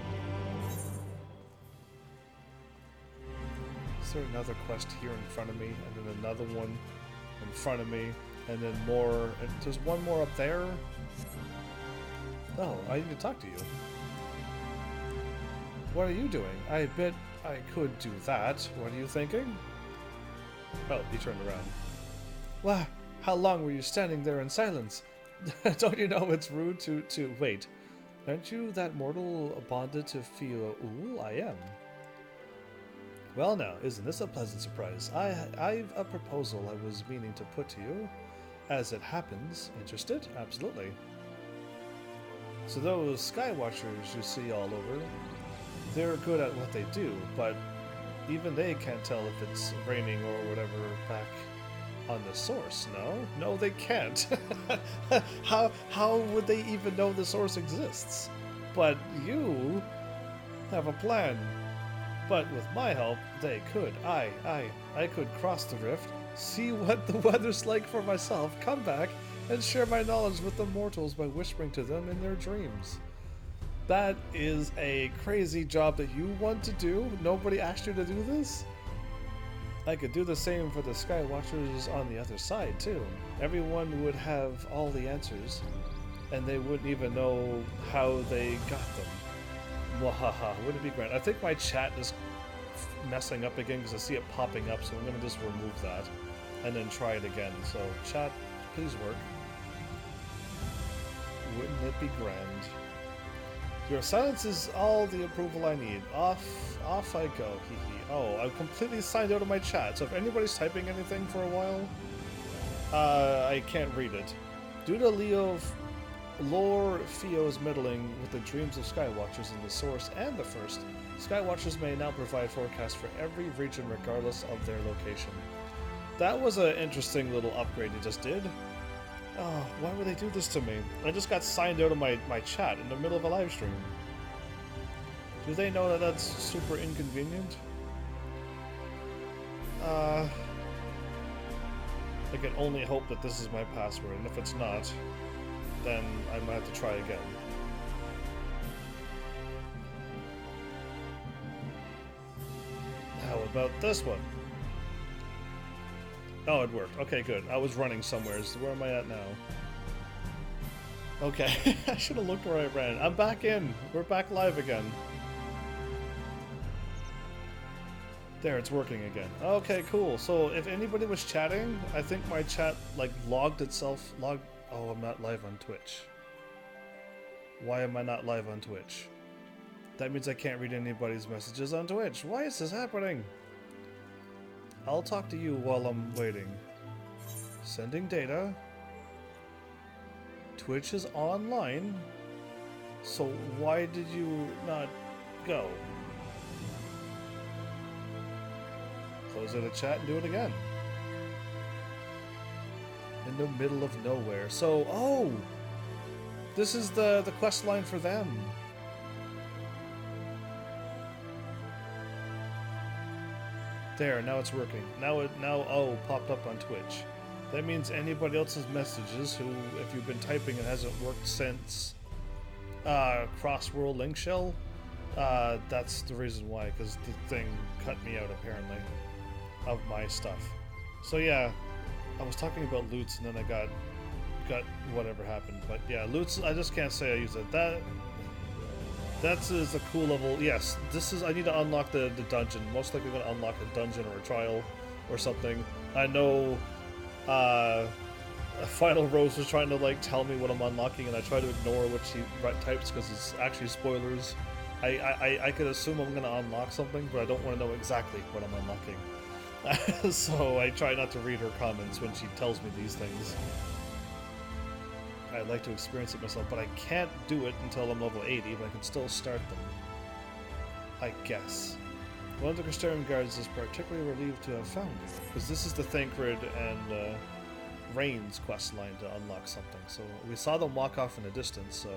Is there another quest here in front of me, and then another one in front of me, and then more, and there's one more up there? Oh, I need to talk to you. What are you doing? I bet I could do that. What are you thinking? Oh, he turned around. Wah! How long were you standing there in silence? Don't you know it's rude to wait? Aren't you that mortal bonded to Fio-ul? I am. Well now, isn't this a pleasant surprise? I've a proposal I was meaning to put to you. As it happens, interested? Absolutely. So those Skywatchers you see all over, they're good at what they do, but even they can't tell if it's raining or whatever back on the source, no? No, they can't. How would they even know the source exists? But you have a plan. But with my help, they could. I could cross the rift, see what the weather's like for myself, come back, and share my knowledge with the mortals by whispering to them in their dreams. That is a crazy job that you want to do. Nobody asked you to do this? I could do the same for the Skywatchers on the other side, too. Everyone would have all the answers, and they wouldn't even know how they got them. Wahaha, would it be great? I think my chat is messing up again because I see it popping up, so I'm going to just remove that and then try it again. So, chat, please work. Wouldn't it be grand? Your silence is all the approval I need. Off I go, hee hee. Oh, I've completely signed out of my chat, so if anybody's typing anything for a while, I can't read it. Due to Lore Fio's meddling with the dreams of Skywatchers in the Source and the First, Skywatchers may now provide forecasts for every region regardless of their location. That was an interesting little upgrade you just did. Oh, why would they do this to me? I just got signed out of my chat in the middle of a live stream. Do they know that that's super inconvenient? I can only hope that this is my password, and if it's not, then I might have to try again. How about this one? Oh, it worked. Okay, good. I was running somewhere. So where am I at now? Okay, I should have looked where I ran. I'm back in. We're back live again. There, it's working again. Okay, cool. So if anybody was chatting, I think my chat like logged itself. Oh, I'm not live on Twitch. Why am I not live on Twitch? That means I can't read anybody's messages on Twitch. Why is this happening? I'll talk to you while I'm waiting. Sending data. Twitch is online. So why did you not go? Close out a chat and do it again. In the middle of nowhere. So, oh! This is the quest line for them. There, now it's working. Now oh, popped up on Twitch. That means anybody else's messages who, if you've been typing and hasn't worked since Crossworld Link Shell, that's the reason why, because the thing cut me out apparently of my stuff. So yeah, I was talking about loots and then I got whatever happened. But yeah, loots, I just can't say I use it. That is a cool level. Yes, this is, I need to unlock the dungeon. Most likely going to unlock a dungeon or a trial or something. I know Final Rose was trying to like tell me what I'm unlocking, and I try to ignore what she types because it's actually spoilers. I could assume I'm gonna unlock something, but I don't want to know exactly what I'm unlocking. So I try not to read her comments when she tells me these things. I'd like to experience it myself, but I can't do it until I'm level 80, but I can still start them. I guess. One of the Crystarium guards is particularly relieved to have found you, because this is the Thancred and Rain's quest line to unlock something. So we saw them walk off in the distance, so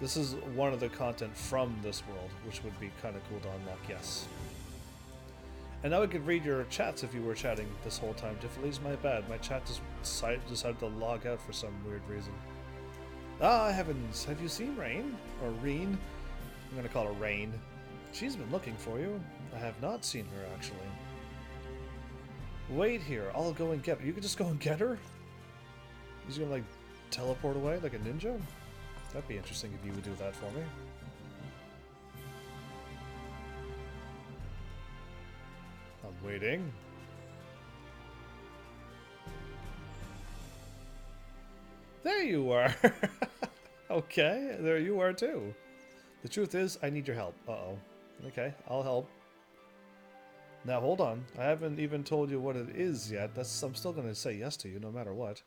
this is one of the content from this world, which would be kind of cool to unlock, yes. And now I could read your chats if you were chatting this whole time. Difficulties, my bad. My chat just decided to log out for some weird reason. Ah, heavens. Have you seen Rain? Or Reen? I'm gonna call her Rain. She's been looking for you. I have not seen her, actually. Wait here. I'll go and get her. You could just go and get her? He's gonna, like, teleport away like a ninja? That'd be interesting if you would do that for me. I'm waiting. There you are! Okay, there you are too. The truth is, I need your help. Uh-oh. Okay, I'll help. Now hold on. I haven't even told you what it is yet. I'm still going to say yes to you no matter what.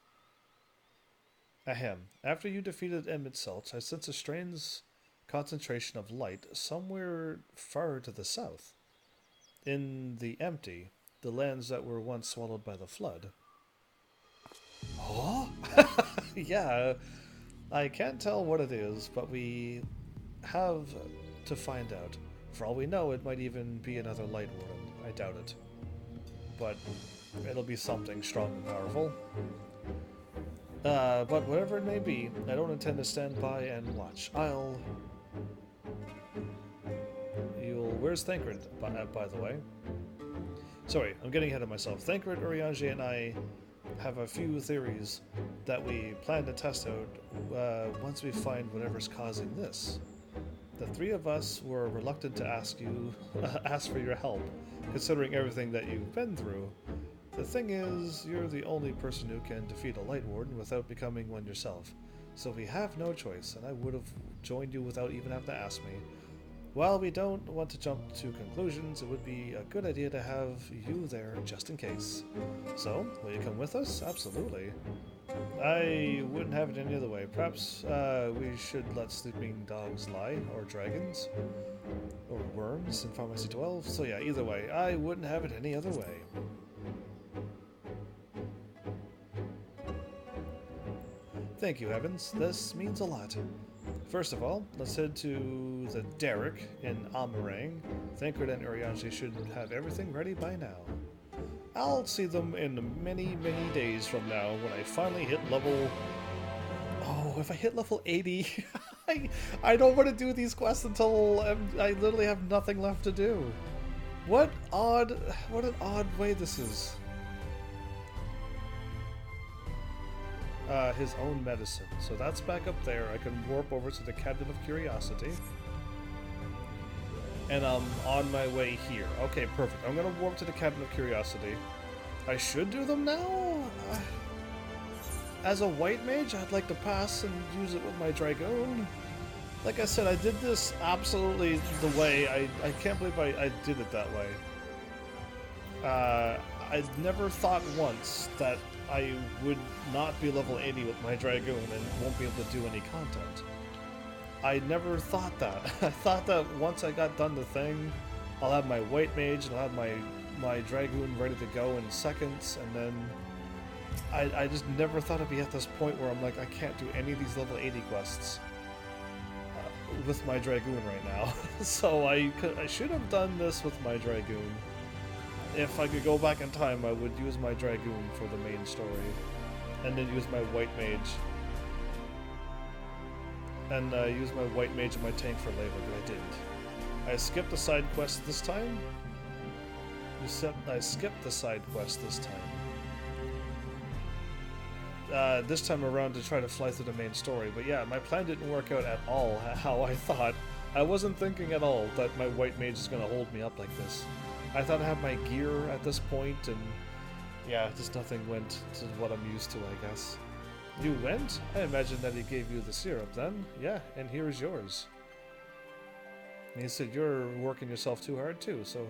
Ahem. After you defeated Emitselt, I sense a strange concentration of light somewhere far to the south. In the empty, the lands that were once swallowed by the flood. Huh? Yeah, I can't tell what it is, but we have to find out. For all we know, it might even be another Light Warden. I doubt it. But it'll be something strong and powerful. But whatever it may be, I don't intend to stand by and watch. Where's Thancred, by the way? Sorry, I'm getting ahead of myself. Thancred, Urianger, and I have a few theories that we plan to test out once we find whatever's causing this. The three of us were reluctant to ask for your help, considering everything that you've been through. The thing is, you're the only person who can defeat a Light Warden without becoming one yourself. So we have no choice, and I would have joined you without even having to ask me. While we don't want to jump to conclusions, it would be a good idea to have you there just in case. So, will you come with us? Absolutely. I wouldn't have it any other way. Perhaps we should let sleeping dogs lie, or dragons, or worms in Pharmacy 12. So yeah, either way, I wouldn't have it any other way. Thank you, Heavens. This means a lot. First of all, let's head to the Derrick in Amarang. Thancred and Urianger should have everything ready by now. I'll see them in many, many days from now when I finally hit level... Oh, if I hit level 80, I don't want to do these quests until I literally have nothing left to do. What an odd way this is. His own medicine. So that's back up there. I can warp over to the Cabinet of Curiosity. And I'm on my way here. Okay, perfect. I'm gonna warp to the Cabinet of Curiosity. I should do them now? As a white mage, I'd like to pass and use it with my Dragoon. Like I said, I did this absolutely the way. I can't believe I did it that way. I never thought once that I would not be level 80 with my Dragoon and won't be able to do any content. I never thought that. I thought that once I got done the thing, I'll have my white mage and I'll have my Dragoon ready to go in seconds, and then I just never thought I'd be at this point where I'm like, I can't do any of these level 80 quests with my Dragoon right now. So I should have done this with my Dragoon. If I could go back in time, I would use my Dragoon for the main story, and then use my white mage. And use my white mage and my tank for later, but I didn't. I skipped the side quest this time. I skipped the side quest this time. This time around to try to fly through the main story, but yeah, my plan didn't work out at all how I thought. I wasn't thinking at all that my white mage is going to hold me up like this. I thought I had my gear at this point, and Yeah, just nothing went to what I'm used to, I guess. You went? I imagine that he gave you the syrup then. Yeah, and here's yours. And he said you're working yourself too hard too, so...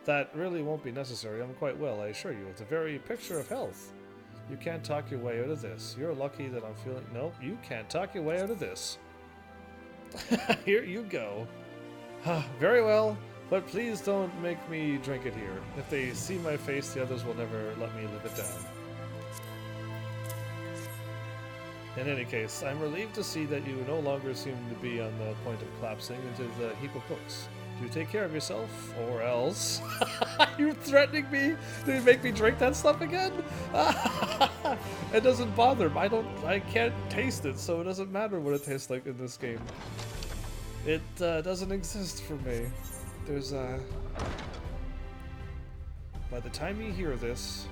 that really won't be necessary. I'm quite well, I assure you. It's a very picture of health. You can't talk your way out of this. You're lucky that I'm feeling... Nope, you can't talk your way out of this. Here you go. Very well, but please don't make me drink it here. If they see my face, the others will never let me live it down. In any case, I'm relieved to see that you no longer seem to be on the point of collapsing into the heap of books. Do take care of yourself, or else... You're threatening me to make me drink that stuff again? It doesn't bother me. I can't taste it, so it doesn't matter what it tastes like in this game. It doesn't exist for me. There's by the time you hear this...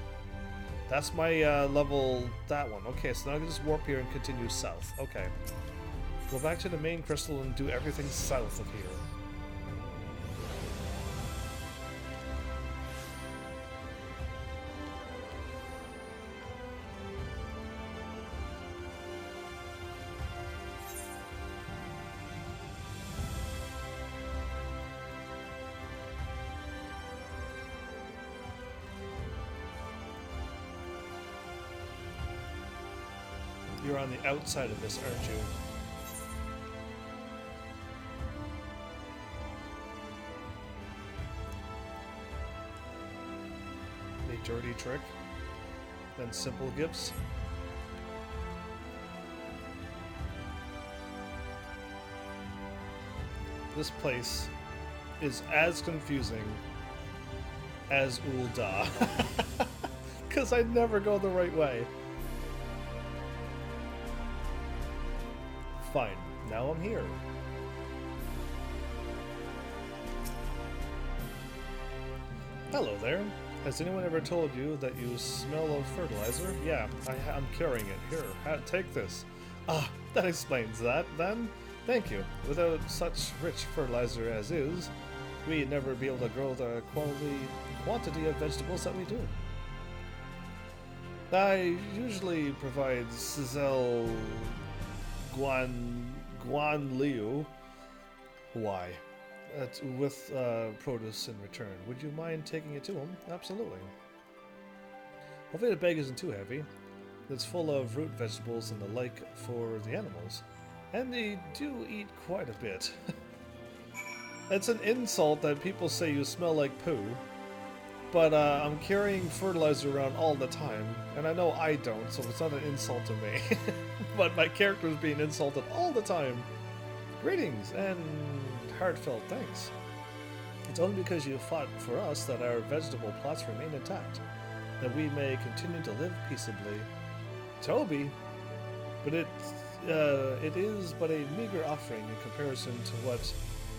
That's my level... that one. Okay, so now I can just warp here and continue south. Okay. Go back to the main crystal and do everything south of here. You're on the outside of this, aren't you? A dirty trick. Then simple gifts. This place is as confusing as Ul'dah. Because I never go the right way. Fine, now I'm here. Hello there. Has anyone ever told you that you smell of fertilizer? Yeah, I'm carrying it. Here, take this. Ah, that explains that, then. Thank you. Without such rich fertilizer as is, we'd never be able to grow the quantity of vegetables that we do. I usually provide Sizzle Guan Liu. Why? With produce in return. Would you mind taking it to him? Absolutely. Hopefully the bag isn't too heavy. It's full of root vegetables and the like for the animals. And they do eat quite a bit. It's an insult that people say you smell like poo. But I'm carrying fertilizer around all the time, and I know I don't, so it's not an insult to me. But my character is being insulted all the time. Greetings, and heartfelt thanks. It's only because you fought for us that our vegetable plots remain intact, that we may continue to live peaceably. Toby? But it is but a meager offering in comparison to what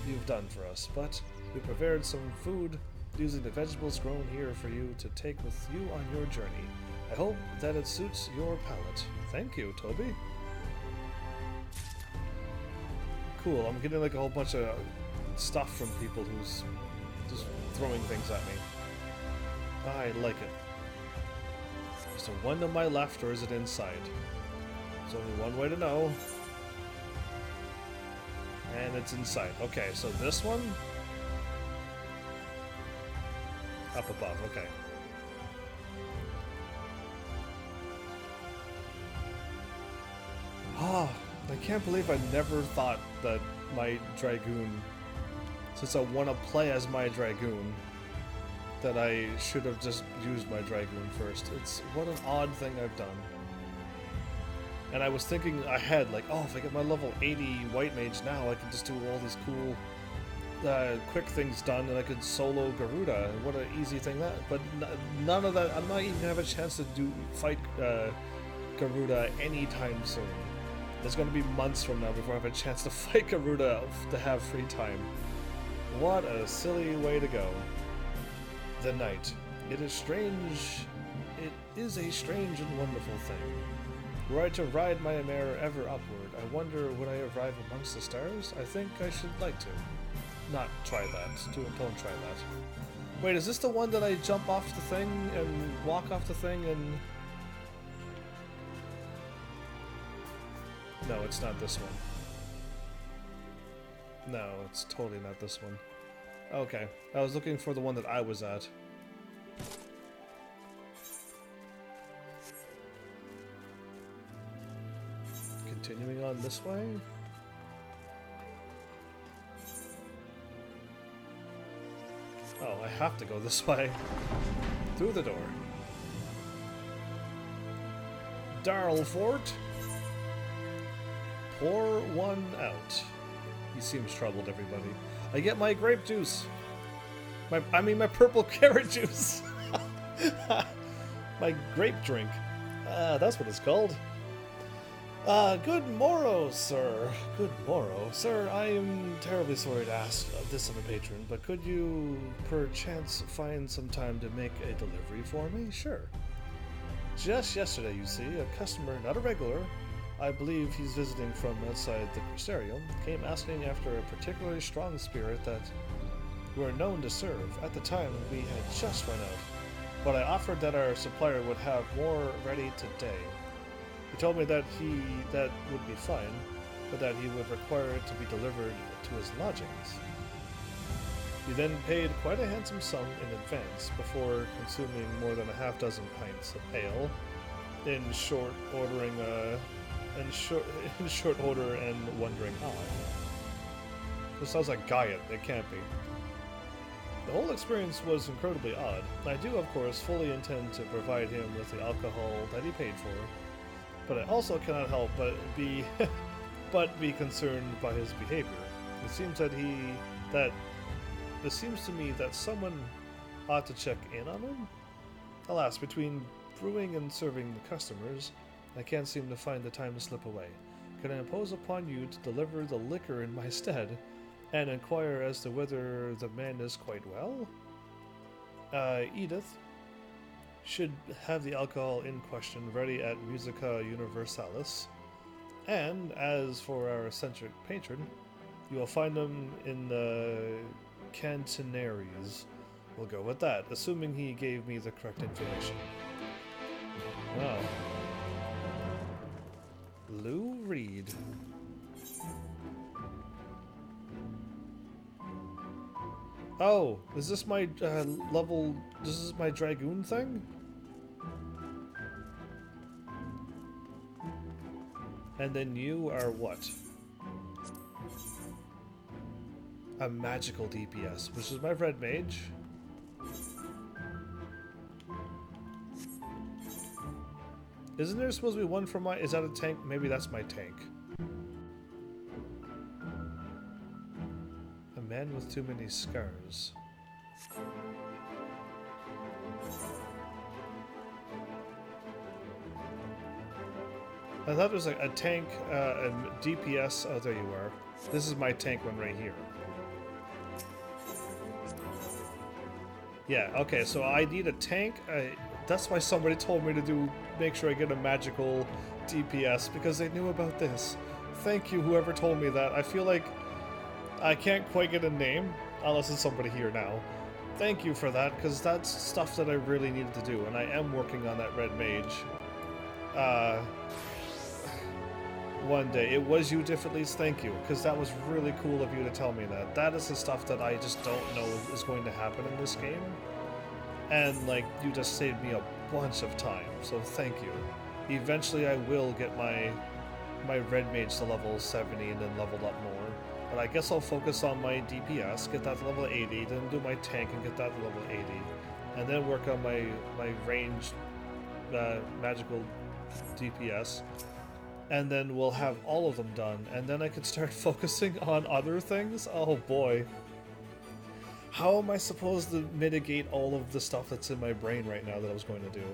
you've done for us, but we prepared some food using the vegetables grown here for you to take with you on your journey. I hope that it suits your palate. Thank you, Toby. Cool, I'm getting like a whole bunch of stuff from people who's just throwing things at me. I like it. Is there one to my left or is it inside? There's only one way to know. And it's inside. Okay, so this one? Up above, okay. Ah, I can't believe I never thought that my Dragoon, since I want to play as my Dragoon, that I should have just used my Dragoon first. It's what an odd thing I've done. And I was thinking ahead, like, oh, if I get my level 80 White Mage now, I can just do all these cool quick things done, and I could solo Garuda. What an easy thing that. But none of that. I'm not even gonna have a chance to fight Garuda anytime soon. It's gonna be months from now before I have a chance to fight Garuda to have free time. What a silly way to go. The night. It is strange. It is a strange and wonderful thing. Were I to ride my mare ever upward, I wonder would I arrive amongst the stars? I think I should like to. Not try that. Don't try that. Wait, is this the one that I jump off the thing and walk off the thing and... No, it's not this one. No, it's totally not this one. Okay, I was looking for the one that I was at. Continuing on this way? Oh, I have to go this way. Through the door. Darl Fort. Pour one out. He seems troubled, everybody. I get my grape juice. My purple carrot juice. My grape drink. That's what it's called. Good morrow, sir. Good morrow. Sir, I am terribly sorry to ask this of a patron, but could you, perchance, find some time to make a delivery for me? Sure. Just yesterday, you see, a customer, not a regular, I believe he's visiting from outside the Crystarium, came asking after a particularly strong spirit that we're known to serve. At the time, we had just run out, but I offered that our supplier would have more ready today. He told me that that would be fine, but that he would require it to be delivered to his lodgings. He then paid quite a handsome sum in advance before consuming more than a half-dozen pints of ale in short order and wondering how. This sounds like Gaiet. It can't be. The whole experience was incredibly odd. I do, of course, fully intend to provide him with the alcohol that he paid for, but I also cannot help but be concerned by his behavior. It seems to me that someone ought to check in on him. Alas, between brewing and serving the customers, I can't seem to find the time to slip away. Can I impose upon you to deliver the liquor in my stead, and inquire as to whether the man is quite well? Edith should have the alcohol in question ready at Musica Universalis, and as for our eccentric patron, you will find him in the Cantonaries. We'll go with that, assuming he gave me the correct information. Wow. Lou Reed. Oh, is this my level? This is my Dragoon thing? And then you are what? A magical DPS, which is my red mage. Isn't there supposed to be one for my... Is that a tank? Maybe that's my tank. A man with too many scars. I thought there was like a tank, a DPS. Oh, there you are. This is my tank one right here. Yeah, okay, so I need a tank. That's why somebody told me to make sure I get a magical DPS, because they knew about this. Thank you, whoever told me that. I feel like I can't quite get a name, unless it's somebody here now. Thank you for that, because that's stuff that I really needed to do, and I am working on that red mage. One day. It was you, Differently's. Thank you, because that was really cool of you to tell me that. That is the stuff that I just don't know is going to happen in this game. And, like, you just saved me a bunch of time, so thank you. Eventually I will get my red mage to level 70 and then level up more. But I guess I'll focus on my DPS, get that to level 80, then do my tank and get that to level 80. And then work on my ranged magical DPS. And then we'll have all of them done. And then I can start focusing on other things. Oh boy. How am I supposed to mitigate all of the stuff that's in my brain right now that I was going to do?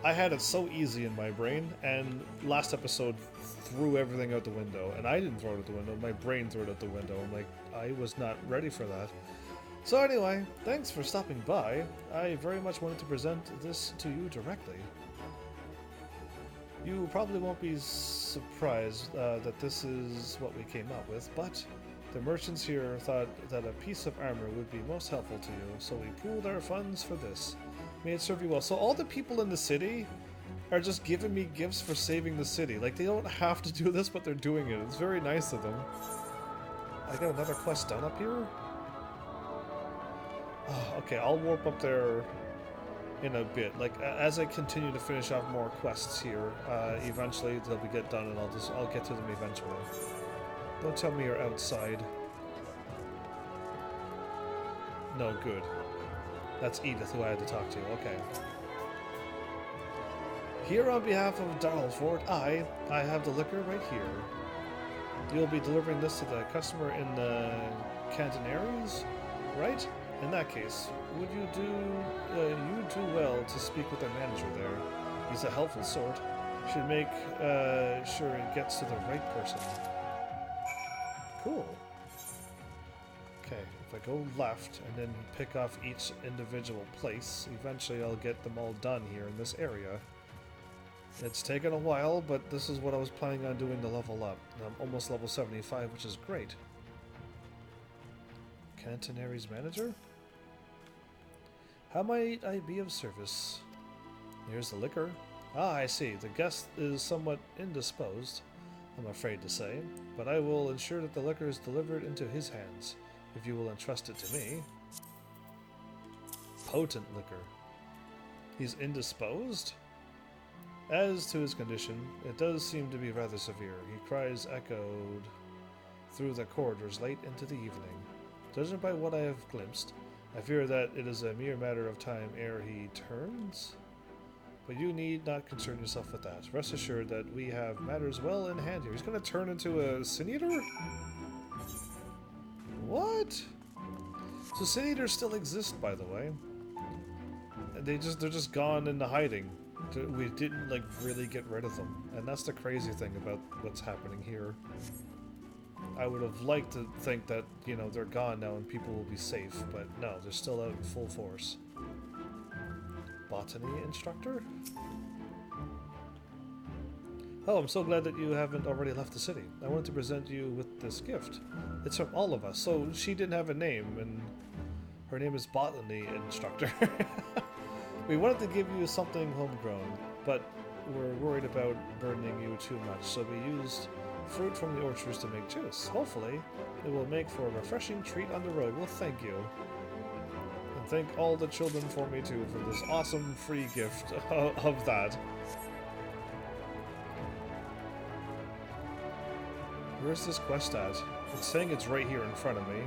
I had it so easy in my brain, and last episode threw everything out the window. And I didn't throw it out the window, my brain threw it out the window. I'm like, I was not ready for that. So anyway, thanks for stopping by. I very much wanted to present this to you directly. You probably won't be surprised that this is what we came up with, but The merchants here thought that a piece of armor would be most helpful to you, so we pooled our funds for this. May it serve you well. So all the people in the city are just giving me gifts for saving the city. Like, they don't have to do this, but they're doing it. It's very nice of them. I got another quest done up here? Oh, okay, I'll warp up there in a bit. Like, as I continue to finish off more quests here, eventually they'll be get done and I'll get to them eventually. Don't tell me you're outside. No, good. That's Edith who I had to talk to. Okay. Here on behalf of Darlford, I have the liquor right here. You'll be delivering this to the customer in the Cantonaries, right? In that case, would you do well to speak with the manager there? He's a helpful sort. Should make sure it gets to the right person. Cool. Okay, if I go left and then pick off each individual place, eventually I'll get them all done here in this area. It's taken a while, but this is what I was planning on doing to level up. I'm almost level 75, which is great. Cantonaries manager? How might I be of service? Here's the liquor. Ah, I see. The guest is somewhat indisposed, I'm afraid to say, but I will ensure that the liquor is delivered into his hands, if you will entrust it to me. Potent liquor. He's indisposed? As to his condition, it does seem to be rather severe. He cries echoed through the corridors late into the evening. Judging by what I have glimpsed, I fear that it is a mere matter of time ere he turns. But you need not concern yourself with that. Rest assured that we have matters well in hand here. He's going to turn into a Sin Eater? What? So Sin Eaters still exist, by the way. They're just gone into hiding. We didn't, like, really get rid of them. And that's the crazy thing about what's happening here. I would have liked to think that, you know, they're gone now and people will be safe, but no, they're still out in full force. Botany instructor? Oh, I'm so glad that you haven't already left the city. I wanted to present you with this gift. It's from all of us. So she didn't have a name, and her name is Botany Instructor. We wanted to give you something homegrown, but we're worried about burdening you too much, so we used fruit from the orchards to make juice. Hopefully, it will make for a refreshing treat on the road. Well, thank you. And thank all the children for me, too, for this awesome free gift of that. Where's this quest at? It's saying it's right here in front of me.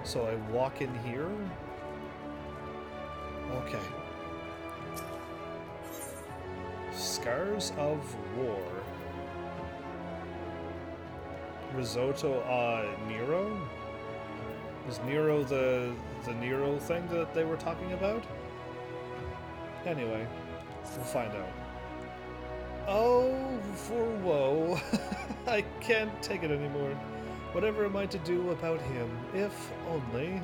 So I walk in here? Okay. Scars of War. Risotto Nero? Is Nero the Nero thing that they were talking about? Anyway, we'll find out. Oh, for woe. I can't take it anymore. Whatever am I to do about him? If only...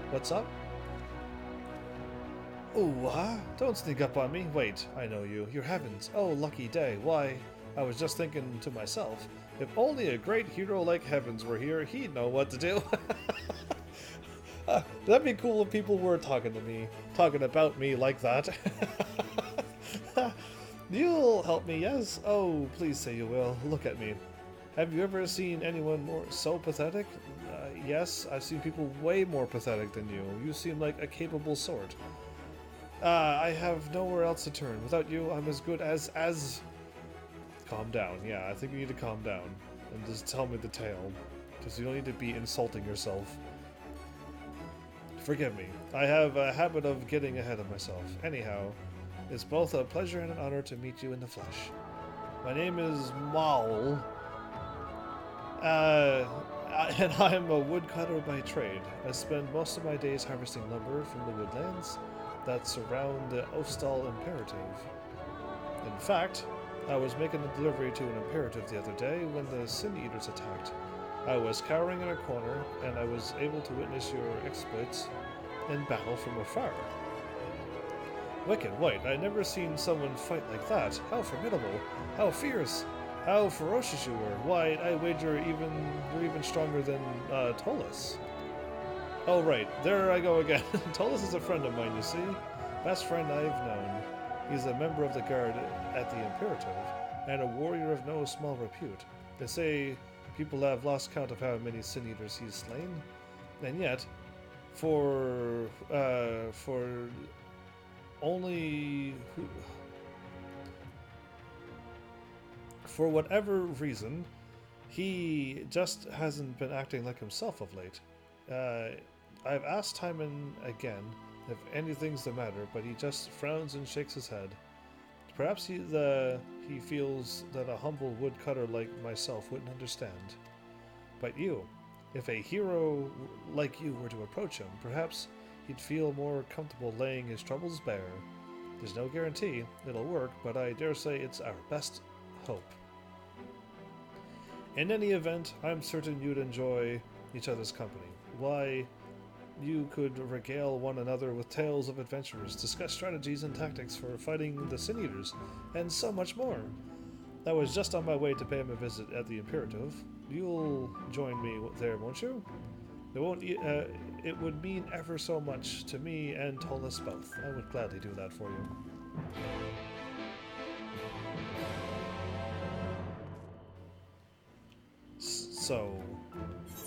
What's up? Ooh, huh? Don't sneak up on me. Wait, I know you. You're Heavens. Oh, lucky day. Why, I was just thinking to myself, if only a great hero like Heavens were here, he'd know what to do. That'd be cool if people were talking about me like that. You'll help me, yes? Oh, please say you will. Look at me. Have you ever seen anyone more so pathetic? Yes, I've seen people way more pathetic than you. You seem like a capable sort. I have nowhere else to turn. Without you, I'm as good as... Calm down. Yeah, I think you need to calm down. And just tell me the tale. Because you don't need to be insulting yourself. Forgive me. I have a habit of getting ahead of myself. Anyhow, it's both a pleasure and an honor to meet you in the flesh. My name is Maul. And I'm a woodcutter by trade. I spend most of my days harvesting lumber from the woodlands that surround the Ostal Imperative. In fact, I was making a delivery to an Imperative the other day when the Sin Eaters attacked. I was cowering in a corner, and I was able to witness your exploits in battle from afar. Wicked white, I'd never seen someone fight like that. How formidable, how fierce. How ferocious you were. Why, I wager you're even stronger than Tollus. Oh right, there I go again. Tollus is a friend of mine, you see. Best friend I've known. He's a member of the guard at the Imperative, and a warrior of no small repute. They say people have lost count of how many Sin Eaters he's slain, and yet, for whatever reason, he just hasn't been acting like himself of late. I've asked time and again if anything's the matter, but he just frowns and shakes his head. Perhaps he feels that a humble woodcutter like myself wouldn't understand. But you, if a hero like you were to approach him, perhaps he'd feel more comfortable laying his troubles bare. There's no guarantee it'll work, but I dare say it's our best hope. In any event, I'm certain you'd enjoy each other's company. Why, you could regale one another with tales of adventures, discuss strategies and tactics for fighting the Sin Eaters, and so much more. I was just on my way to pay him a visit at the Imperative. You'll join me there, won't you? It would mean ever so much to me and Tollus both. I would gladly do that for you. So,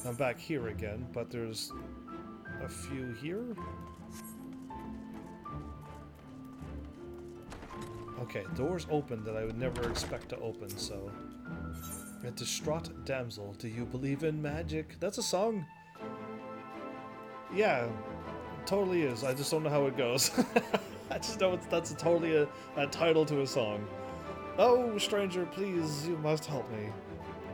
I'm back here again, but there's a few here? Okay, doors open that I would never expect to open, so... A distraught damsel, do you believe in magic? That's a song? Yeah, it totally is. I just don't know how it goes. I just know that's totally a title to a song. Oh, stranger, please, you must help me.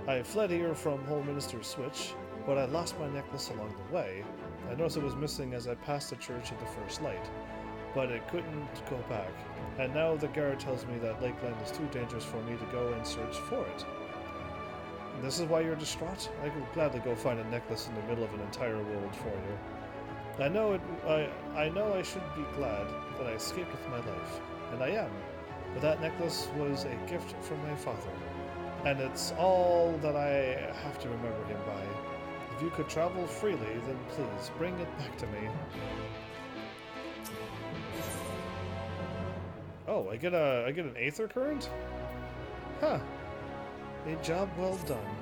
I fled here from Holminster's Switch, but I lost my necklace along the way. I noticed it was missing as I passed the Church of the First Light, but it couldn't go back. And now the guard tells me that Lakeland is too dangerous for me to go and search for it. And this is why you're distraught? I could gladly go find a necklace in the middle of an entire world for you. I know I should be glad that I escaped with my life, and I am. But that necklace was a gift from my father, and it's all that I have to remember him by. If you could travel freely, then please bring it back to me. Oh, I get an aether current? Huh. A job well done.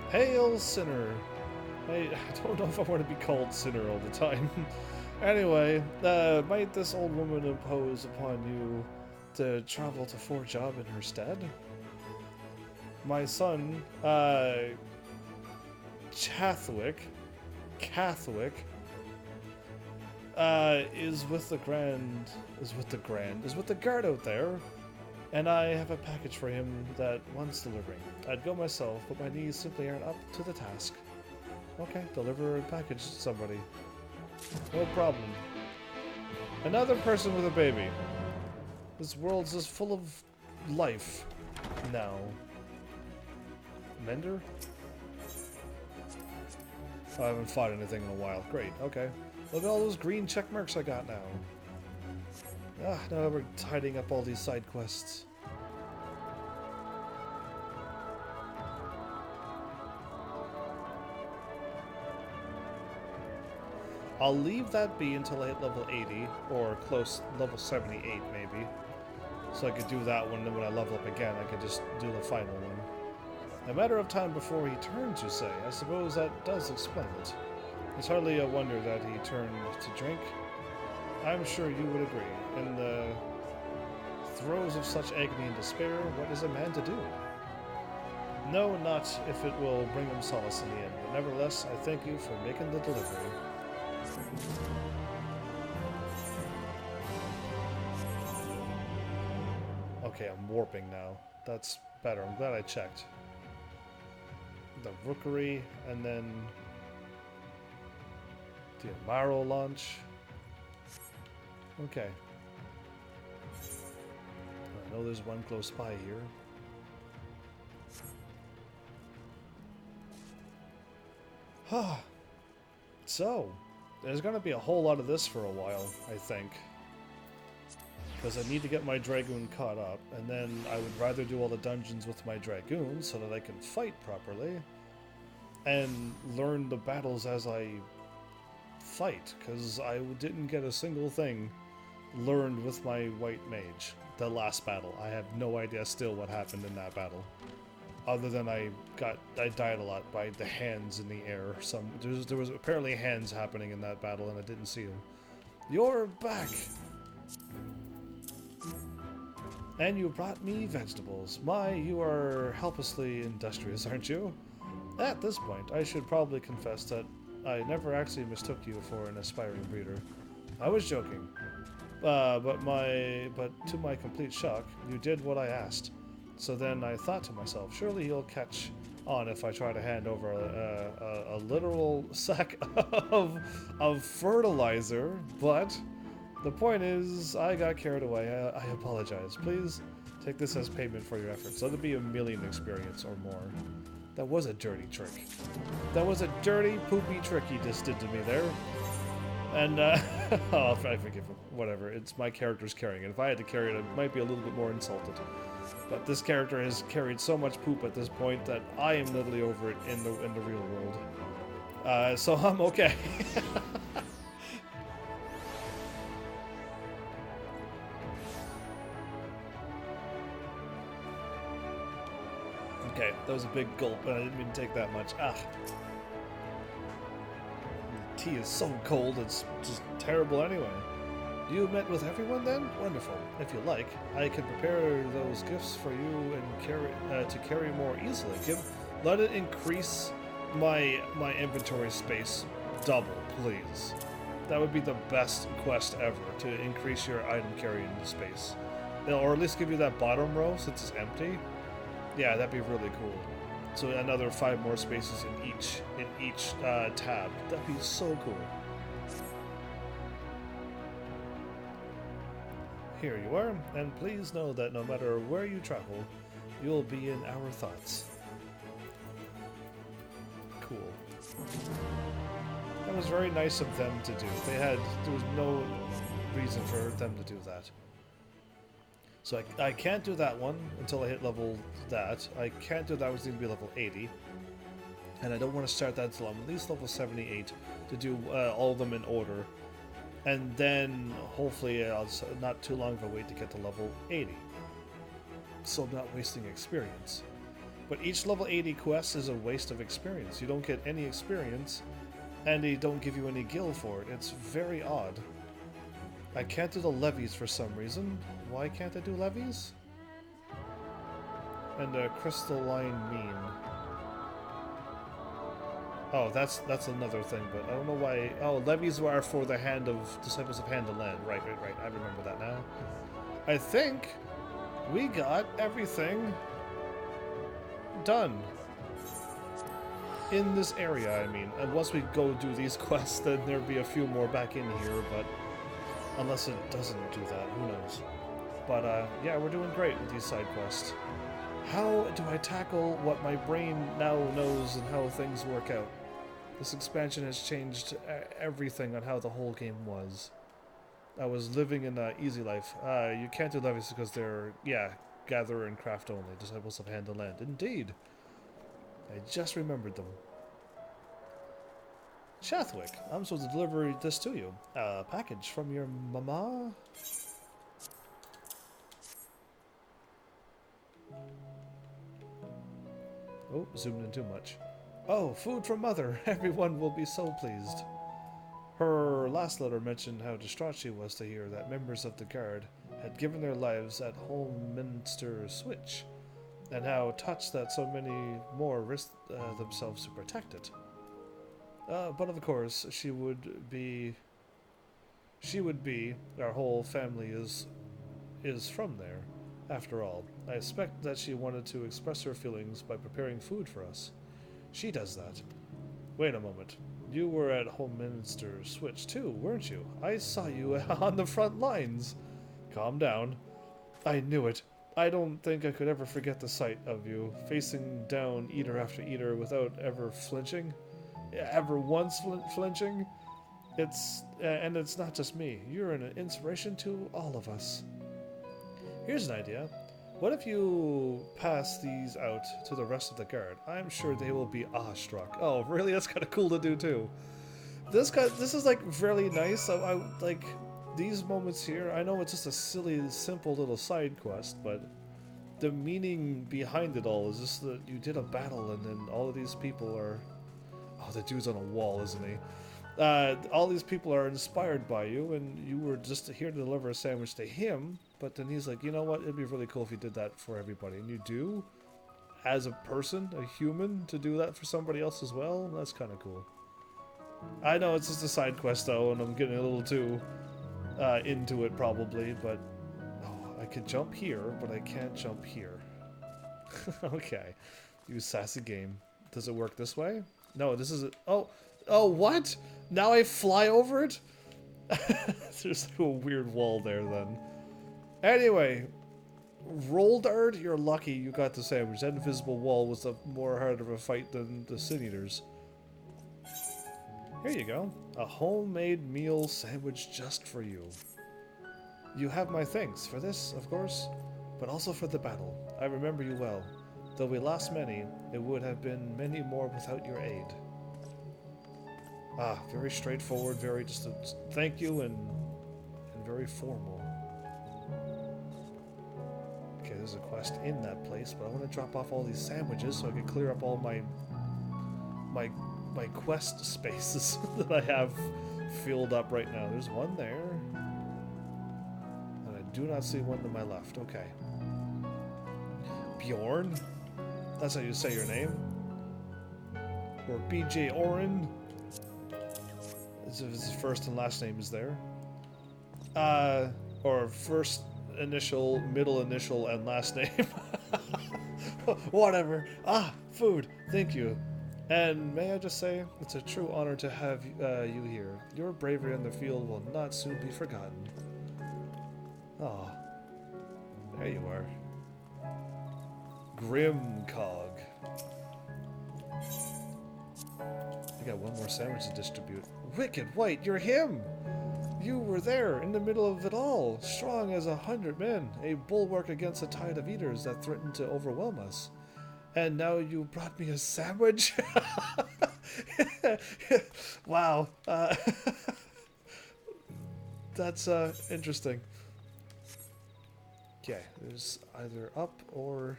Hail, sinner! I don't know if I want to be called sinner all the time. Anyway, might this old woman impose upon you to travel to Fort Job in her stead? My son, Catholic, is with the guard out there, and I have a package for him that wants delivering. I'd go myself, but my knees simply aren't up to the task. Okay, deliver a package to somebody. No problem. Another person with a baby. This world's just full of life now. Mender? Oh, I haven't fought anything in a while. Great, okay. Look at all those green check marks I got now. Ah, now we're tidying up all these side quests. I'll leave that be until I hit level 80, or close, level 78 maybe. So I could do that one, and then when I level up again, I could just do the final one. A matter of time before he turns, you say? I suppose that does explain it. It's hardly a wonder that he turned to drink. I'm sure you would agree. In the throes of such agony and despair, what is a man to do? No, not if it will bring him solace in the end, but nevertheless, I thank you for making the delivery. Okay, I'm warping now. That's better. I'm glad I checked. The Rookery, and then the Amaro launch. Okay. I know there's one close by here. So, there's gonna be a whole lot of this for a while, I think. because I need to get my Dragoon caught up, and then I would rather do all the dungeons with my Dragoon so that I can fight properly and learn the battles as I fight, because I didn't get a single thing learned with my White Mage. The last battle. I have no idea still what happened in that battle. Other than I died a lot by the hands in the air. There was apparently hands happening in that battle and I didn't see them. You're back! And you brought me vegetables. My, you are helplessly industrious, aren't you? At this point, I should probably confess that I never actually mistook you for an aspiring breeder. I was joking. But to my complete shock, you did what I asked. So then I thought to myself, surely he'll catch on if I try to hand over a literal sack of fertilizer, but the point is, I got carried away. I apologize. Please take this as payment for your efforts. Let it be 1,000,000 experience or more. That was a dirty trick. That was a dirty, poopy trick he just did to me there. And, oh, I forgive him. Whatever. It's my character's carrying it. If I had to carry it, I might be a little bit more insulted. But this character has carried so much poop at this point that I am literally over it in the real world. So I'm okay. Okay, that was a big gulp, and I didn't mean to take that much. Ah. The tea is so cold, it's just terrible anyway. You met with everyone then? Wonderful. If you like, I can prepare those gifts for you and to carry more easily. Let it increase my inventory space double, please. That would be the best quest ever, to increase your item carrying space. Or at least give you that bottom row since it's empty. Yeah, that'd be really cool. So another 5 more spaces in each tab. That'd be so cool. Here you are, and please know that no matter where you travel, you'll be in our thoughts. Cool. That was very nice of them to do. There was no reason for them to do that. So I can't do that one until I hit level that. I can't do that, which needs to be level 80. And I don't want to start that until I'm at least level 78 to do all of them in order. And then, hopefully, it's not too long of a wait to get to level 80. So I'm not wasting experience. But each level 80 quest is a waste of experience. You don't get any experience, and they don't give you any gil for it. It's very odd. I can't do the levies for some reason. Why can't I do levies? And crystalline mean. Oh, that's another thing, but I don't know why. Oh, levies are for the hand of Disciples of Hand and Land. Right. I remember that now. I think we got everything done in this area, I mean. And once we go do these quests, then there'll be a few more back in here, but unless it doesn't do that, who knows. But yeah, we're doing great with these side quests. How do I tackle what my brain now knows and how things work out? This expansion has changed everything on how the whole game was. I was living in easy life. You can't do levies because they're, yeah, gather and craft only. Disciples of Hand and Land. Indeed. I just remembered them. Chathwick, I'm supposed to deliver this to you. A package from your mama? Oh, zoomed in too much. Oh, food from Mother! Everyone will be so pleased. Her last letter mentioned how distraught she was to hear that members of the Guard had given their lives at Holminster Switch, and how touched that so many more risked themselves to protect it. But of course, she would be, our whole family is from there. After all, I expect that she wanted to express her feelings by preparing food for us. She does that. Wait a moment. You were at Holminster Switch too, weren't you? I saw you on the front lines. Calm down. I knew it. I don't think I could ever forget the sight of you, facing down eater after eater without ever flinching. Ever once flinching. And it's not just me. You're an inspiration to all of us. Here's an idea. What if you pass these out to the rest of the guard? I'm sure they will be awestruck. Oh, really? That's kind of cool to do too. This is like really nice. I like these moments here. I know it's just a silly, simple little side quest, but the meaning behind it all is just that you did a battle and then all of these people are... Oh, the dude's on a wall, isn't he? All these people are inspired by you, and you were just here to deliver a sandwich to him, but then he's like, you know what, it'd be really cool if you did that for everybody. And you do, as a person, a human, to do that for somebody else as well? That's kind of cool. I know it's just a side quest, though, and I'm getting a little too into it, probably, but... Oh, I could jump here, but I can't jump here. Okay. You sassy game. Does it work this way? No, this is... Oh, what? Now I fly over it? There's like a weird wall there, then. Anyway, roll dart, you're lucky you got the sandwich. That invisible wall was a more harder of a fight than the Sin Eaters. Here you go. A homemade meal sandwich just for you. You have my thanks for this, of course, but also for the battle. I remember you well. Though we lost many, it would have been many more without your aid. Ah, very straightforward, very just a thank you and very formal. Okay, there's a quest in that place, but I want to drop off all these sandwiches so I can clear up all my quest spaces that I have filled up right now. There's one there. And I do not see one to my left. Okay. Bjorn? That's how you say your name. Or BJ Oren. As if his first and last name is there. Or first initial, middle initial, and last name. Whatever. Ah, food. Thank you. And may I just say, it's a true honor to have you here. Your bravery in the field will not soon be forgotten. Oh, there you are. Grimcog. I got one more sandwich to distribute. Wicked White, you're him! You were there, in the middle of it all, strong as 100 men, a bulwark against a tide of eaters that threatened to overwhelm us. And now you brought me a sandwich? Wow. That's interesting. Okay, there's either up or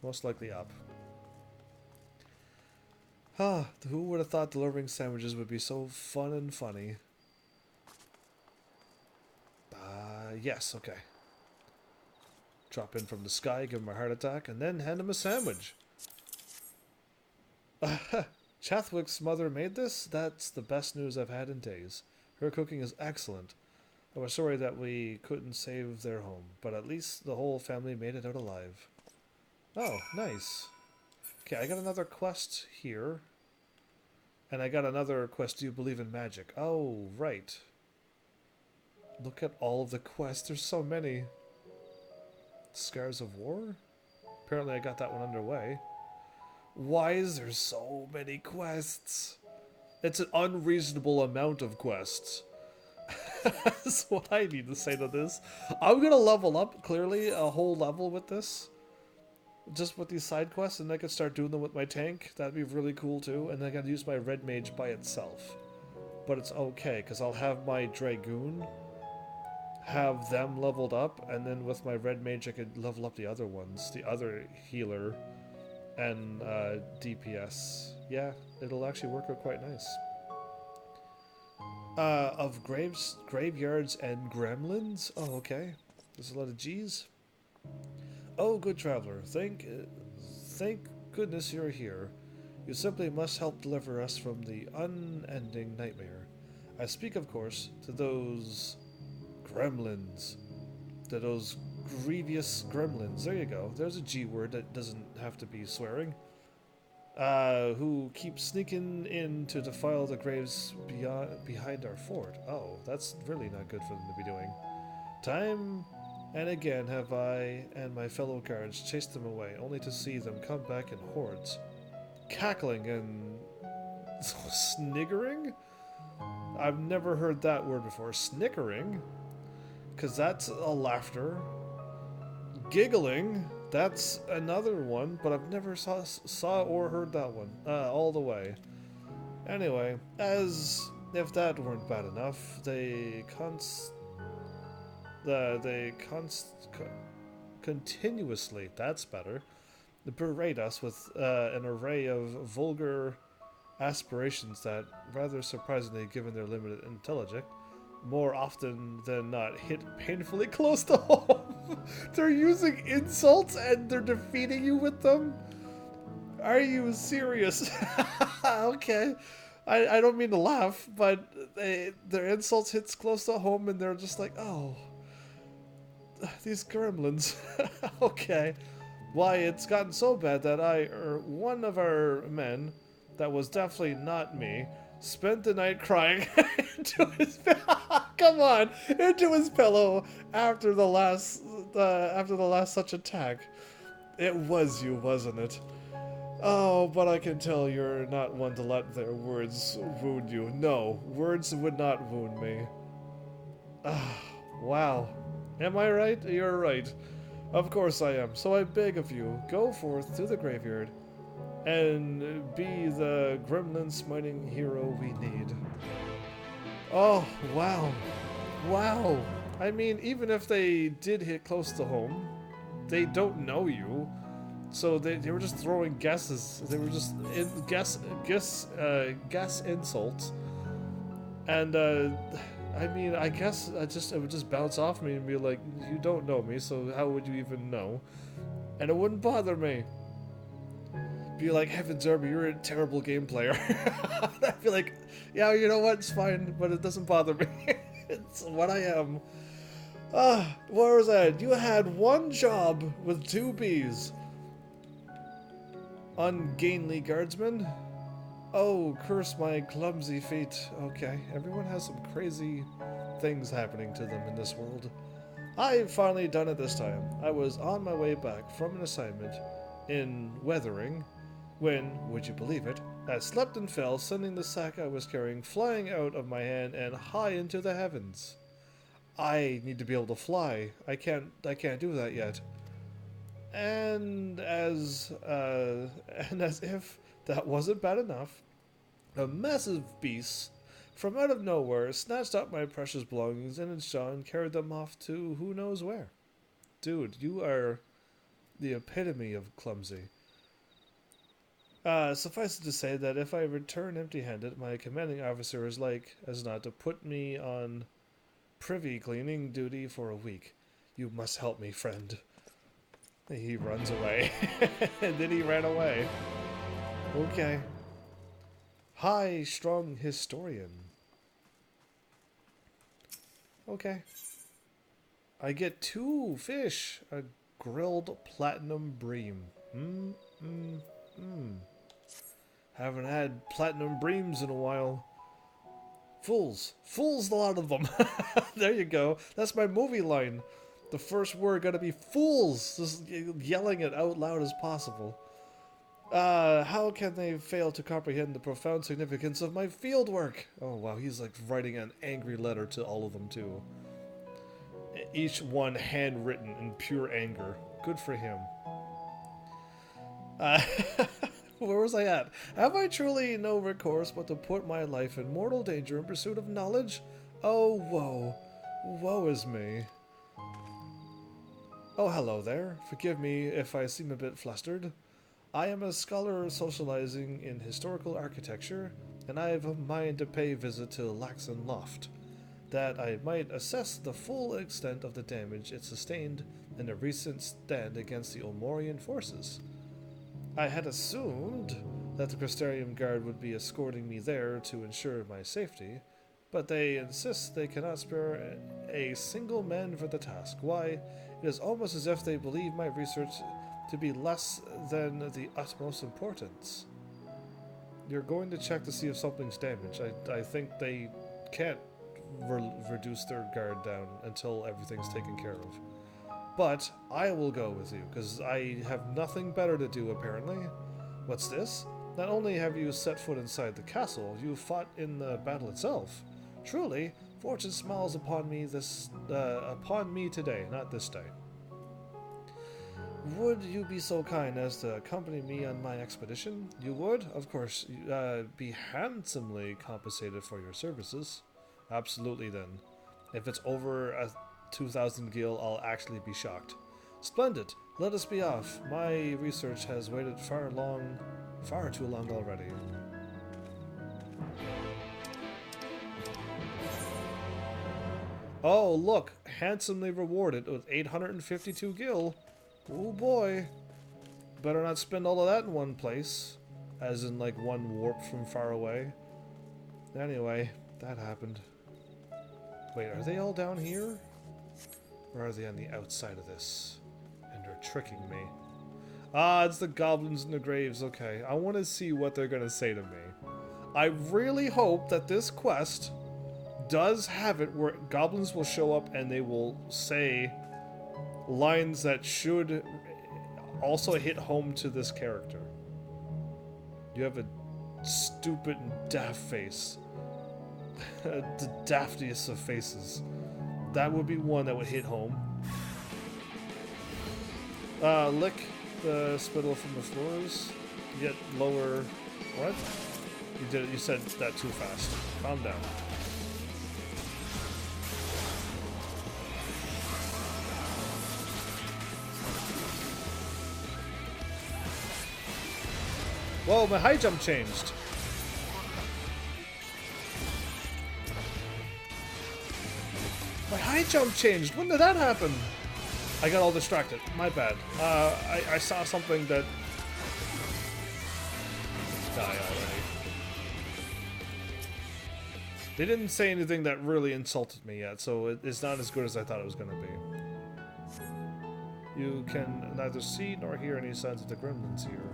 most likely up. Ah, who would have thought delivering sandwiches would be so fun and funny? Yes, okay. Drop in from the sky, give him a heart attack, and then hand him a sandwich. Chathwick's mother made this? That's the best news I've had in days. Her cooking is excellent. I was sorry that we couldn't save their home, but at least the whole family made it out alive. Oh, nice. Okay, I got another quest here. And I got another quest, do you believe in magic? Oh, right. Look at all of the quests, there's so many. Scars of War? Apparently I got that one underway. Why is there so many quests? It's an unreasonable amount of quests. That's what I need to say to this. I'm gonna level up, clearly, a whole level with this. Just with these side quests, and I could start doing them with my tank. That'd be really cool too. And then I gotta use my red mage by itself. But it's okay, because I'll have my dragoon, have them leveled up, and then with my red mage I could level up the other ones, the other healer, and DPS. Yeah, it'll actually work out quite nice. Of graveyards and gremlins? Oh, okay. There's a lot of G's. Oh, good traveler, thank goodness you're here. You simply must help deliver us from the unending nightmare. I speak, of course, to those gremlins. To those grievous gremlins. There you go. There's a G word that doesn't have to be swearing. Who keep sneaking in to defile the graves behind our fort. Oh, that's really not good for them to be doing. Time and again have I and my fellow guards chased them away, only to see them come back in hordes. Cackling and sniggering? I've never heard that word before. Snickering? Because that's a laughter. Giggling, that's another one, but I've never saw or heard that one all the way. Anyway, as if that weren't bad enough, they continuously, that's better, berate us with an array of vulgar aspirations that, rather surprisingly given their limited intelligence, more often than not hit painfully close to home. They're using insults and they're defeating you with them? Are you serious? Okay. I don't mean to laugh, but their insults hits close to home and they're just like, oh, these gremlins. Okay. Why, it's gotten so bad that one of our men, that was definitely not me, spent the night crying into his pillow after the last such attack. It was you, wasn't it? Oh, but I can tell you're not one to let their words wound you. No, words would not wound me. Wow. Am I right? You're right. Of course I am. So I beg of you, go forth to the graveyard and be the gremlin smiting hero we need. Oh, wow. Wow. I mean, even if they did hit close to home, they don't know you. So they were just throwing guesses. They were just guess insults. And I mean, I guess it would just bounce off me and be like, you don't know me, so how would you even know? And it wouldn't bother me. Be like, HEAVENSARMY, you're a terrible game player. I'd be like, yeah, you know what, it's fine, but it doesn't bother me. It's what I am. Where was that? You had one job with 2 Bs. Ungainly guardsman? Oh, curse my clumsy feet. Okay, everyone has some crazy things happening to them in this world. I've finally done it this time. I was on my way back from an assignment in weathering when, would you believe it, I slipped and fell, sending the sack I was carrying flying out of my hand and high into the heavens. I need to be able to fly. I can't do that yet. And as if that wasn't bad enough, a massive beast from out of nowhere snatched up my precious belongings in its jaw and carried them off to who knows where. Dude, you are the epitome of clumsy. Suffice it to say that if I return empty-handed, my commanding officer is like as not to put me on privy cleaning duty for a week. You must help me, friend. He runs away. And then he ran away. Okay. High-strung historian. Okay. I get 2 fish. A grilled platinum bream. Haven't had platinum breams in a while. Fools. Fools, a lot of them. There you go. That's my movie line. The first word gotta be fools. Just yelling it out loud as possible. How can they fail to comprehend the profound significance of my field work? Oh wow, he's like writing an angry letter to all of them too. Each one handwritten in pure anger. Good for him. Where was I at? Have I truly no recourse but to put my life in mortal danger in pursuit of knowledge? Oh, woe. Woe is me. Oh, hello there. Forgive me if I seem a bit flustered. I am a scholar socializing in historical architecture, and I have a mind to pay a visit to Laxon Loft, that I might assess the full extent of the damage it sustained in a recent stand against the Omorian forces. I had assumed that the Crystarium Guard would be escorting me there to ensure my safety, but they insist they cannot spare a single man for the task. Why, it is almost as if they believe my research to be less than the utmost importance. You're going to check to see if something's damaged. I think they can't reduce their guard down until everything's taken care of. But I will go with you, because I have nothing better to do, apparently. What's this? Not only have you set foot inside the castle, you fought in the battle itself. Truly, fortune smiles upon me today, not this day. Would you be so kind as to accompany me on my expedition? You would? Of course, be handsomely compensated for your services. Absolutely then. If it's over 2,000 gil, I'll actually be shocked. Splendid. Let us be off. My research has waited far too long already. Oh, look. Handsomely rewarded with 852 gil. Oh boy. Better not spend all of that in one place. As in, like, one warp from far away. Anyway, that happened. Wait, are they all down here? Or are they on the outside of this? And they're tricking me. Ah, it's the goblins in the graves. Okay, I want to see what they're going to say to me. I really hope that this quest does have it where goblins will show up and they will say lines that should also hit home to this character. You have a stupid and daft face. The daftiest of faces. That would be one that would hit home. Lick the spittle from the floors. Get lower. What? You did it. You said that too fast. Calm down. Whoa, my high jump changed. My high jump changed. When did that happen? I got all distracted. My bad. I saw something that... Die already. They didn't say anything that really insulted me yet, so it's not as good as I thought it was going to be. You can neither see nor hear any signs of the gremlins here.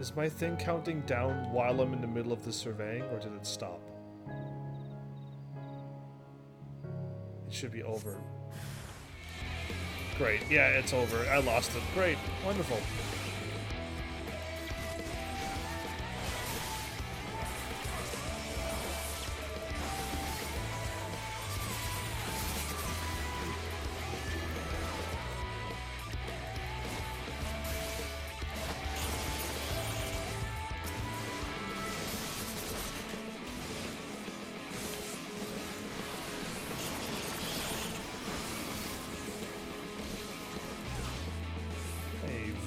Is my thing counting down while I'm in the middle of the surveying, or did it stop? It should be over. Great. Yeah, it's over. I lost it. Great. Wonderful.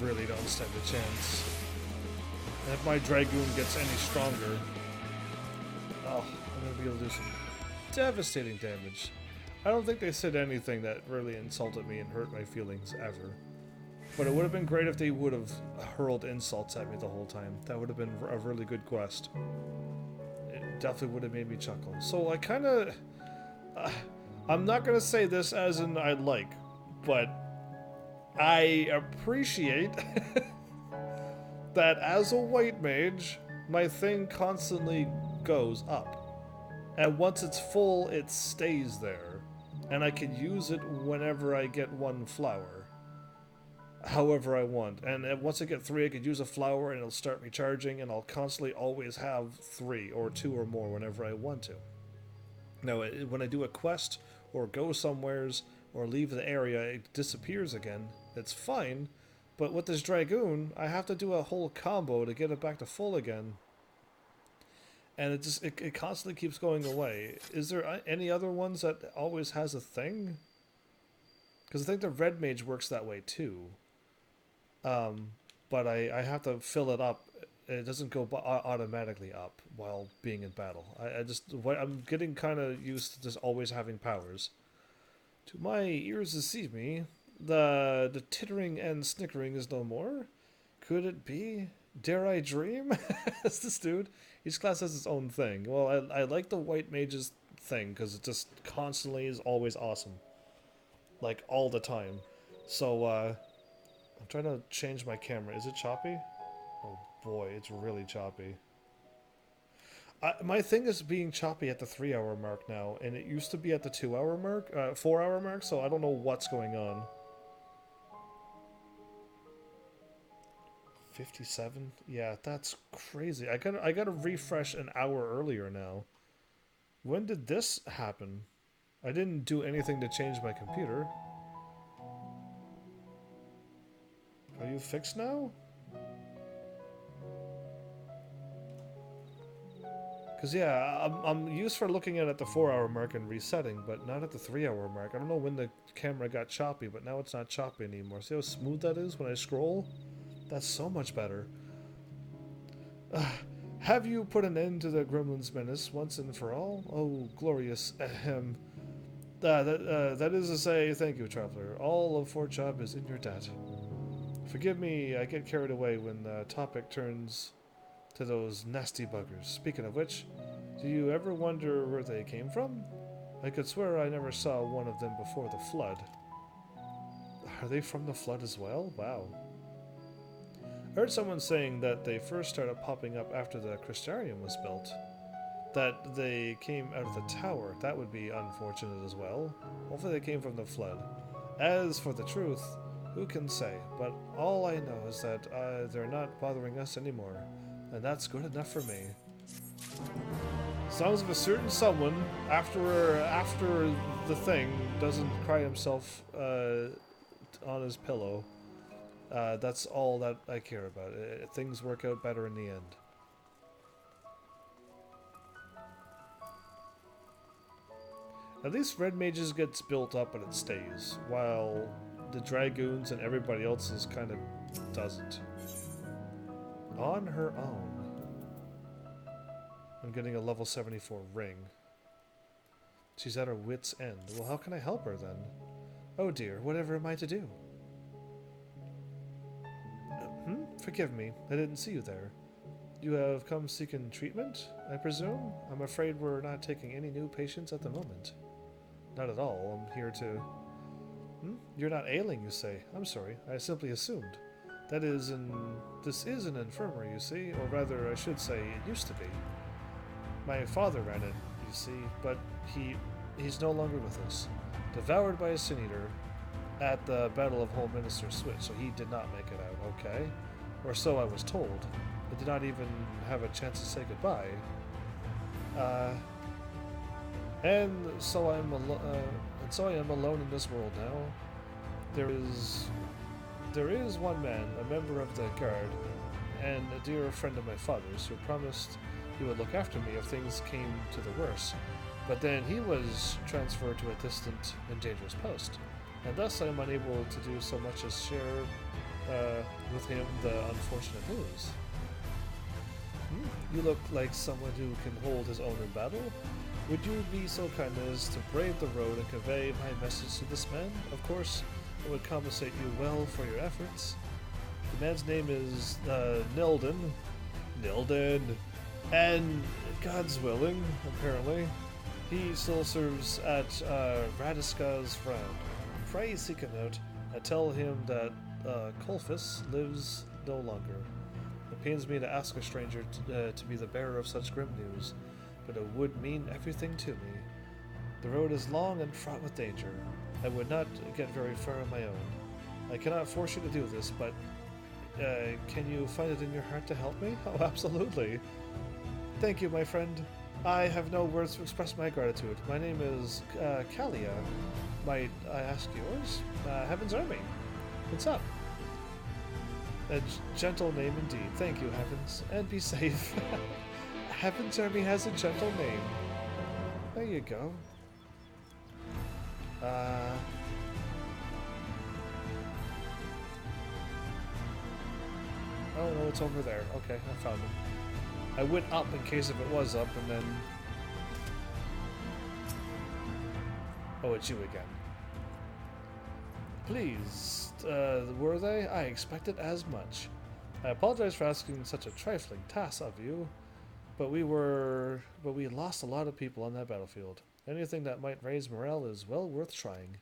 Really don't stand a chance. And if my Dragoon gets any stronger, oh, I'm gonna be able to do some devastating damage. I don't think they said anything that really insulted me and hurt my feelings ever. But it would have been great if they would have hurled insults at me the whole time. That would have been a really good quest. It definitely would have made me chuckle. So I kind of... I'm not gonna say this as in I like, but I appreciate that as a white mage, my thing constantly goes up. And once it's full, it stays there. And I can use it whenever I get one flower. However I want. And once I get 3, I could use a flower and it'll start recharging, and I'll constantly always have 3 or 2 or more whenever I want to. Now, when I do a quest or go somewheres or leave the area, it disappears again. It's fine, but with this Dragoon, I have to do a whole combo to get it back to full again. And it constantly keeps going away. Is there any other ones that always has a thing? Because I think the Red Mage works that way too. But I have to fill it up. It doesn't go automatically up while being in battle. I'm getting kind of used to just always having powers. To my ears deceive me, the tittering and snickering is no more. Could it be? Dare I dream? It's this dude. Each class has its own thing. Well, I like the White Mage's thing, because it just constantly is always awesome. Like, all the time. So, I'm trying to change my camera. Is it choppy? Oh boy, it's really choppy. My thing is being choppy at the 3-hour mark now, and it used to be at the 2-hour mark, 4-hour mark, so I don't know what's going on. 57? Yeah, that's crazy. I gotta refresh an hour earlier now. When did this happen? I didn't do anything to change my computer. Are you fixed now? Because, yeah, I'm used for looking at the 4-hour mark and resetting, but not at the 3-hour mark. I don't know when the camera got choppy, but now it's not choppy anymore. See how smooth that is when I scroll? That's so much better. Have you put an end to the Gremlin's menace once and for all? Oh, glorious. Ahem. That is to say, thank you, Traveler. All of Fort Job is in your debt. Forgive me, I get carried away when the topic turns to those nasty buggers. Speaking of which, do you ever wonder where they came from? I could swear I never saw one of them before the flood. Are they from the flood as well? Wow. I heard someone saying that they first started popping up after the Crystarium was built. That they came out of the tower. That would be unfortunate as well. Hopefully they came from the flood. As for the truth, who can say? But all I know is that they're not bothering us anymore. And that's good enough for me. As long as a certain someone, after the thing, doesn't cry himself on his pillow, that's all that I care about. Things work out better in the end. At least Red Mages gets built up and it stays, while the Dragoons and everybody else's kind of doesn't. On her own. I'm getting a level 74 ring. She's at her wit's end. Well, how can I help her then? Oh dear, whatever am I to do? Forgive me, I didn't see you there. You have come seeking treatment, I presume? I'm afraid we're not taking any new patients at the moment. Not at all, I'm here to... You're not ailing, you say. I'm sorry, I simply assumed. This is an infirmary, you see, or rather, I should say, it used to be. My father ran it, you see, but he's no longer with us. Devoured by a sin eater at the Battle of Holminster Switch, so he did not make it out, okay? Or so I was told. I did not even have a chance to say goodbye. And so I am alone in this world now. There is one man, a member of the guard, and a dear friend of my father's, who promised he would look after me if things came to the worst. But then he was transferred to a distant and dangerous post, and thus I am unable to do so much as share with him the unfortunate news. You look like someone who can hold his own in battle. Would you be so kind as to brave the road and convey my message to this man? Of course, it would compensate you well for your efforts. The man's name is Nilden. And God's willing, apparently, he still serves at Radiska's round. Pray seek him out and tell him that Colfus lives no longer. It pains me to ask a stranger to be the bearer of such grim news, but it would mean everything to me. The road is long and fraught with danger. I would not get very far on my own. I cannot force you to do this, but can you find it in your heart to help me? Oh, absolutely. Thank you, my friend. I have no words to express my gratitude. My name is Kalia. Might I ask yours? Heaven's Army. What's up? A gentle name indeed. Thank you, Heavens. And be safe. Heaven's Army has a gentle name. There you go. Oh no, it's over there. Okay, I found him. I went up in case if it was up, and then... Oh, it's you again. Please, were they? I expected as much. I apologize for asking such a trifling task of you, but we lost a lot of people on that battlefield. Anything that might raise morale is well worth trying.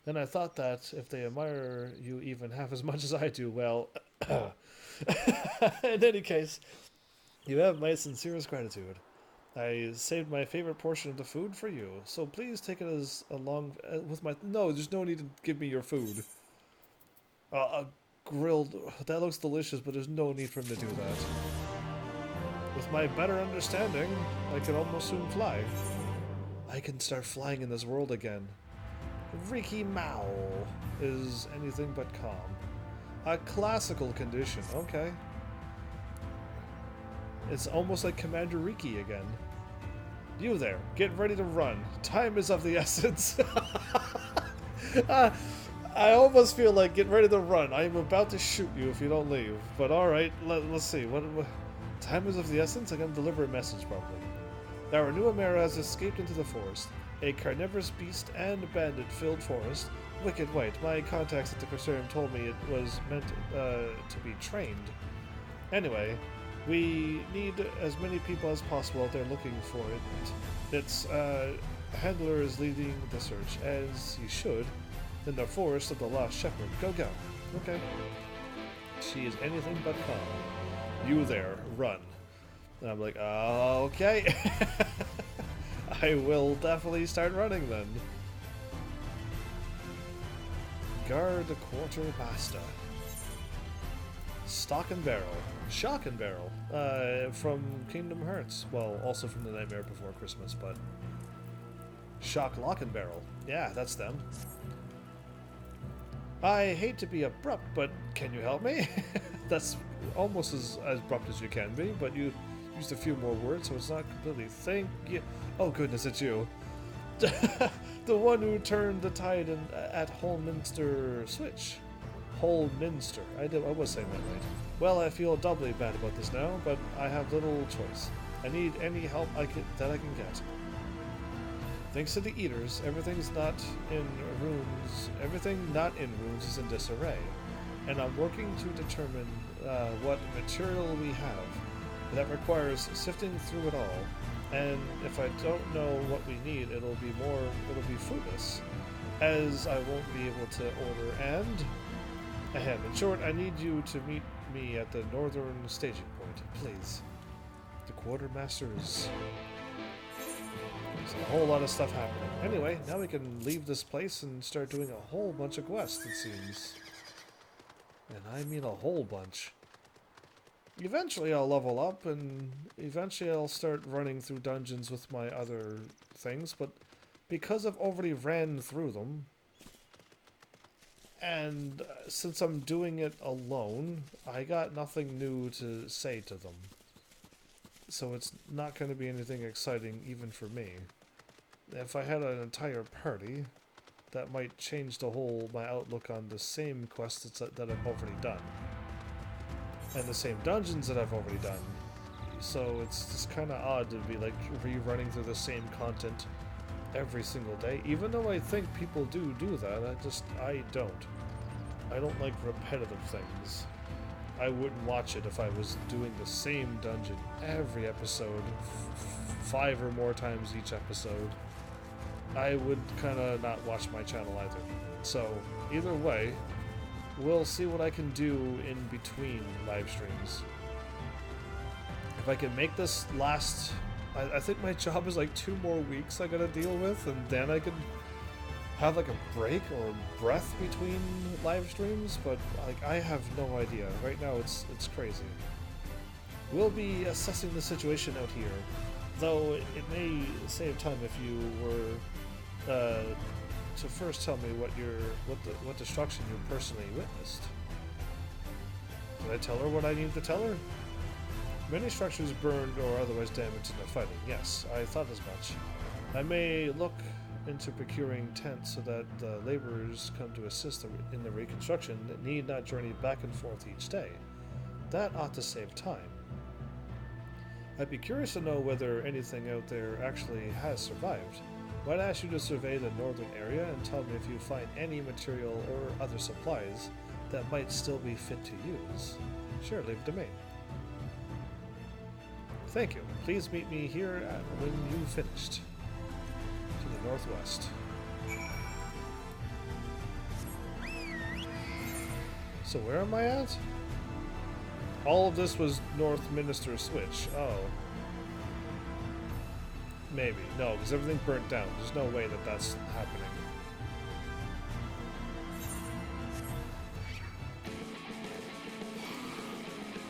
And I thought that if they admire you even half as much as I do, well... In any case, you have my sincerest gratitude. I saved my favorite portion of the food for you, so please take it as along with my... No, there's no need to give me your food. Grilled... That looks delicious, but there's no need for him to do that. With my better understanding, I can almost soon fly. I can start flying in this world again. Riki Mao is anything but calm. A classical condition, okay. It's almost like Commander Riki again. You there, get ready to run. Time is of the essence. I almost feel like get ready to run. I am about to shoot you if you don't leave. But alright, let's see. What time is of the essence? I'm going to deliver a message probably. Our new Amera has escaped into the forest. A carnivorous beast and bandit-filled forest. Wicked White. My contacts at the Crusarum told me it was meant to be trained. Anyway, we need as many people as possible out there looking for it. Its handler is leading the search, as he should, in the forest of the Lost Shepherd. Go, go. Okay. She is anything but calm. You there, run. And I'm like, okay. I will definitely start running then. Guard the Quartermaster. Stock and Barrel. Shock and Barrel. From Kingdom Hearts. Well, also from The Nightmare Before Christmas, but... Shock, Lock and Barrel. Yeah, that's them. I hate to be abrupt, but can you help me? That's almost as abrupt as you can be, but you used a few more words, so it's not completely thank you. Oh goodness, it's you. The one who turned the tide at Holminster Switch. Holminster. I was saying that right. Well, I feel doubly bad about this now, but I have little choice. I need any help that I can get. Thanks to the Eaters, everything not in runes is in disarray, and I'm working to determine what material we have. That requires sifting through it all, and if I don't know what we need, it'll be fruitless, as I won't be able to order and... Ahem. In short, I need you to meet me at the northern staging point, please. The Quartermasters. There's a whole lot of stuff happening. Anyway, now we can leave this place and start doing a whole bunch of quests, it seems. And I mean a whole bunch. Eventually I'll level up, and eventually I'll start running through dungeons with my other things, but because I've already ran through them, and since I'm doing it alone, I got nothing new to say to them. So it's not going to be anything exciting even for me. If I had an entire party, that might change my outlook on the same quests that I've already done. And the same dungeons that I've already done. So it's just kind of odd to be like rerunning through the same content every single day. Even though I think people do that, I don't. I don't like repetitive things. I wouldn't watch it if I was doing the same dungeon every episode, 5 or more times each episode. I would kind of not watch my channel either. So, either way, we'll see what I can do in between live streams. If I can make this last... I think my job is like 2 more weeks I gotta deal with, and then I can have like a break or breath between live streams, but like I have no idea. Right now it's crazy. We'll be assessing the situation out here, though it may save time if you were to first tell me what destruction you personally witnessed. Did I tell her what I needed to tell her? Many structures burned or otherwise damaged in the fighting. Yes, I thought as much. I may look into procuring tents so that the laborers come to assist in the reconstruction that need not journey back and forth each day. That ought to save time. I'd be curious to know whether anything out there actually has survived. Might ask you to survey the northern area and tell me if you find any material or other supplies that might still be fit to use. Sure, leave it to me. Thank you. Please meet me here when you've finished. To the northwest. So where am I at? All of this was North Minister Switch. Oh. Maybe. No, because everything burnt down. There's no way that that's happening.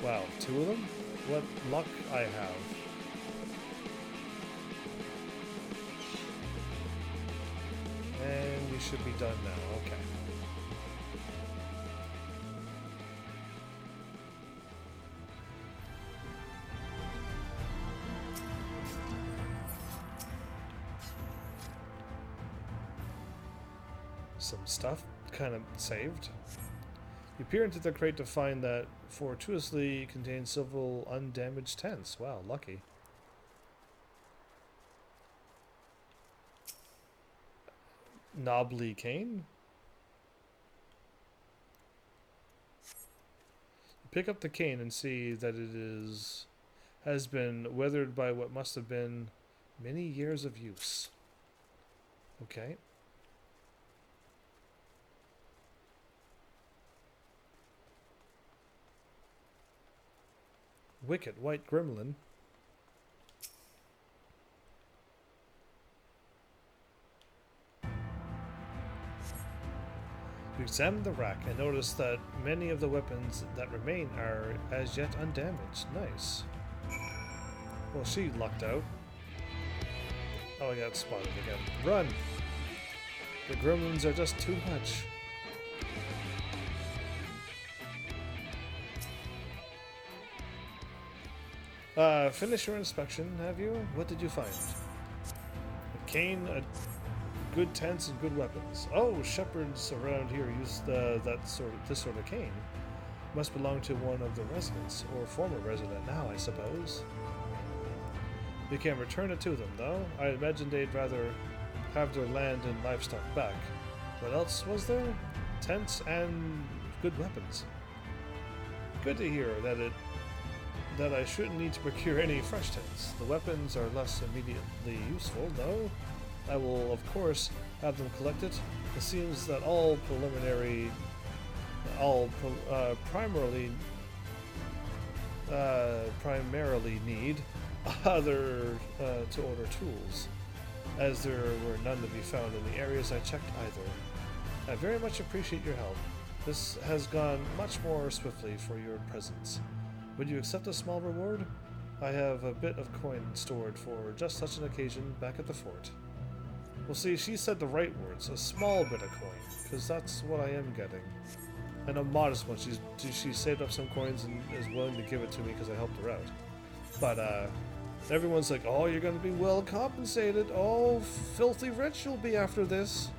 Wow, 2 of them? What luck I have. And you should be done now. Okay. Some stuff kind of saved. You peer into the crate to find that fortuitously contains several undamaged tents. Wow, lucky. Knobbly cane? Pick up the cane and see that it has been weathered by what must have been many years of use. Okay. Wicked white gremlin. You examine the rack and notice that many of the weapons that remain are as yet undamaged. Nice. Well, she lucked out. Oh, I got spotted again. Run! The gremlins are just too much. Finish your inspection, have you? What did you find? A cane, good tents, and good weapons. Oh, shepherds around here use this sort of cane. Must belong to one of the residents, or former resident now, I suppose. You can return it to them, though. I imagine they'd rather have their land and livestock back. What else was there? Tents and good weapons. Good to hear that I shouldn't need to procure any fresh tents. The weapons are less immediately useful, though. I will, of course, have them collected. It seems that primarily need other to order tools, as there were none to be found in the areas I checked either. I very much appreciate your help. This has gone much more swiftly for your presence. Would you accept a small reward? I have a bit of coin stored for just such an occasion back at the fort. Well, see, she said the right words, a small bit of coin, because that's what I am getting. And a modest one. She saved up some coins and is willing to give it to me because I helped her out. But, everyone's like, oh, you're going to be well compensated. Oh, filthy rich you'll be after this.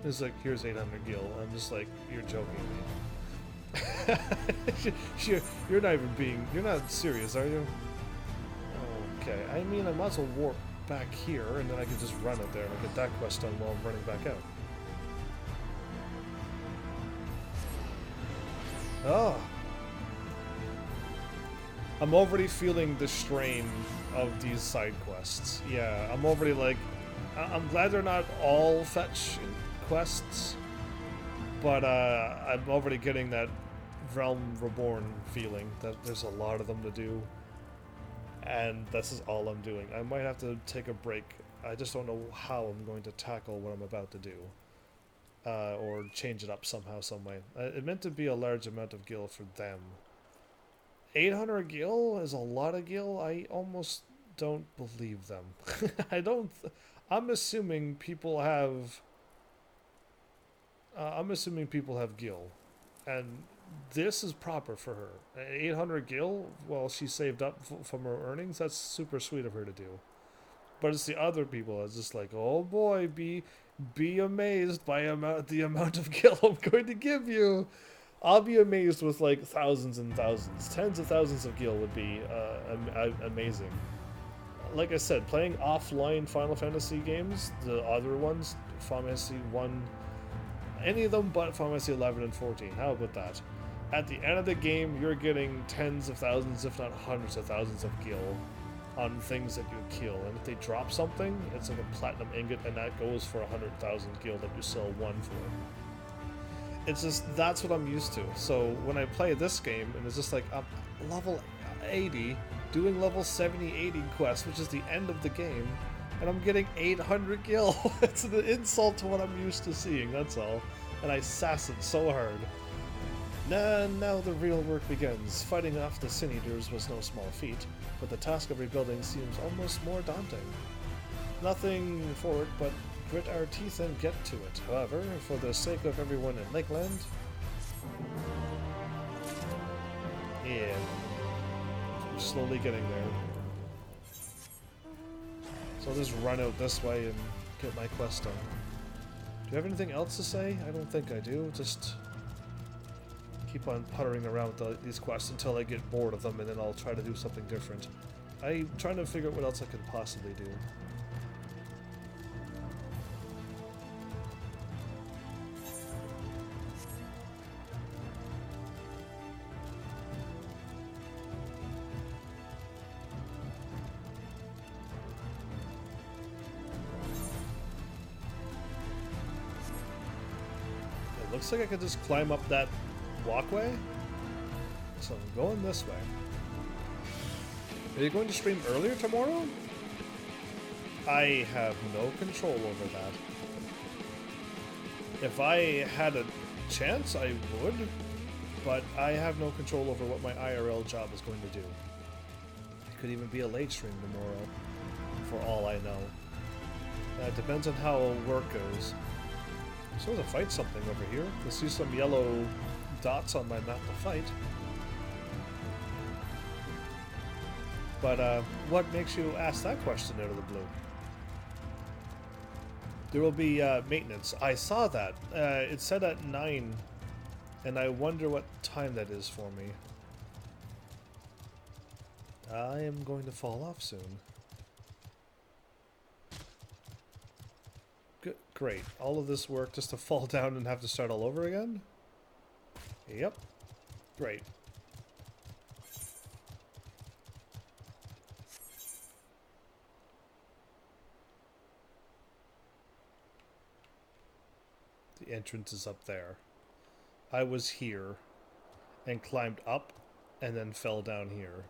It's like, here's 800 gil. I'm just like, you're joking me. You're not serious, are you? Okay, I mean, I might as well warp back here, and then I can just run it there, and I'll get that quest done while I'm running back out. Oh! I'm already feeling the strain of these side quests. Yeah, I'm already like... I'm glad they're not all fetch quests, but I'm already getting that Realm Reborn feeling that there's a lot of them to do, and this is all I'm doing. I might have to take a break. I just don't know how I'm going to tackle what I'm about to do, or change it up somehow, some way. It meant to be a large amount of gil for them. 800 gil is a lot of gil. I almost don't believe them. I'm assuming people have gil, and this is proper for her. 800 gil, well, she saved up from her earnings. That's super sweet of her to do. But it's the other people that's just like, oh boy, be amazed by the amount of gil I'm going to give you. I'll be amazed with like thousands and thousands. Tens of thousands of gil would be amazing. Like I said, playing offline Final Fantasy games, the other ones, Final Fantasy 1, any of them but Final Fantasy 11 and 14. How about that? At the end of the game, you're getting tens of thousands, if not hundreds of thousands of gil on things that you kill. And if they drop something, it's like a platinum ingot, and that goes for 100,000 gil that you sell one for. It's just, that's what I'm used to. So when I play this game, and it's just like, I'm level 80, doing level 70, 80 quests, which is the end of the game, and I'm getting 800 gil. It's an insult to what I'm used to seeing, that's all. And I sass it so hard. Now the real work begins. Fighting off the Sin Eaters was no small feat, but the task of rebuilding seems almost more daunting. Nothing for it but grit our teeth and get to it. However, for the sake of everyone in Lakeland... Yeah. I'm slowly getting there. So I'll just run out this way and get my quest done. Do you have anything else to say? I don't think I do. Just keep on puttering around with these quests until I get bored of them, and then I'll try to do something different. I'm trying to figure out what else I can possibly do. It looks like I could just climb up that walkway. So I'm going this way. Are you going to stream earlier tomorrow? I have no control over that. If I had a chance, I would, but I have no control over what my IRL job is going to do. It could even be a late stream tomorrow, for all I know. It depends on how work goes. I'm supposed to fight something over here. I see some yellow dots on my map to fight. But what makes you ask that question out of the blue? There will be maintenance. I saw that. It said at 9, and I wonder what time that is for me. I am going to fall off soon. Good, great. All of this work just to fall down and have to start all over again? Yep. Great. The entrance is up there. I was here and climbed up and then fell down here.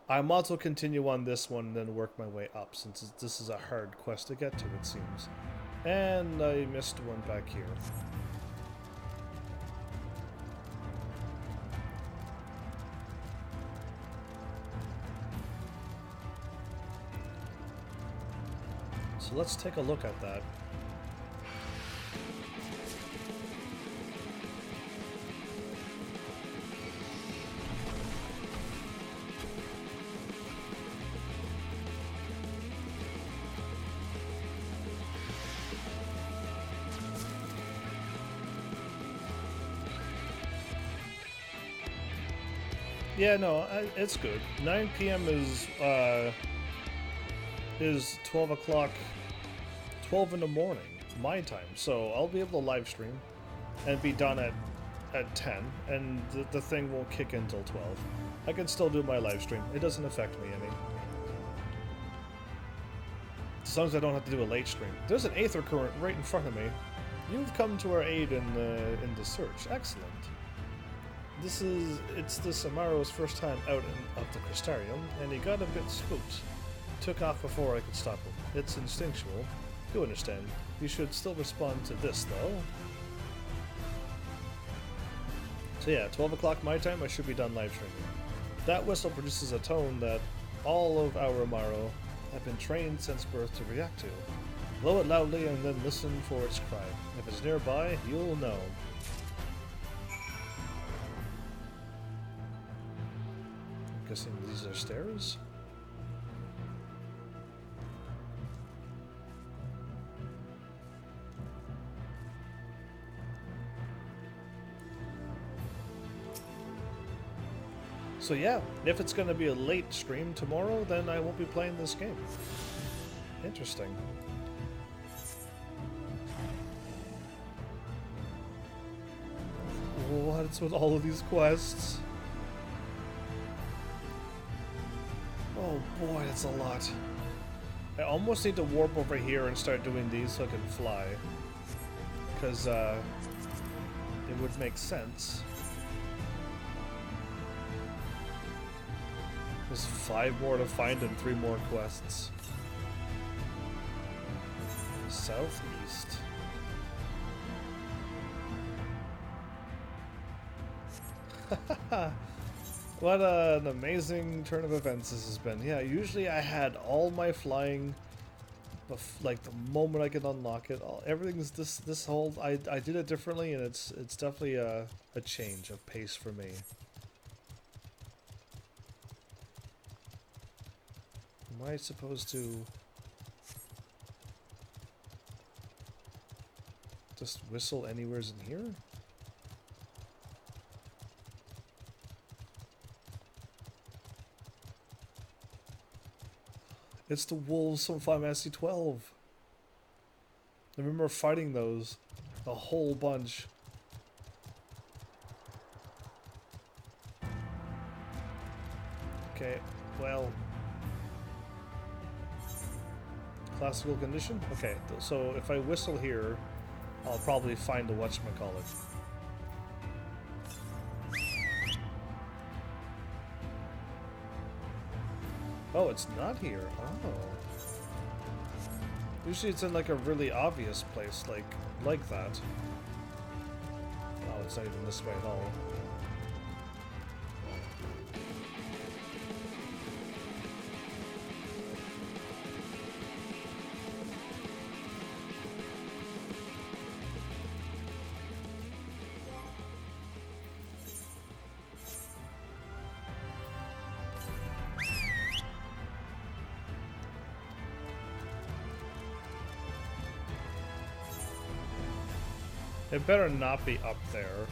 I might as well continue on this one and then work my way up, since this is a hard quest to get to, it seems. And I missed one back here. So let's take a look at that. Yeah, no, it's good. 9 p.m. is 12 o'clock, 12 in the morning, my time. So I'll be able to live stream and be done at 10, and the thing won't kick in till 12. I can still do my live stream. It doesn't affect me any. As long as I don't have to do a late stream. There's an aether current right in front of me. You've come to our aid in the search. Excellent. It's this Amaro's first time out of the Crystarium, and he got a bit spooked. Took off before I could stop him. It's instinctual. You understand. You should still respond to this, though. So yeah, 12 o'clock my time, I should be done live streaming. That whistle produces a tone that all of our Amaro have been trained since birth to react to. Blow it loudly and then listen for its cry. If it's nearby, you'll know. Guessing these are stairs? So yeah, if it's going to be a late stream tomorrow, then I won't be playing this game. Interesting. What's with all of these quests? Oh boy, that's a lot. I almost need to warp over here and start doing these so I can fly. Because, it would make sense. There's 5 more to find and 3 more quests. Southeast. What an amazing turn of events this has been. Yeah, usually I had all my flying like the moment I can unlock it, everything's this whole I did it differently, and it's definitely a change of pace for me. Am I supposed to just whistle anywheres in here? It's the wolves from Final Fantasy XII. I remember fighting those a whole bunch. Okay, well, classical condition? Okay, so if I whistle here, I'll probably find a whatchamacallit. Oh, it's not here. Oh. Usually it's in like a really obvious place, like that. Oh, it's not even this way at all. It better not be up there.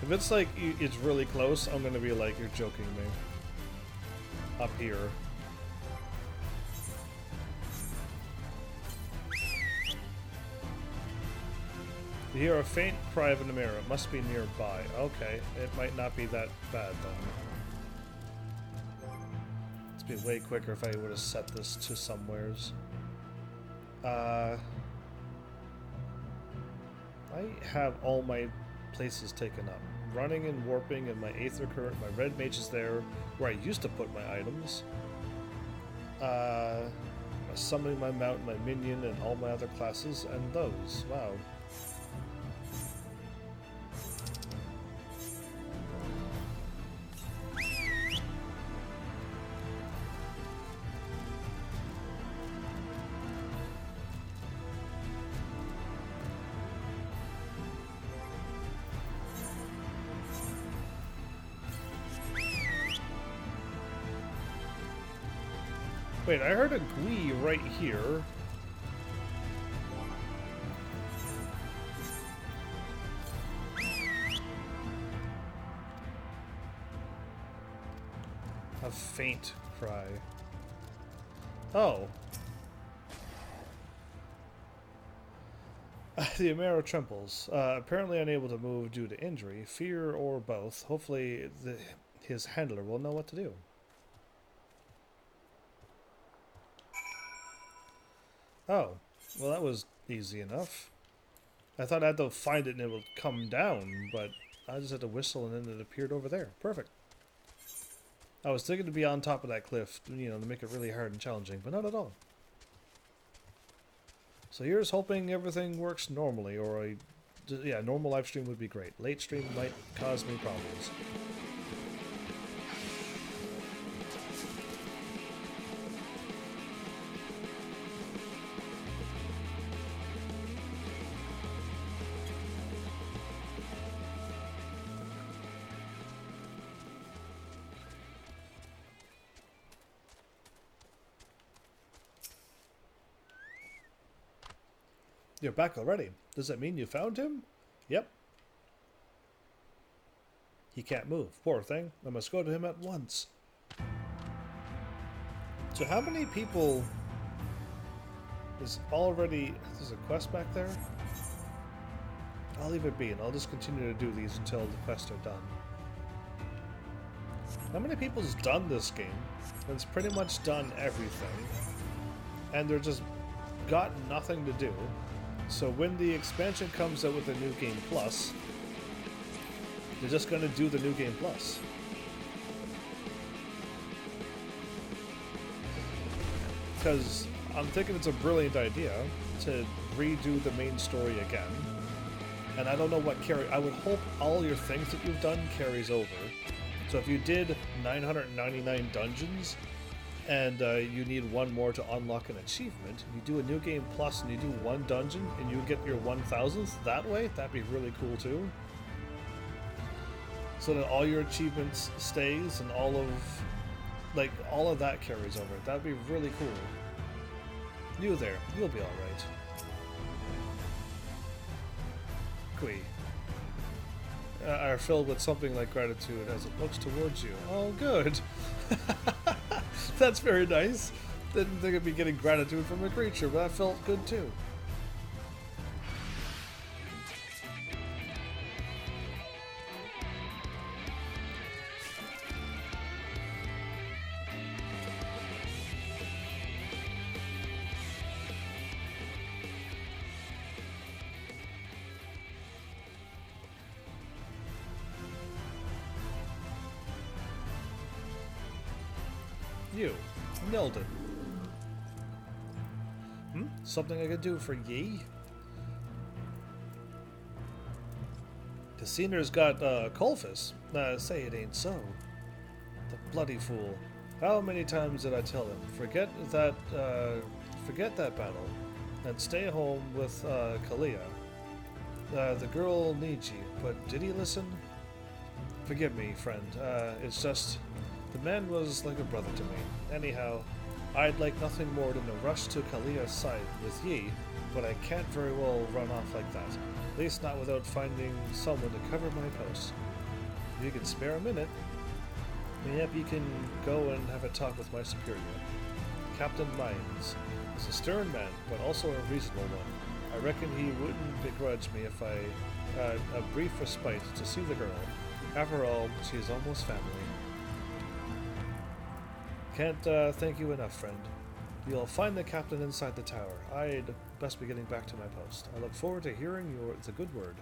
If it's like, it's really close, I'm gonna be like, you're joking me. Up here. You hear a faint cry of an mirror. It must be nearby. Okay, it might not be that bad then. It'd be way quicker if I would have set this to somewheres. I have all my places taken up. Running and warping and my Aether Current, my red mage is there, where I used to put my items. Summoning my mount, my minion, and all my other classes, and those. Wow. Wait, I heard a Gui right here. A faint cry. Oh. The Amaro trembles. Apparently unable to move due to injury, fear, or both. Hopefully his handler will know what to do. Oh, well that was easy enough. I thought I had to find it and it would come down, but I just had to whistle and then it appeared over there. Perfect. I was thinking to be on top of that cliff, you know, to make it really hard and challenging, but not at all. So here's hoping everything works normally, or yeah, normal live stream would be great. Late stream might cause me problems. You're back already. Does that mean you found him? Yep. He can't move. Poor thing. I must go to him at once. So how many people is already... There's a quest back there? I'll leave it be, and I'll just continue to do these until the quests are done. How many people's done this game? And it's pretty much done everything. And they're just got nothing to do. So when the expansion comes out with the New Game Plus, they're just going to do the New Game Plus. Because I'm thinking it's a brilliant idea to redo the main story again. And I don't know what carry... I would hope all your things that you've done carries over. So if you did 999 dungeons, and you need one more to unlock an achievement, you do a New Game Plus and you do one dungeon, and you get your 1000th that way, that'd be really cool too. So that all your achievements stays and all of that carries over. That'd be really cool. You there, you'll be alright. Kui. Are filled with something like gratitude as it looks towards you. Oh, good. That's very nice. Didn't think I'd be getting gratitude from a creature, but that felt good too. You, Nelden. Something I could do for ye? Cassiner's got Colfus. Say it ain't so. The bloody fool. How many times did I tell him? Forget that battle, and stay home with Kalia. The girl needs you, but did he listen? Forgive me, friend. It's just... the man was like a brother to me. Anyhow, I'd like nothing more than to rush to Kalia's side with ye, but I can't very well run off like that. At least not without finding someone to cover my post. If you can spare a minute, maybe you can go and have a talk with my superior. Captain Mines is a stern man, but also a reasonable one. I reckon he wouldn't begrudge me if I had a brief respite to see the girl. After all, she is almost family. Can't thank you enough, friend. You'll find the captain inside the tower. I'd best be getting back to my post. I look forward to hearing the good word.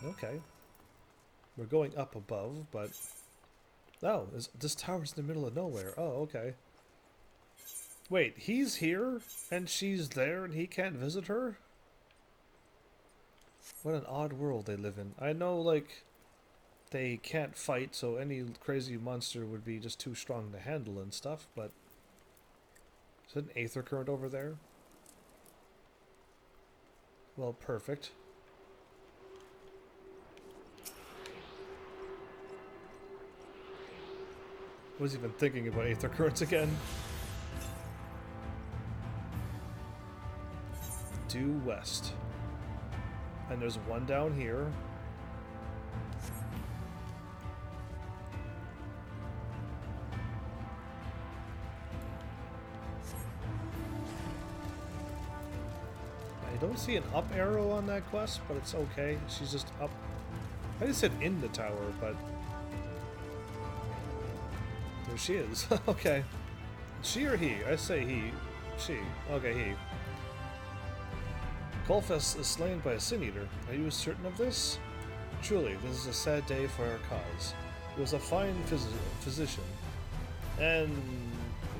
Okay. We're going up above, but... oh, this tower's in the middle of nowhere. Oh, okay. Wait, he's here, and she's there, and he can't visit her? What an odd world they live in. I know, like... they can't fight, so any crazy monster would be just too strong to handle and stuff, but... is it an aether current over there? Well, perfect. I was even thinking about aether currents again. Due west. And there's one down here. I don't see an up arrow on that quest, but it's okay. She's just up. I just said in the tower, but there she is. Okay. She or he? I say he. She. Okay, he. Colfus is slain by a sin-eater. Are you certain of this? Truly, this is a sad day for our cause. He was a fine physician, and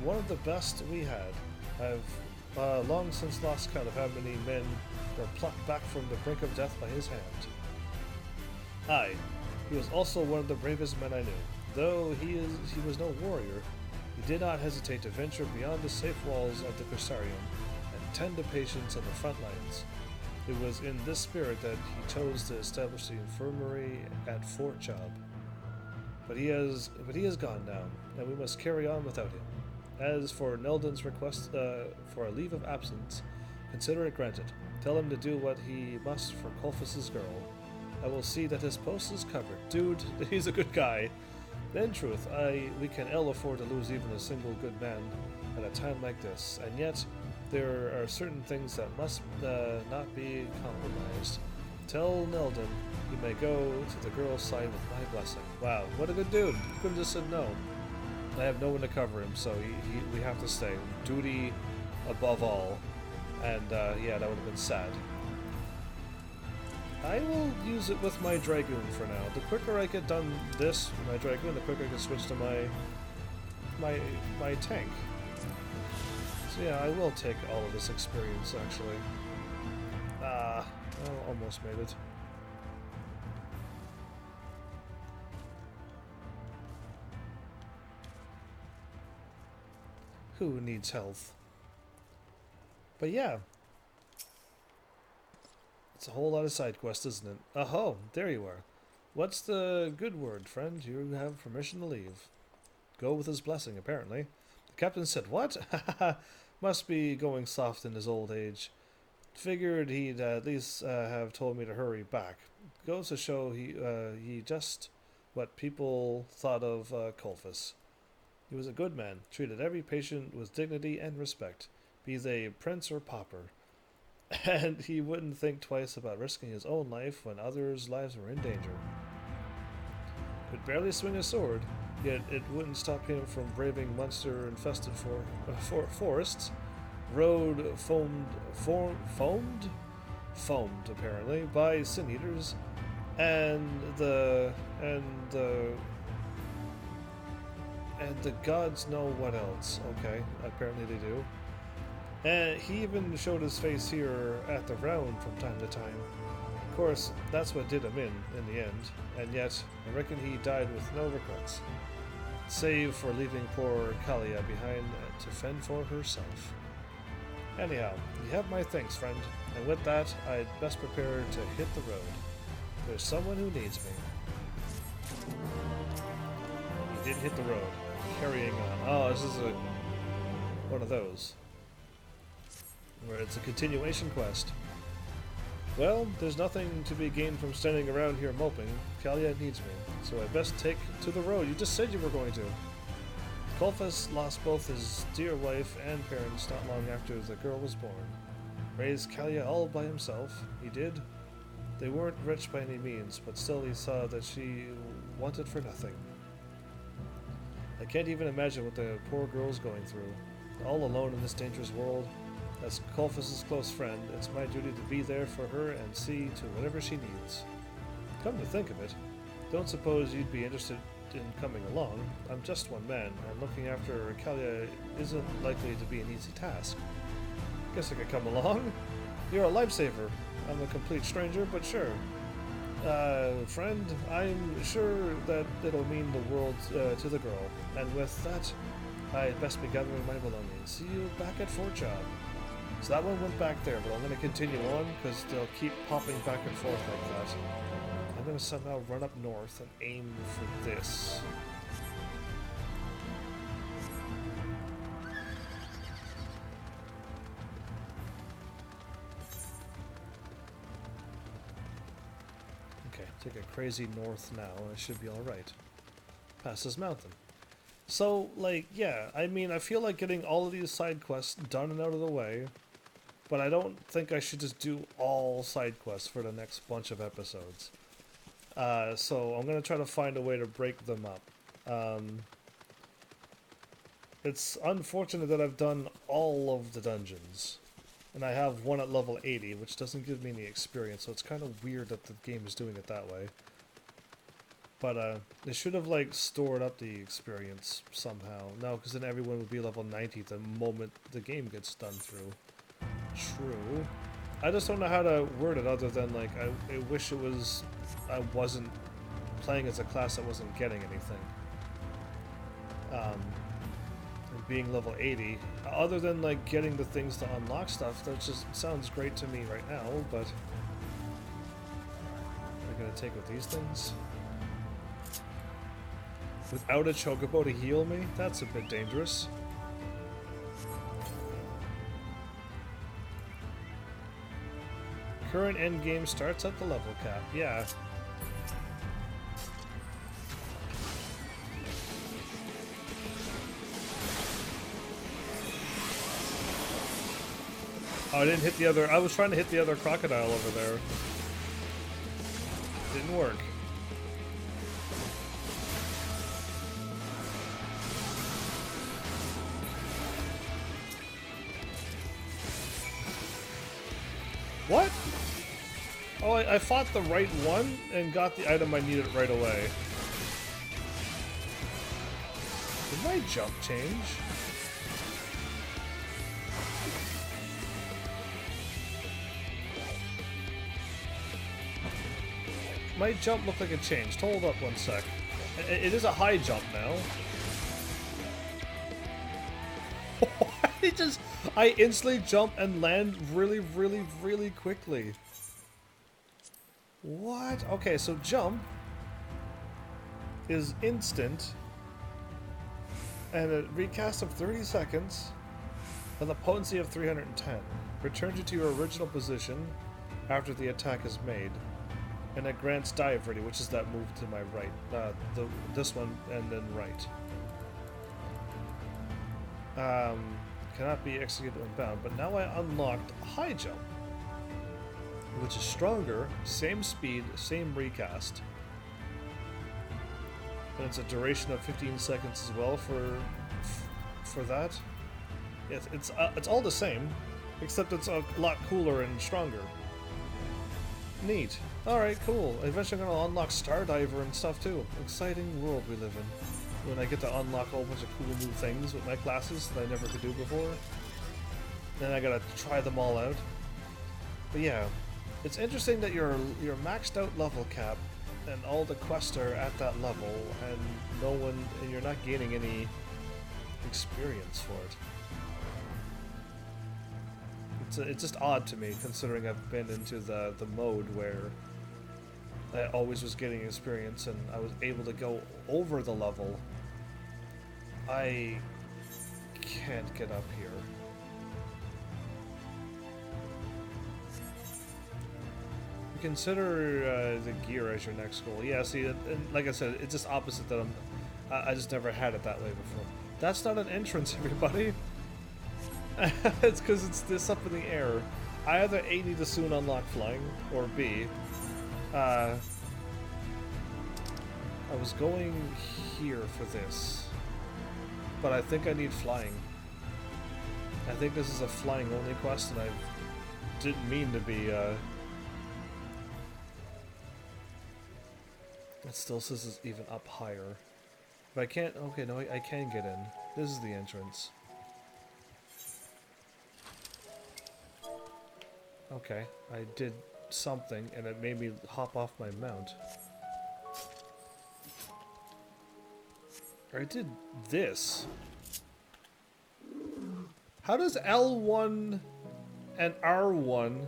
one of the best we had. I've long since lost count of how many men were plucked back from the brink of death by his hand. Aye, he was also one of the bravest men I knew. Though he was no warrior, he did not hesitate to venture beyond the safe walls of the Cursarium and tend the patients on the front lines. It was in this spirit that he chose to establish the infirmary at Fort Job. But he has gone now, and we must carry on without him. As for Nelden's request for a leave of absence, consider it granted. Tell him to do what he must for Colfus's girl. I will see that his post is covered. Dude, he's a good guy. In truth, we can ill afford to lose even a single good man at a time like this, and yet there are certain things that must not be compromised. Tell Nelden he may go to the girl's side with my blessing. Wow, what a good dude. He couldn't just said no. I have no one to cover him, so we have to stay. Duty above all. And yeah, that would have been sad. I will use it with my Dragoon for now. The quicker I get done this with my Dragoon, the quicker I can switch to my tank. So yeah, I will take all of this experience, actually. I almost made it. who needs health. But yeah. It's a whole lot of side quests, isn't it? Oh, there you are. What's the good word, friend? You have permission to leave. Go with his blessing, apparently. The captain said, what? Must be going soft in his old age. Figured he'd at least have told me to hurry back. Goes to show he just what people thought of Colfus. He was a good man, treated every patient with dignity and respect, be they prince or pauper. And he wouldn't think twice about risking his own life when others' lives were in danger. Could barely swing a sword, yet it wouldn't stop him from braving monster-infested forests. Road foamed apparently by sin eaters, and the gods know what else. Okay, apparently they do. And he even showed his face here at the round from time to time. Of course, that's what did him in the end, and yet I reckon he died with no regrets, save for leaving poor Kalia behind to fend for herself. Anyhow, you have my thanks, friend, and with that, I'd best prepare to hit the road. There's someone who needs me. He did hit the road, carrying on. Oh, this is one of those, where it's a continuation quest. Well, there's nothing to be gained from standing around here moping. Kalia needs me, so I best take to the road. You just said you were going to. Colfus lost both his dear wife and parents not long after the girl was born. Raised Kalia all by himself. He did. They weren't rich by any means, but still he saw that she wanted for nothing. I can't even imagine what the poor girl's going through. All alone in this dangerous world. As Colfus's close friend, it's my duty to be there for her and see to whatever she needs. Come to think of it, don't suppose you'd be interested in coming along. I'm just one man, and looking after Kalia isn't likely to be an easy task. Guess I could come along. You're a lifesaver. I'm a complete stranger, but sure. Friend, I'm sure that it'll mean the world to the girl, and with that, I'd best be gathering my belongings. See you back at Fort Job. So that one went back there, but I'm going to continue on because they'll keep popping back and forth like that. I'm going to somehow run up north and aim for this. Okay, take a crazy north now and it should be alright. Past this mountain. So, like, yeah, I mean, I feel like getting all of these side quests done and out of the way. But I don't think I should just do all side quests for the next bunch of episodes. So I'm going to try to find a way to break them up. It's unfortunate that I've done all of the dungeons. And I have one at level 80, which doesn't give me any experience. So it's kind of weird that the game is doing it that way. But they should have, like, stored up the experience somehow. No, because then everyone would be level 90 the moment the game gets done through. True. I just don't know how to word it other than, like, I wish it was... I wasn't playing as a class that wasn't getting anything. And being level 80. Other than, like, getting the things to unlock stuff, that just sounds great to me right now, but... I'm gonna take with these things. Without a chocobo to heal me? That's a bit dangerous. Current endgame starts at the level cap. Yeah. Oh, I didn't hit the other... I was trying to hit the other crocodile over there. Didn't work. What? Oh, I fought the right one and got the item I needed right away. Did my jump change? My jump looked like it changed. Hold up one sec. It is a high jump now. I instantly jump and land really, really, really quickly. What? Okay, so jump is instant, and a recast of 30 seconds, and the potency of 310. Returns you to your original position after the attack is made. And it grants dive ready, which is that move to my right. This one, and then right. Cannot be executed when bound, but now I unlocked high jump, which is stronger, same speed, same recast. And it's a duration of 15 seconds as well for that. It's all the same, except it's a lot cooler and stronger. Neat. Alright, cool. Eventually I'm gonna unlock Stardiver and stuff too. Exciting world we live in. When I get to unlock a whole bunch of cool new things with my classes that I never could do before. Then I gotta try them all out. But yeah, it's interesting that you're maxed out level cap and all the quests are at that level and you're not gaining any experience for it. It's just odd to me, considering I've been into the mode where I always was getting experience and I was able to go over the level. I can't get up here. Consider the gear as your next goal. Yeah, see, and like I said, it's just opposite that I just never had it that way before. That's not an entrance, everybody. It's because it's this up in the air. I either A, need to soon unlock flying, or B, I was going here for this, but I think I need flying. I think this is a flying only quest, and I didn't mean to be, it still says it's even up higher. But I can't, okay, no, I can get in. This is the entrance. Okay, I did something and it made me hop off my mount. Or I did this. How does L1 and R1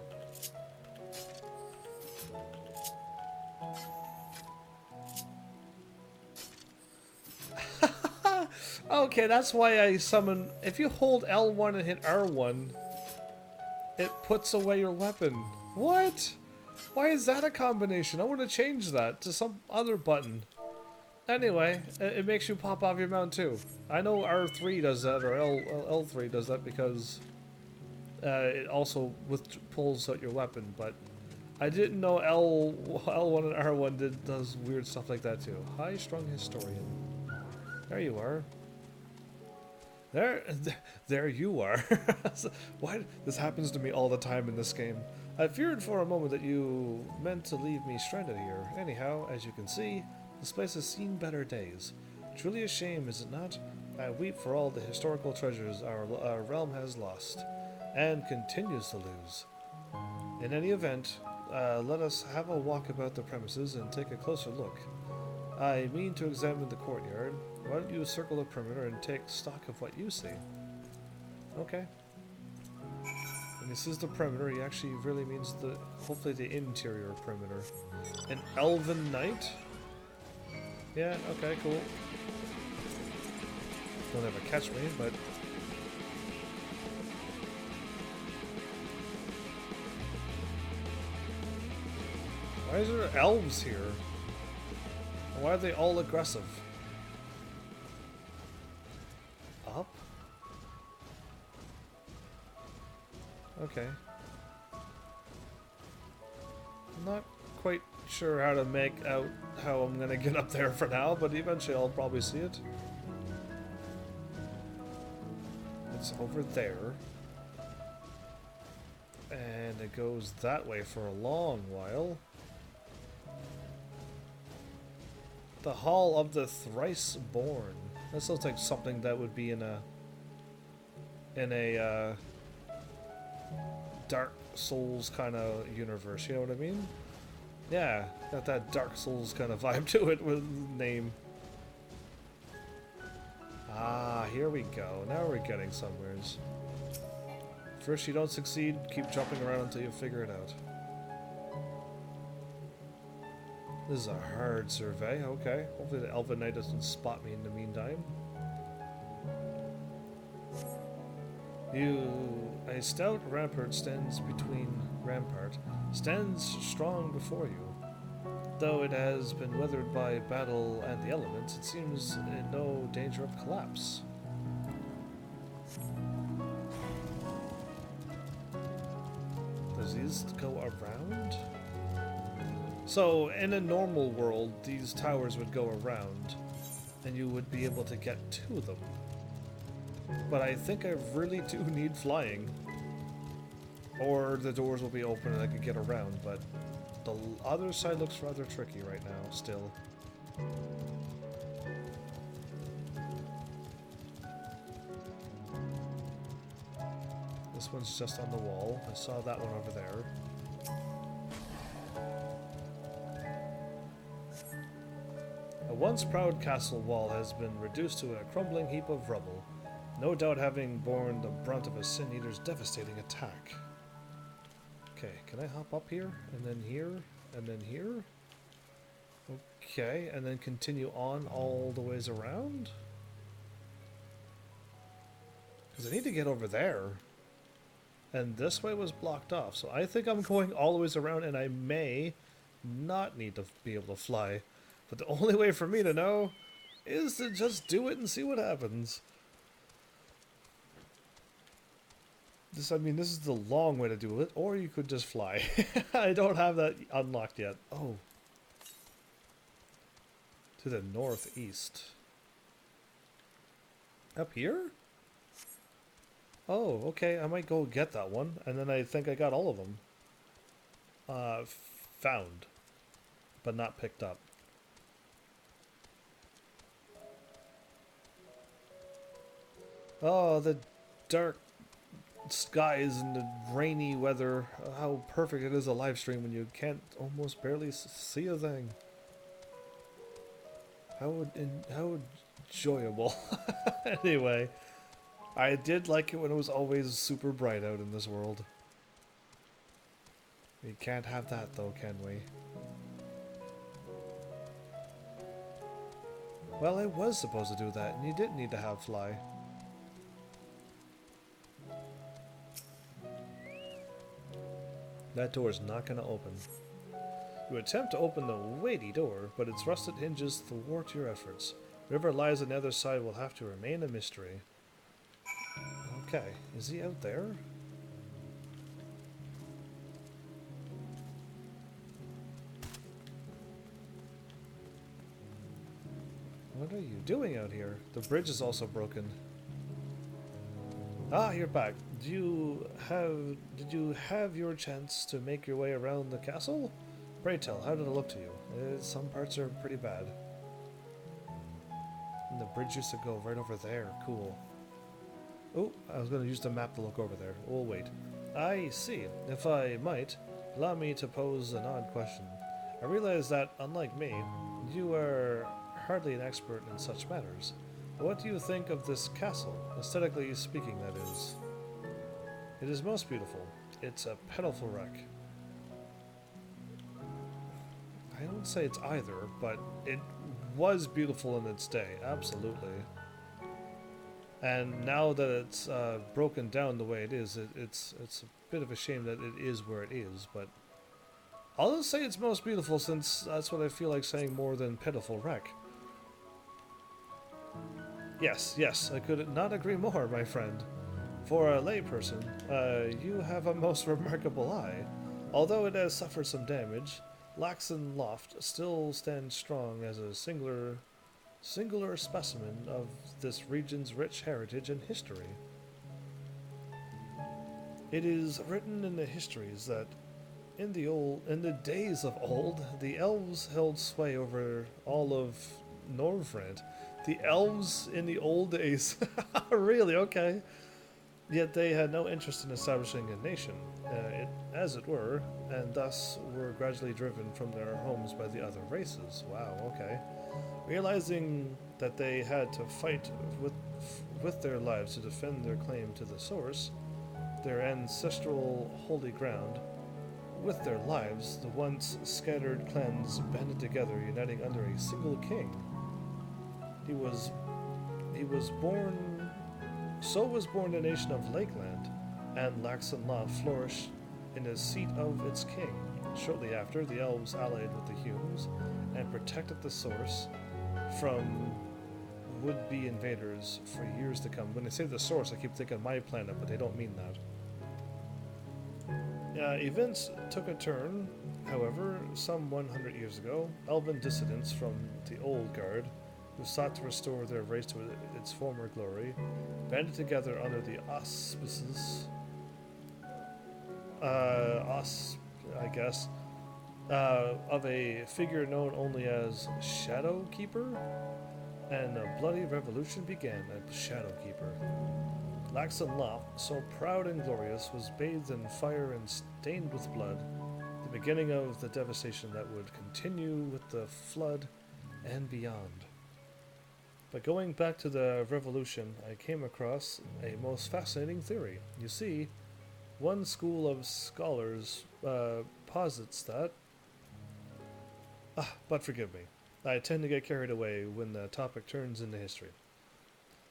okay, that's why I summon. If you hold L1 and hit R1, it puts away your weapon. What? Why is that a combination? I want to change that to some other button. Anyway, it makes you pop off your mount too. I know R3 does that, or L3 does that because it also pulls out your weapon, but I didn't know L1 and R1 does weird stuff like that too. High-strung historian. There you are. There you are. Why? This happens to me all the time in this game. I feared for a moment that you meant to leave me stranded here. Anyhow, as you can see, this place has seen better days. Truly a shame, is it not? I weep for all the historical treasures our realm has lost, and continues to lose. In any event, let us have a walk about the premises and take a closer look. I mean to examine the courtyard. Why don't you circle the perimeter and take stock of what you see? Okay. When he says the perimeter, he actually really means hopefully the interior perimeter. An elven knight? Yeah, okay, cool. They'll never catch me, but... Why is there elves here? Why are they all aggressive? Up? Okay. I'm not quite sure how to make out how I'm gonna get up there for now, but eventually I'll probably see it. It's over there. And it goes that way for a long while. The Hall of the Thrice Born. That sounds like something that would be in a Dark Souls kind of universe, you know what I mean? Yeah, got that Dark Souls kind of vibe to it with the name. Ah, here we go. Now we're getting somewheres. First you don't succeed, keep jumping around until you figure it out. This is a hard survey, okay. Hopefully the Elven Knight doesn't spot me in the meantime. A stout rampart stands strong before you. Though it has been weathered by battle and the elements, it seems in no danger of collapse. Does these go around? So, in a normal world, these towers would go around, and you would be able to get to them. But I think I really do need flying. Or the doors will be open and I could get around, but the other side looks rather tricky right now, still. This one's just on the wall. I saw that one over there. A once proud castle wall has been reduced to a crumbling heap of rubble, no doubt having borne the brunt of a Sin Eater's devastating attack. Okay, can I hop up here, and then here, and then here? Okay, and then continue on all the ways around? Because I need to get over there. And this way was blocked off, so I think I'm going all the ways around, and I may not need to be able to fly. But the only way for me to know is to just do it and see what happens. This is the long way to do it, or you could just fly. I don't have that unlocked yet. Oh. To the northeast. Up here? Oh, okay, I might go get that one, and then I think I got all of them. Found. But not picked up. Oh, the dark skies and the rainy weather. How perfect it is a live stream when you can't almost barely see a thing. How enjoyable. Anyway, I did like it when it was always super bright out in this world. We can't have that though, can we? Well, I was supposed to do that, and you didn't need to have fly. That door is not going to open. You attempt to open the weighty door, but its rusted hinges thwart your efforts. Whatever lies on the other side will have to remain a mystery. Okay, is he out there? What are you doing out here? The bridge is also broken. Ah, you're back. Did you have your chance to make your way around the castle? Pray tell, how did it look to you? Some parts are pretty bad. And the bridge used to go right over there. Cool. Oh, I was going to use the map to look over there. Oh, wait. I see. If I might, allow me to pose an odd question. I realize that, unlike me, you are hardly an expert in such matters. What do you think of this castle? Aesthetically speaking, that is. It is most beautiful. It's a pitiful wreck. I don't say it's either, but it was beautiful in its day, absolutely. And now that it's broken down the way it is, it's a bit of a shame that it is where it is, but I'll just say it's most beautiful since that's what I feel like saying more than pitiful wreck. Yes, I could not agree more, my friend. For a layperson, you have a most remarkable eye. Although it has suffered some damage, Laxon Loft still stands strong as a singular specimen of this region's rich heritage and history. It is written in the histories that in the days of old, the elves held sway over all of Norvrent. The elves in the old days. Really? Okay. Yet they had no interest in establishing a nation, as it were, and thus were gradually driven from their homes by the other races. Wow, okay. Realizing that they had to fight with their lives to defend their claim to the source, their ancestral holy ground. With their lives, the once scattered clans banded together, uniting under a single king. So was born the nation of Lakeland, and Laxon La flourished in the seat of its king. Shortly after, the elves allied with the humans and protected the source from would-be invaders for years to come. When they say the source, I keep thinking my planet, but they don't mean that. Events took a turn, however, some 100 years ago. Elven dissidents from the Old Guard, who sought to restore their race to its former glory, banded together under the auspices, of a figure known only as Shadow Keeper, and a bloody revolution began at Shadowkeeper. Laxon La, so proud and glorious, was bathed in fire and stained with blood, the beginning of the devastation that would continue with the flood and beyond. But going back to the revolution, I came across a most fascinating theory. You see, one school of scholars posits that... but forgive me. I tend to get carried away when the topic turns into history.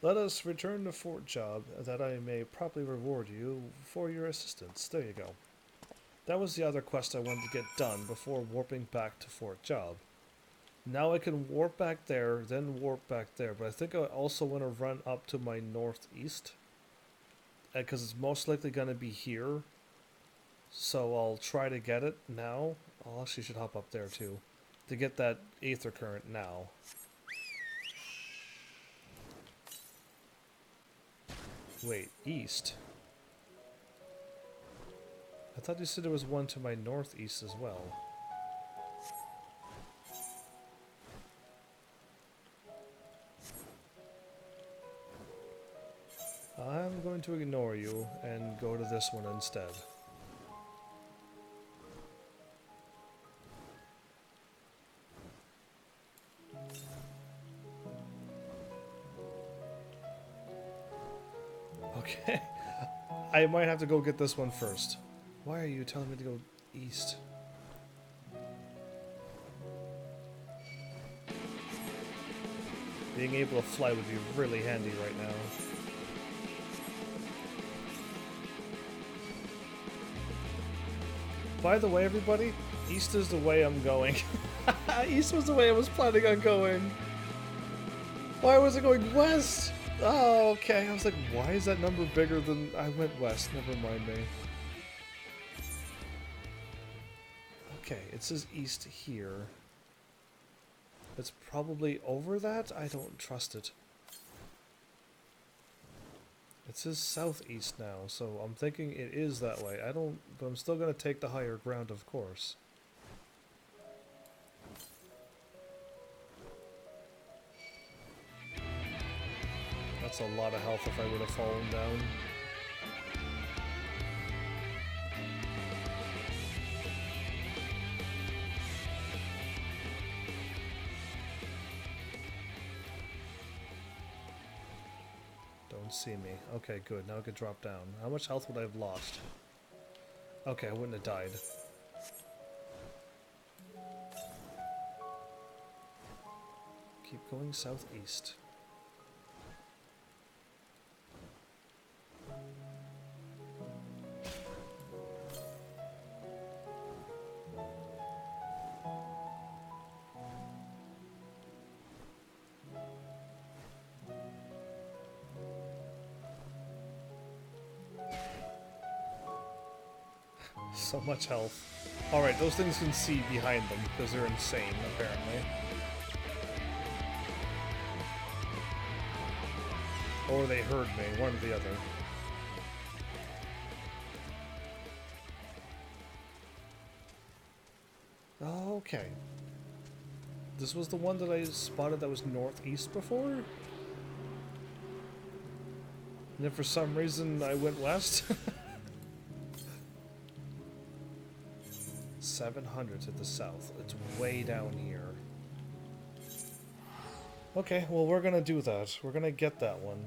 Let us return to Fort Job, that I may properly reward you for your assistance. There you go. That was the other quest I wanted to get done before warping back to Fort Job. Now I can warp back there, then warp back there, but I think I also want to run up to my northeast, because it's most likely going to be here, so I'll try to get it now. I actually should hop up there too, to get that aether current now. Wait, east? I thought you said there was one to my northeast as well. I'm going to ignore you and go to this one instead. Okay. I might have to go get this one first. Why are you telling me to go east? Being able to fly would be really handy right now. By the way, everybody, east is the way I'm going. East was the way I was planning on going. Why was it going west? Oh, okay. I was like, why is that number bigger than... I went west. Never mind me. Okay, it says east here. It's probably over that? I don't trust it. It says southeast now, so I'm thinking it is that way. But I'm still going to take the higher ground, of course. That's a lot of health if I would have fallen down. Don't see me. Okay, good. Now I can drop down. How much health would I have lost? Okay, I wouldn't have died. Keep going southeast. So much health. Alright, those things can see behind them because they're insane, apparently. Or they heard me, one or the other. Okay. This was the one that I spotted that was northeast before? And then for some reason I went west? 700 to the south. It's way down here. Okay, well we're gonna do that. We're gonna get that one.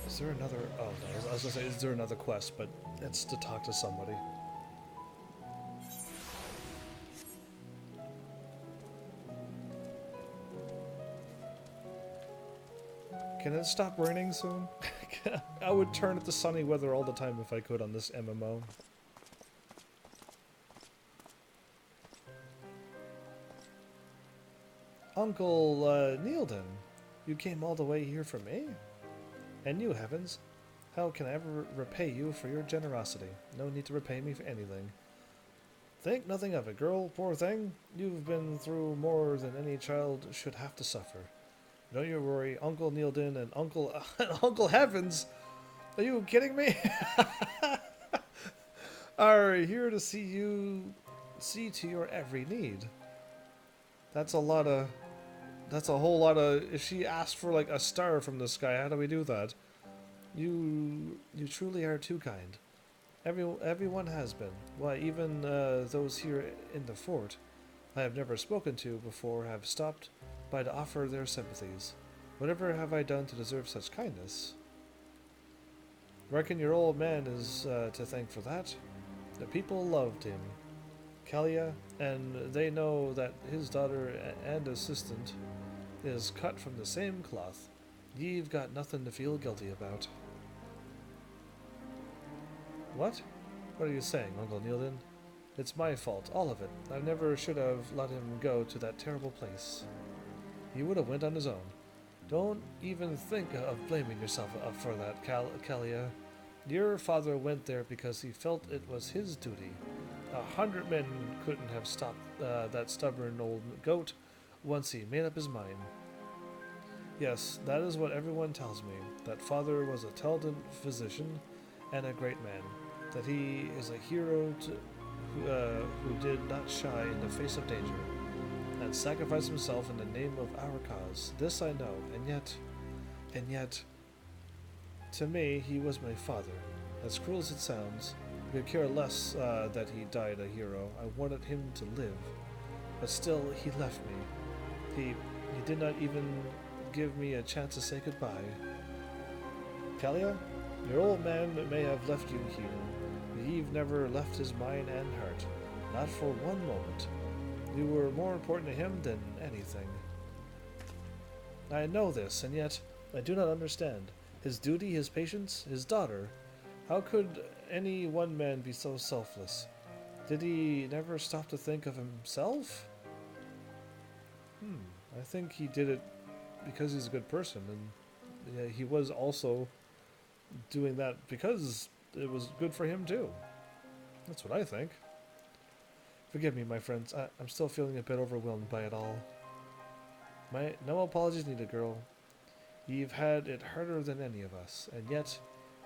Is there another... Oh, no, I was gonna say, is there another quest, but it's to talk to somebody. Can it stop raining soon? I would turn it to sunny weather all the time if I could on this MMO. Uncle Neilden, you came all the way here for me? And you, Heavens, how can I ever repay you for your generosity? No need to repay me for anything. Think nothing of it, girl, poor thing. You've been through more than any child should have to suffer. Don't you worry, Uncle Neilden and Uncle Heavens, are you kidding me? Are here to see to your every need. That's a whole lot of... If she asked for like a star from the sky, how do we do that? You truly are too kind. Everyone has been. Why, even those here in the fort I have never spoken to before have stopped by to offer their sympathies. Whatever have I done to deserve such kindness? Reckon your old man is to thank for that. The people loved him, Kalia, and they know that his daughter and assistant is cut from the same cloth. Ye've got nothing to feel guilty about. What? What are you saying, Uncle Neilden? It's my fault, all of it. I never should have let him go to that terrible place. He would have went on his own. Don't even think of blaming yourself for that, Kalia. Your father went there because he felt it was his duty. 100 men couldn't have stopped that stubborn old goat once he made up his mind. Yes, that is what everyone tells me, that father was a talented physician and a great man, that he is a hero who did not shy in the face of danger, and sacrificed himself in the name of our cause. This I know, and yet, to me, he was my father. As cruel as it sounds, I could care less that he died a hero. I wanted him to live, but still, he left me. He did not even give me a chance to say goodbye. Kalia, your old man may have left you here, but you've never left his mind and heart, not for one moment. You were more important to him than anything. I know this, and yet I do not understand. His duty, his patience, his daughter. How could any one man be so selfless? Did he never stop to think of himself? I think he did it because he's a good person, and yeah, he was also doing that because it was good for him too. That's what I think. Forgive me, my friends. I'm still feeling a bit overwhelmed by it all. No apologies needed, girl. You've had it harder than any of us, and yet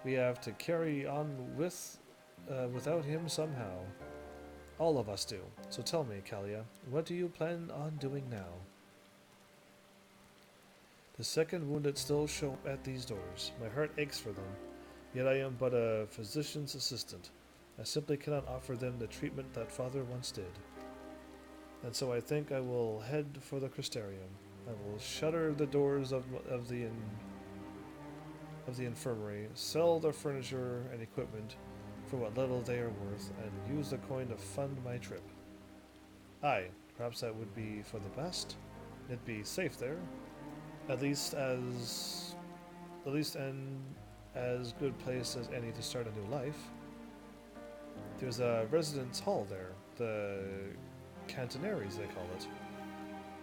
we have to carry on without him somehow. All of us do. So tell me, Kalia, what do you plan on doing now? The second wounded still show up at these doors. My heart aches for them, yet I am but a physician's assistant. I simply cannot offer them the treatment that father once did. And so I think I will head for the Crystarium. I will shutter the doors of the infirmary, sell the furniture and equipment for what little they are worth, and use the coin to fund my trip. Aye, perhaps that would be for the best. It'd be safe there, at least and as good place as any to start a new life. There's a residence hall there, the Cantonaries they call it,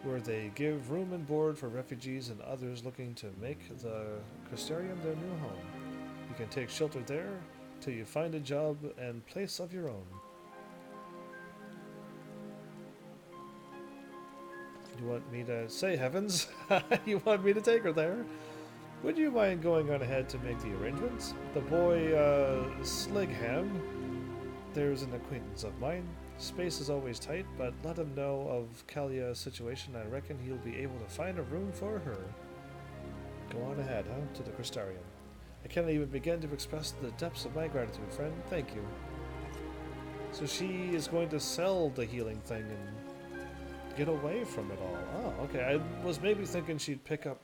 where they give room and board for refugees and others looking to make the Crystarium their new home. You can take shelter there till you find a job and place of your own. You want me to say, Heavens? You want me to take her there? Would you mind going on ahead to make the arrangements? The boy, Sligham, there's an acquaintance of mine. Space is always tight, but let him know of Kalia's situation. I reckon he'll be able to find a room for her. Go on ahead, to the Crystarium. I cannot even begin to express the depths of my gratitude, friend. Thank you. So she is going to sell the healing thing and get away from it all. Oh, okay. I was maybe thinking she'd pick up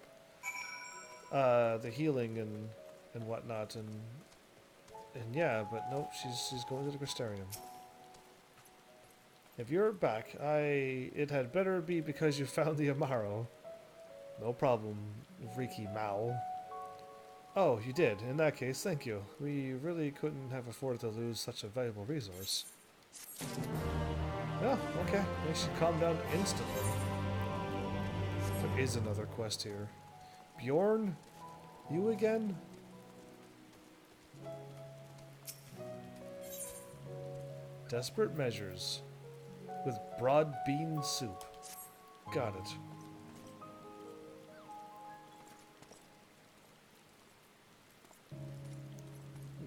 the healing and and whatnot, and yeah, but nope, she's going to the Crystarium. If you're back, it had better be because you found the Amaro. No problem, Riki Mao. Oh, you did. In that case, thank you. We really couldn't have afforded to lose such a valuable resource. Oh, okay. They should calm down instantly. There is another quest here. Bjorn? You again? Desperate measures. With broad bean soup. Got it.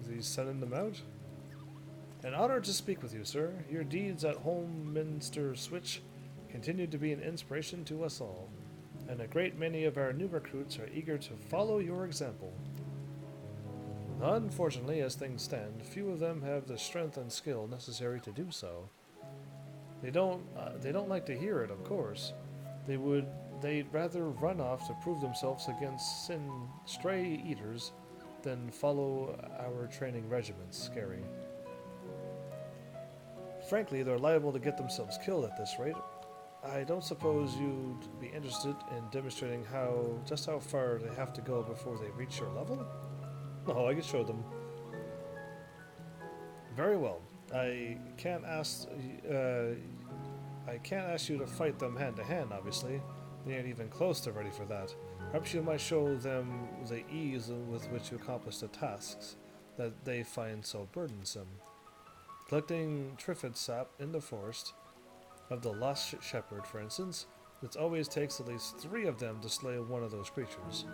Is he sending them out? An honor to speak with you, sir. Your deeds at Holminster Switch continue to be an inspiration to us all, and a great many of our new recruits are eager to follow your example. Unfortunately, as things stand, few of them have the strength and skill necessary to do so. They don't like to hear it, of course. They'd rather run off to prove themselves against stray eaters than follow our training regiments. Scary. Frankly, they're liable to get themselves killed at this rate. I don't suppose you'd be interested in demonstrating just how far they have to go before they reach your level? No, I can show them. Very well. I can't ask you to fight them hand to hand, obviously. They ain't even close to ready for that. Perhaps you might show them the ease with which you accomplish the tasks that they find so burdensome. Collecting Triffid sap in the forest of the Lost Shepherd, for instance, it always takes at least 3 of them to slay one of those creatures.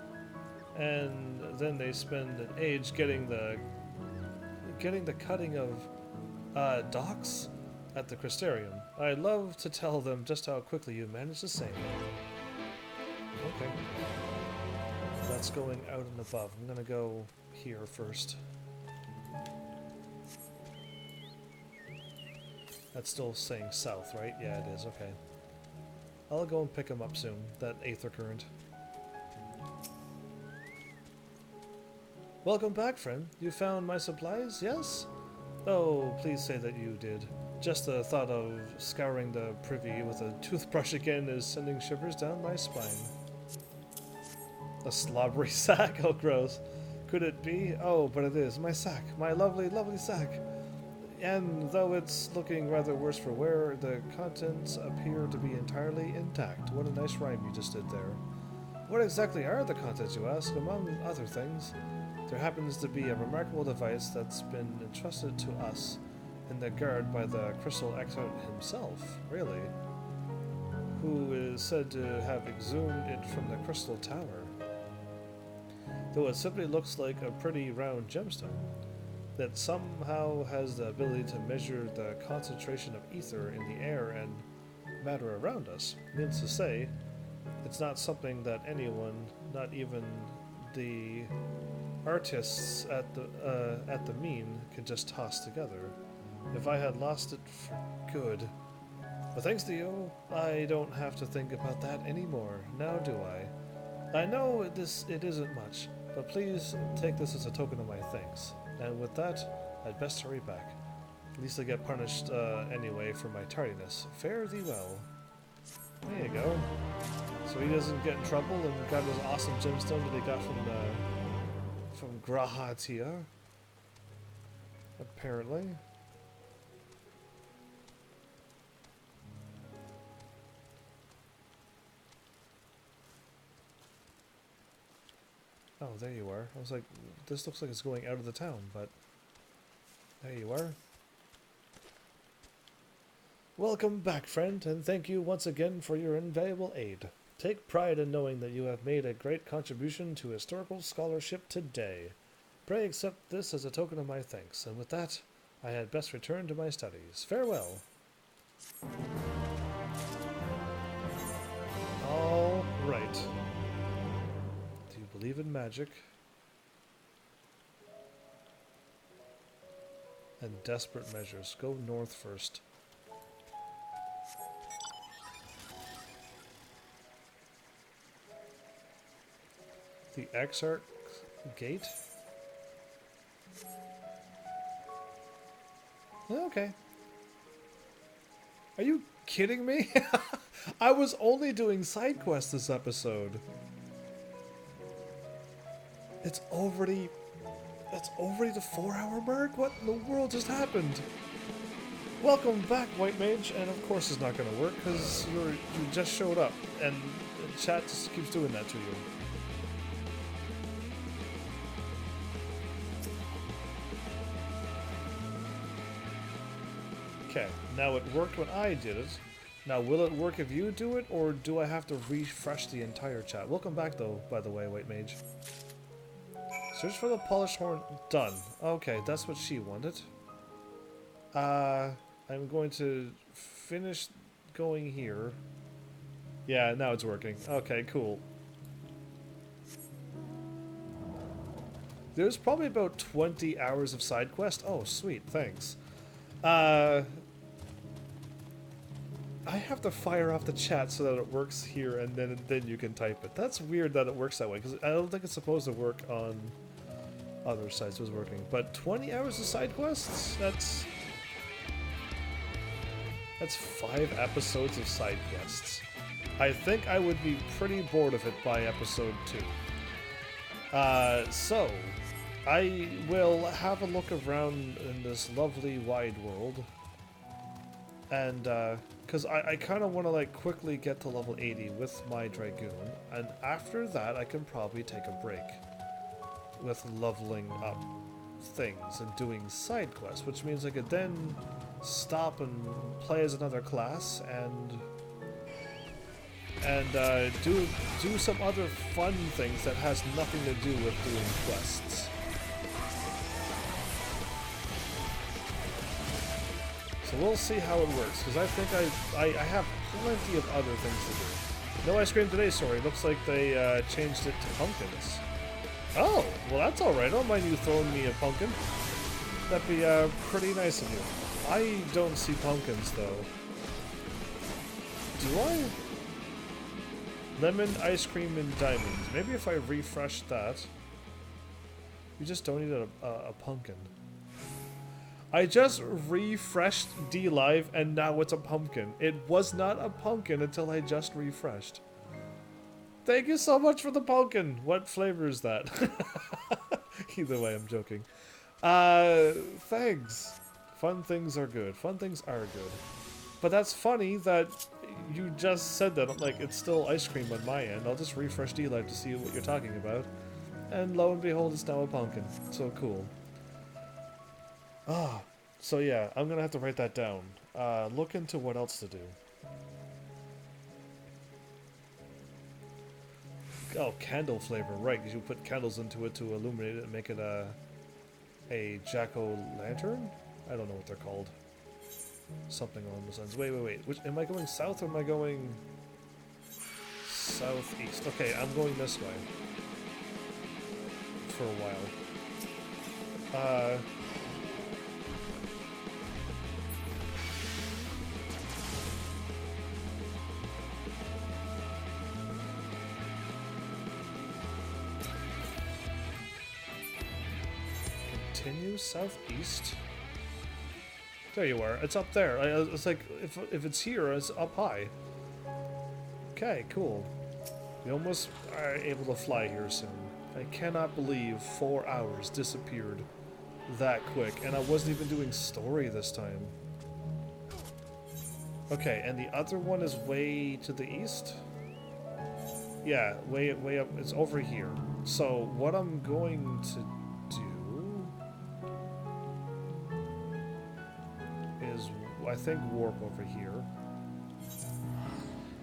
And then they spend an age getting the cutting of docks at the Crystarium. I'd love to tell them just how quickly you manage the same. Okay. That's going out and above. I'm gonna go here first. That's still saying south, right? Yeah, it is. Okay. I'll go and pick him up soon. That Aether Current. Welcome back, friend. You found my supplies, yes? Oh, please say that you did. Just the thought of scouring the privy with a toothbrush again is sending shivers down my spine. A slobbery sack? Oh, gross. Could it be? Oh, but it is. My sack. My lovely, lovely sack. And though it's looking rather worse for wear, the contents appear to be entirely intact. What a nice rhyme you just did there. What exactly are the contents, you ask? Among other things, there happens to be a remarkable device that's been entrusted to us in the guard by the crystal expert himself, really, who is said to have exhumed it from the crystal tower. Though it simply looks like a pretty round gemstone that somehow has the ability to measure the concentration of ether in the air and matter around us. Means to say, it's not something that anyone, not even the artists at the mean, can just toss together. If I had lost it for good. But thanks to you, I don't have to think about that anymore, now do I? I know it isn't much, but please take this as a token of my thanks. And with that, I'd best hurry back. At least I get punished anyway for my tardiness. Fare thee well. There you go. So he doesn't get in trouble and got his awesome gemstone that he got from Grahatia. Apparently. Oh, there you are. I was like, this looks like it's going out of the town, but there you are. Welcome back, friend, and thank you once again for your invaluable aid. Take pride in knowing that you have made a great contribution to historical scholarship today. Pray accept this as a token of my thanks, and with that, I had best return to my studies. Farewell. All right. Do you believe in magic? And desperate measures. Go north first. The Exarch Gate? Okay. Are you kidding me? I was only doing side quests this episode. It's already the 4-hour mark? What in the world just happened? Welcome back, White Mage, and of course it's not gonna work because you just showed up and chat just keeps doing that to you. Okay, now it worked when I did it. Now, will it work if you do it, or do I have to refresh the entire chat? Welcome back, though, by the way, White Mage. Search for the polished horn. Done. Okay, that's what she wanted. I'm going to finish going here. Yeah, now it's working. Okay, cool. There's probably about 20 hours of side quest. Oh, sweet, thanks. I have to fire off the chat so that it works here, and then you can type it. That's weird that it works that way, because I don't think it's supposed to work on other sites. It was working, but 20 hours of side quests? That's 5 episodes of side quests. I think I would be pretty bored of it by episode 2. So I will have a look around in this lovely wide world, and because I kind of want to like quickly get to level 80 with my Dragoon, and after that I can probably take a break with leveling up things and doing side quests, which means I could then stop and play as another class and do some other fun things that has nothing to do with doing quests. So we'll see how it works, because I think I have plenty of other things to do. No ice cream today, sorry. Looks like they changed it to pumpkins. Oh, well that's alright. I don't mind you throwing me a pumpkin. That'd be pretty nice of you. I don't see pumpkins, though. Do I? Lemon, ice cream, and diamonds. Maybe if I refresh that. You just don't need a pumpkin. I just refreshed D-Live, and now it's a pumpkin. It was not a pumpkin until I just refreshed. Thank you so much for the pumpkin. What flavor is that? Either way, I'm joking. Thanks. Fun things are good. Fun things are good. But that's funny that you just said that. Like, it's still ice cream on my end. I'll just refresh D-Live to see what you're talking about. And lo and behold, it's now a pumpkin. So cool. Ah, so yeah, I'm gonna have to write that down. Look into what else to do. Oh, candle flavor, right, because you put candles into it to illuminate it and make it a jack-o'-lantern? I don't know what they're called. Something along those lines. Wait. Which, am I going south or am I going southeast? Okay, I'm going this way. For a while. Continue southeast. There you are. It's up there. It's like, if it's here, it's up high. Okay, cool. We almost are able to fly here soon. I cannot believe 4 hours disappeared that quick, and I wasn't even doing story this time. Okay, and the other one is way to the east? Yeah, way up. It's over here. So what I'm going to do is, I think, warp over here.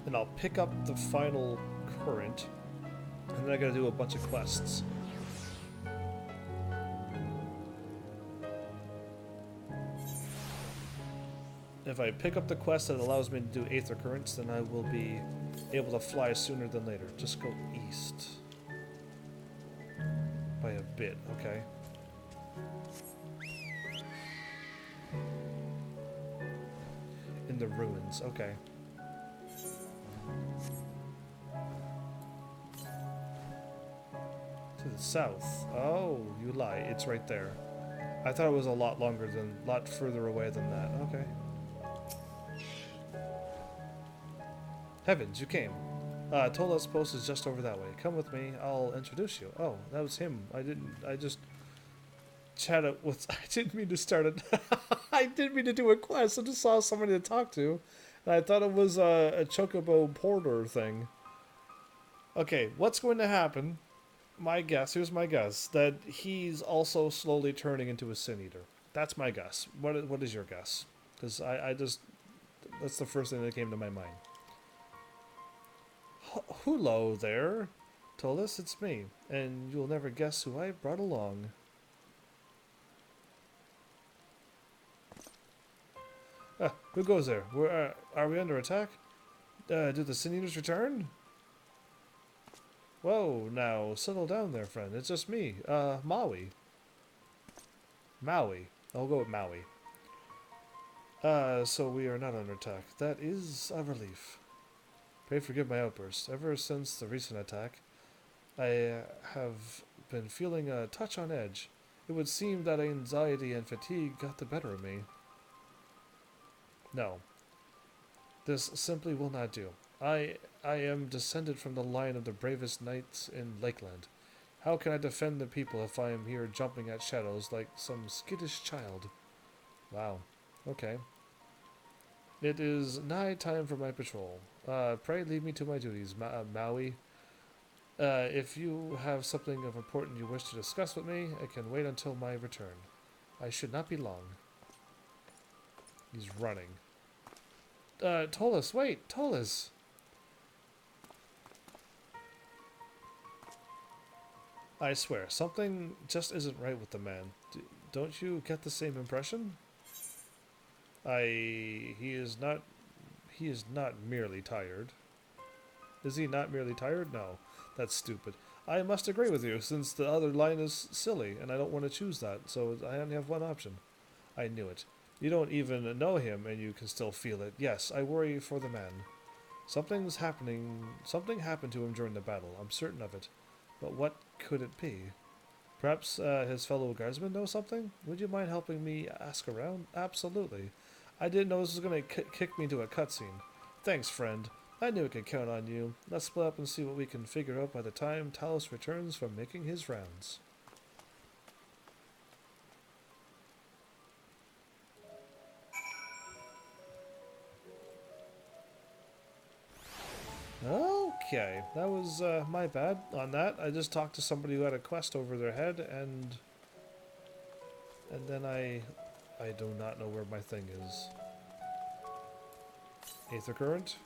And I'll pick up the final current. And then I gotta do a bunch of quests. If I pick up the quest that allows me to do Aether Currents, then I will be able to fly sooner than later. Just go east. By a bit, okay. In the ruins, okay. To the south. Oh, you lie. It's right there. I thought it was a lot further away than that. Okay. Heavens, you came. Tola's post is just over that way. Come with me, I'll introduce you. Oh, that was him. I just chatted with, I didn't mean to start it. I didn't mean to do a quest. I just saw somebody to talk to. And I thought it was a Chocobo Porter thing. Okay, what's going to happen? My guess, here's my guess, that he's also slowly turning into a Sin Eater. That's my guess. What is your guess? Because I just, that's the first thing that came to my mind. Hello there, Tolis, it's me, and you'll never guess who I brought along. Who goes there? Are we under attack? Do the Sin Eaters return? Whoa, now, settle down there, friend. It's just me, Maui. Maui. I'll go with Maui. So we are not under attack. That is a relief. Pray forgive my outburst. Ever since the recent attack, I have been feeling a touch on edge. It would seem that anxiety and fatigue got the better of me. No. This simply will not do. I am descended from the line of the bravest knights in Lakeland. How can I defend the people if I am here jumping at shadows like some skittish child? Wow. Okay. It is nigh time for my patrol. Pray leave me to my duties, Maui. If you have something of importance you wish to discuss with me, it can wait until my return. I should not be long. He's running. Tolis, wait, Tolis! I swear, something just isn't right with the man. Don't you get the same impression? He is not merely tired. Is he not merely tired? No, that's stupid. I must agree with you, since the other line is silly, and I don't want to choose that, so I only have one option. I knew it. You don't even know him, and you can still feel it. Yes, I worry for the man. Something happened to him during the battle, I'm certain of it. But what could it be? Perhaps his fellow guardsmen know something? Would you mind helping me ask around? Absolutely. I didn't know this was going to kick me into a cutscene. Thanks, friend. I knew I could count on you. Let's split up and see what we can figure out by the time Talos returns from making his rounds. Okay, that was my bad on that. I just talked to somebody who had a quest over their head, and then I do not know where my thing is. Aether current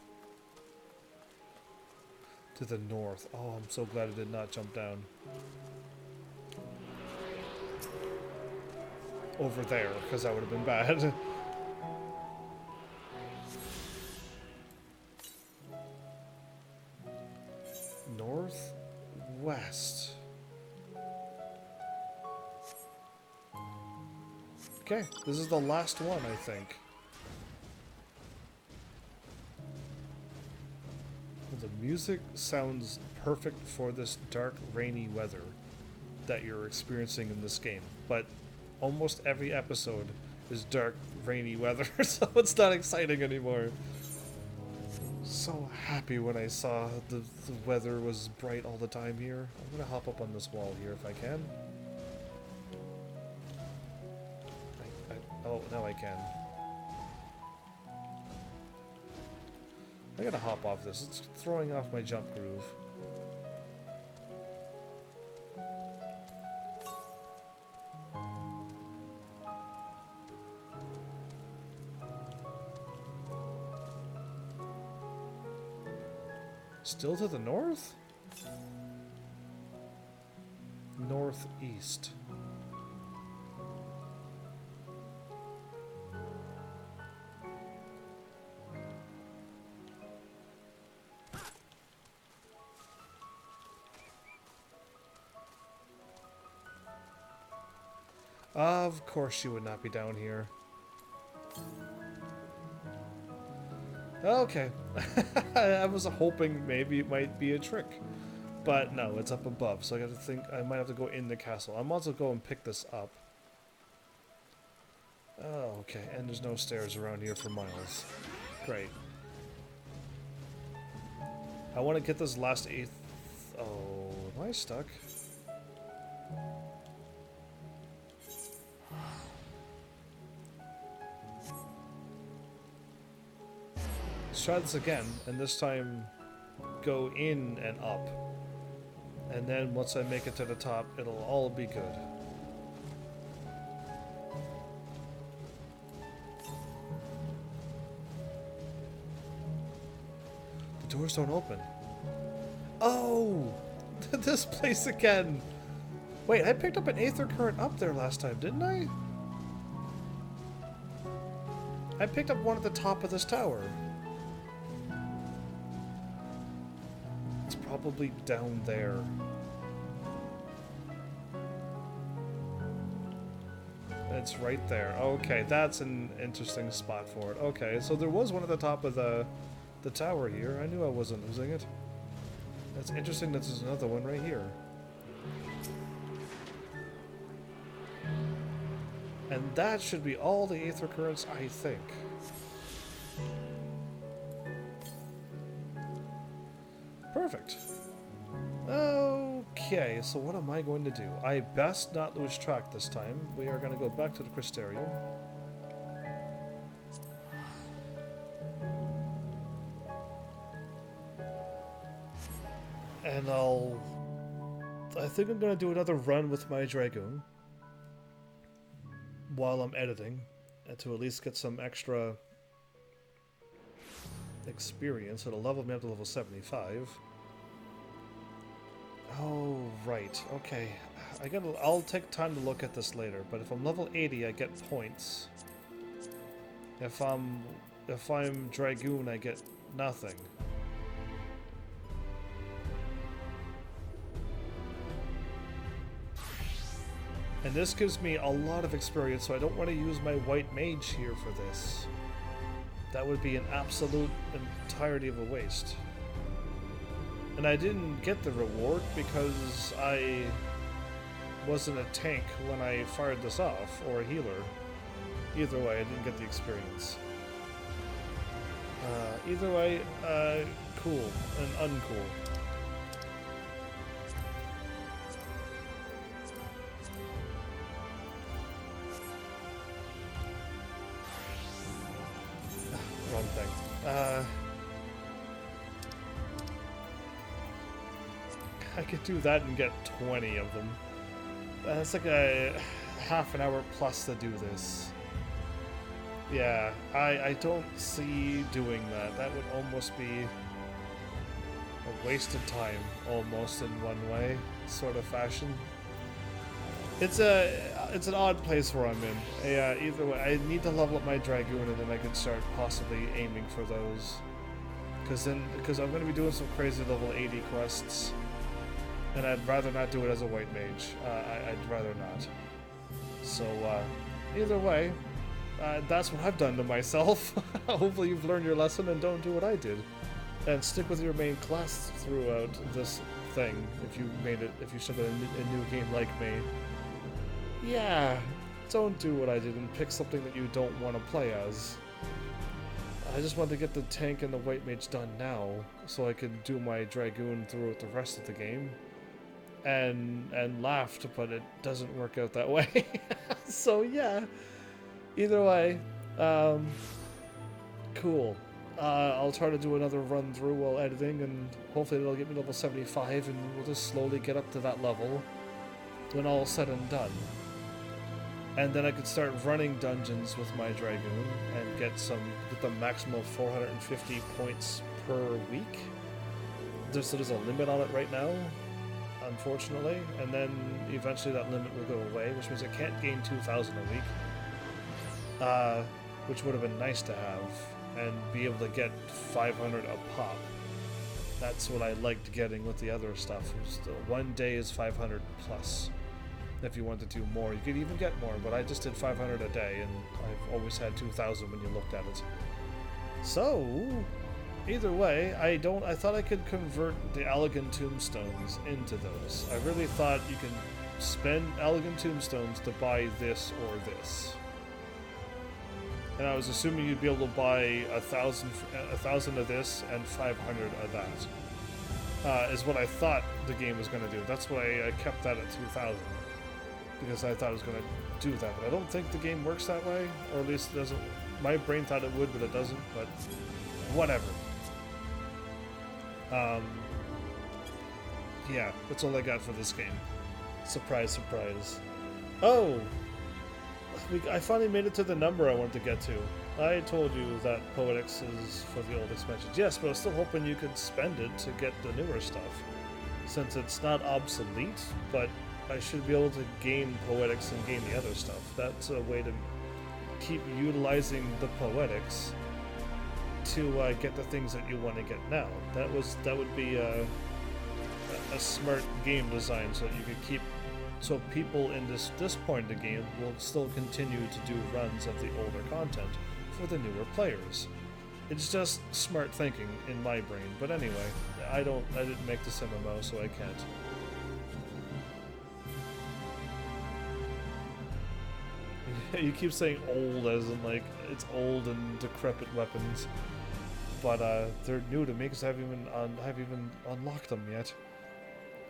to the north. Oh, I'm so glad I did not jump down over there, because that would have been bad. Northwest. Okay, this is the last one, I think. The music sounds perfect for this dark, rainy weather that you're experiencing in this game, but almost every episode is dark, rainy weather, so it's not exciting anymore. So happy when I saw the weather was bright all the time here. I'm gonna hop up on this wall here if I can. Oh, now I can. I gotta hop off this. It's throwing off my jump groove. Still to the north? Northeast. Of course she would not be down here. Okay. I was hoping maybe it might be a trick. But no, it's up above, so I gotta think I might have to go in the castle. I'm also going to pick this up. Oh, okay, and there's no stairs around here for miles. Great. I want to get this last eighth... Oh, am I stuck? Let's try this again, and this time go in and up. And then once I make it to the top, it'll all be good. The doors don't open. Oh! This place again! Wait, I picked up an Aether Current up there last time, didn't I? I picked up one at the top of this tower. It's probably down there. It's right there. Okay, that's an interesting spot for it. Okay, so there was one at the top of the tower here. I knew I wasn't losing it. That's interesting that there's another one right here. And that should be all the Aether Currents, I think. Perfect. Okay, so what am I going to do? I best not lose track this time. We are going to go back to the Crystarium. And I think I'm going to do another run with my Dragoon while I'm editing, and to at least get some extra experience. It'll level me up to level 75. Oh, right. Okay. I'll take time to look at this later, but if I'm level 80, I get points. If I'm Dragoon, I get nothing. And this gives me a lot of experience, so I don't want to use my White Mage here for this. That would be an absolute entirety of a waste. And I didn't get the reward because I wasn't a tank when I fired this off, or a healer. Either way, I didn't get the experience. Either way, cool and uncool. Wrong thing. I could do that and get 20 of them. That's like a half an hour plus to do this. Yeah, I don't see doing that. That would almost be a wasted time, almost in one way, sort of fashion. It's an odd place where I'm in. Yeah, either way, I need to level up my Dragoon and then I can start possibly aiming for those. Because I'm going to be doing some crazy level 80 quests. And I'd rather not do it as a White Mage. I'd rather not. So, either way, that's what I've done to myself. Hopefully you've learned your lesson and don't do what I did. And stick with your main class throughout this thing, if you started a new game like me. Yeah, don't do what I did and pick something that you don't want to play as. I just want to get the tank and the White Mage done now, so I can do my Dragoon throughout the rest of the game. And laughed, but it doesn't work out that way. So yeah, either way, cool. I'll try to do another run through while editing, and hopefully it'll get me level 75, and we'll just slowly get up to that level when all's said and done. And then I could start running dungeons with my Dragoon and get the maximum of 450 points per week. There's a limit on it right now, unfortunately, and then eventually that limit will go away, which means I can't gain 2,000 a week, which would have been nice to have, and be able to get 500 a pop. That's what I liked getting with the other stuff. One day is 500 plus. If you want to do more, you could even get more, but I just did 500 a day, and I've always had 2,000 when you looked at it. So, either way, I thought I could convert the Elegant Tombstones into those. I really thought you can spend Elegant Tombstones to buy this or this. and I was assuming you'd be able to buy 1,000 of this and 500 of that. Is what I thought the game was going to do. That's why I kept that at 2,000, because I thought it was going to do that. But I don't think the game works that way, or at least it doesn't. My brain thought it would, but it doesn't. But whatever. Yeah, that's all I got for this game. Surprise, surprise. Oh! I finally made it to the number I wanted to get to. I told you that Poetics is for the old expansions. Yes, but I was still hoping you could spend it to get the newer stuff. Since it's not obsolete, but I should be able to gain Poetics and gain the other stuff. That's a way to keep utilizing the Poetics to get the things that you want to get now. That would be a smart game design, so that you could keep, so people in this point in the game will still continue to do runs of the older content for the newer players. It's just smart thinking in my brain. But anyway, I didn't make this MMO, so I can't. You keep saying old as in like it's old and decrepit weapons, but they're new to me because I haven't even unlocked them yet.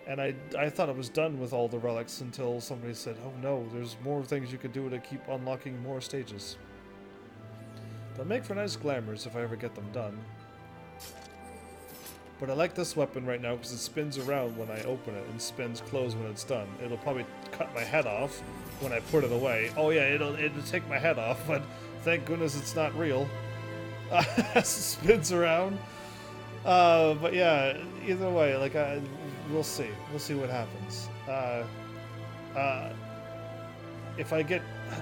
And I thought I was done with all the relics until somebody said, "Oh no, there's more things you could do to keep unlocking more stages." They'll make for nice glamours if I ever get them done. But I like this weapon right now because it spins around when I open it and spins closed when it's done. It'll probably cut my head off when I put it away. Oh yeah, it'll take my head off, but thank goodness it's not real. As it spins around. But yeah, either way, like we'll see. We'll see what happens. If I get,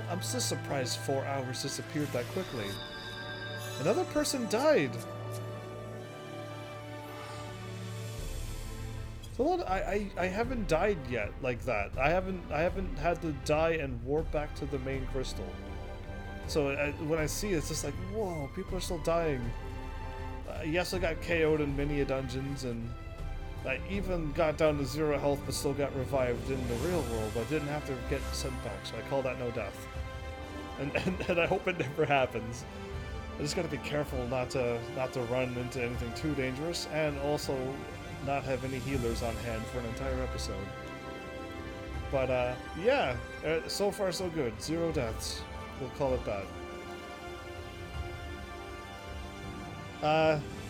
I'm just surprised 4 hours disappeared that quickly. Another person died. So I haven't died yet like that. I haven't had to die and warp back to the main crystal. So when I see it, it's just like, whoa, people are still dying. Yes, I got KO'd in many dungeons, and I even got down to 0 health, but still got revived in the real world. But didn't have to get sent back, so I call that no death. And I hope it never happens. I just got to be careful not to run into anything too dangerous, and also not have any healers on hand for an entire episode. But yeah, so far so good. 0 deaths. We'll call it that.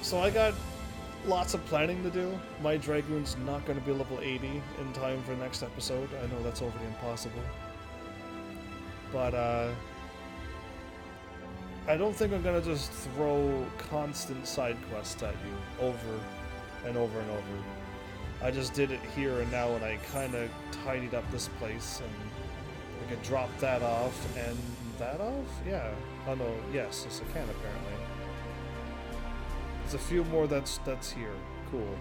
So I got lots of planning to do. My Dragoon's not going to be level 80 in time for next episode. I know that's already impossible. But I don't think I'm going to just throw constant side quests at you over and over and over. I just did it here and now, and I kind of tidied up this place, and I could drop that off and that off? Yeah. Oh no, yes, yes I can apparently. There's a few more that's here. Cool.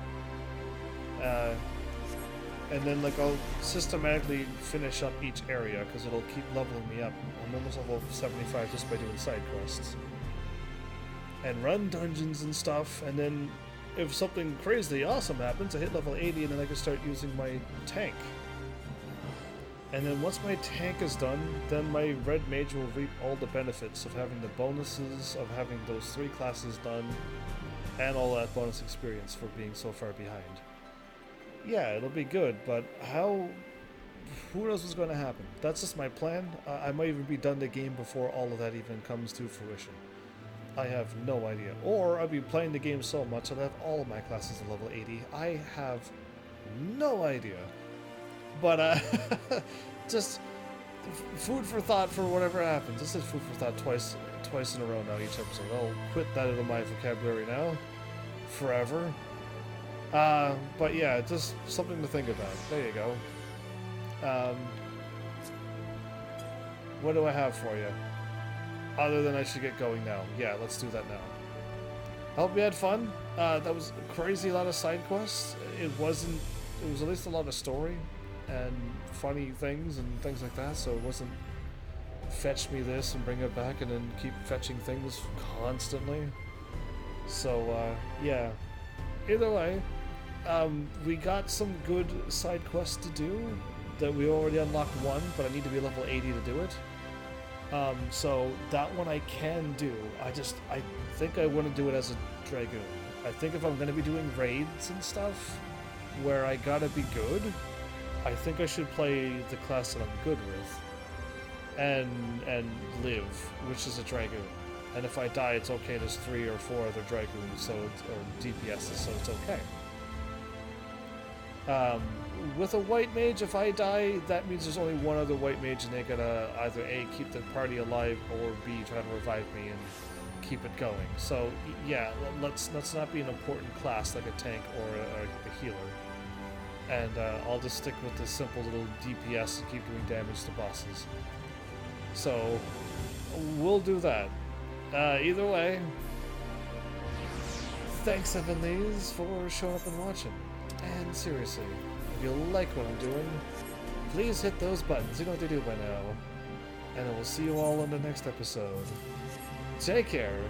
And then like I'll systematically finish up each area because it'll keep leveling me up. I'm almost level 75 just by doing side quests. And run dungeons and stuff, and then if something crazy awesome happens, I hit level 80 and then I can start using my tank. And then once my tank is done, then my red mage will reap all the benefits of having the bonuses, of having those 3 classes done, and all that bonus experience for being so far behind. Yeah, it'll be good, but who knows what's going to happen? That's just my plan. I might even be done the game before all of that even comes to fruition. I have no idea. Or I'll be playing the game so much I'll have all of my classes at level 80. I have no idea. But just food for thought for whatever happens. This is food for thought twice in a row now each episode. I'll quit that out of my vocabulary now. Forever. But yeah, just something to think about. There you go. What do I have for you? Other than I should get going now. Yeah, let's do that now. I hope you had fun. That was a crazy lot of side quests. It was at least a lot of story and funny things and things like that, so it wasn't fetch me this and bring it back and then keep fetching things constantly. So, yeah. Either way, we got some good side quests to do that we already unlocked one, but I need to be level 80 to do it. So that one I can do. I think I want to do it as a Dragoon. I think if I'm going to be doing raids and stuff where I gotta be good, I think I should play the class that I'm good with and live, which is a Dragoon. And if I die, it's okay. There's 3 or 4 other Dragoons, or DPSs, so it's okay. With a white mage, if I die, that means there's only one other white mage, and they gotta either A, keep the party alive, or B, try to revive me and keep it going. So yeah, let's not be an important class like a tank or a healer. And I'll just stick with the simple little DPS and keep doing damage to bosses. So we'll do that. Either way, thanks Heavenlies for showing up and watching. And seriously, if you like what I'm doing, please hit those buttons. You know what to do by now. And I will see you all in the next episode. Take care.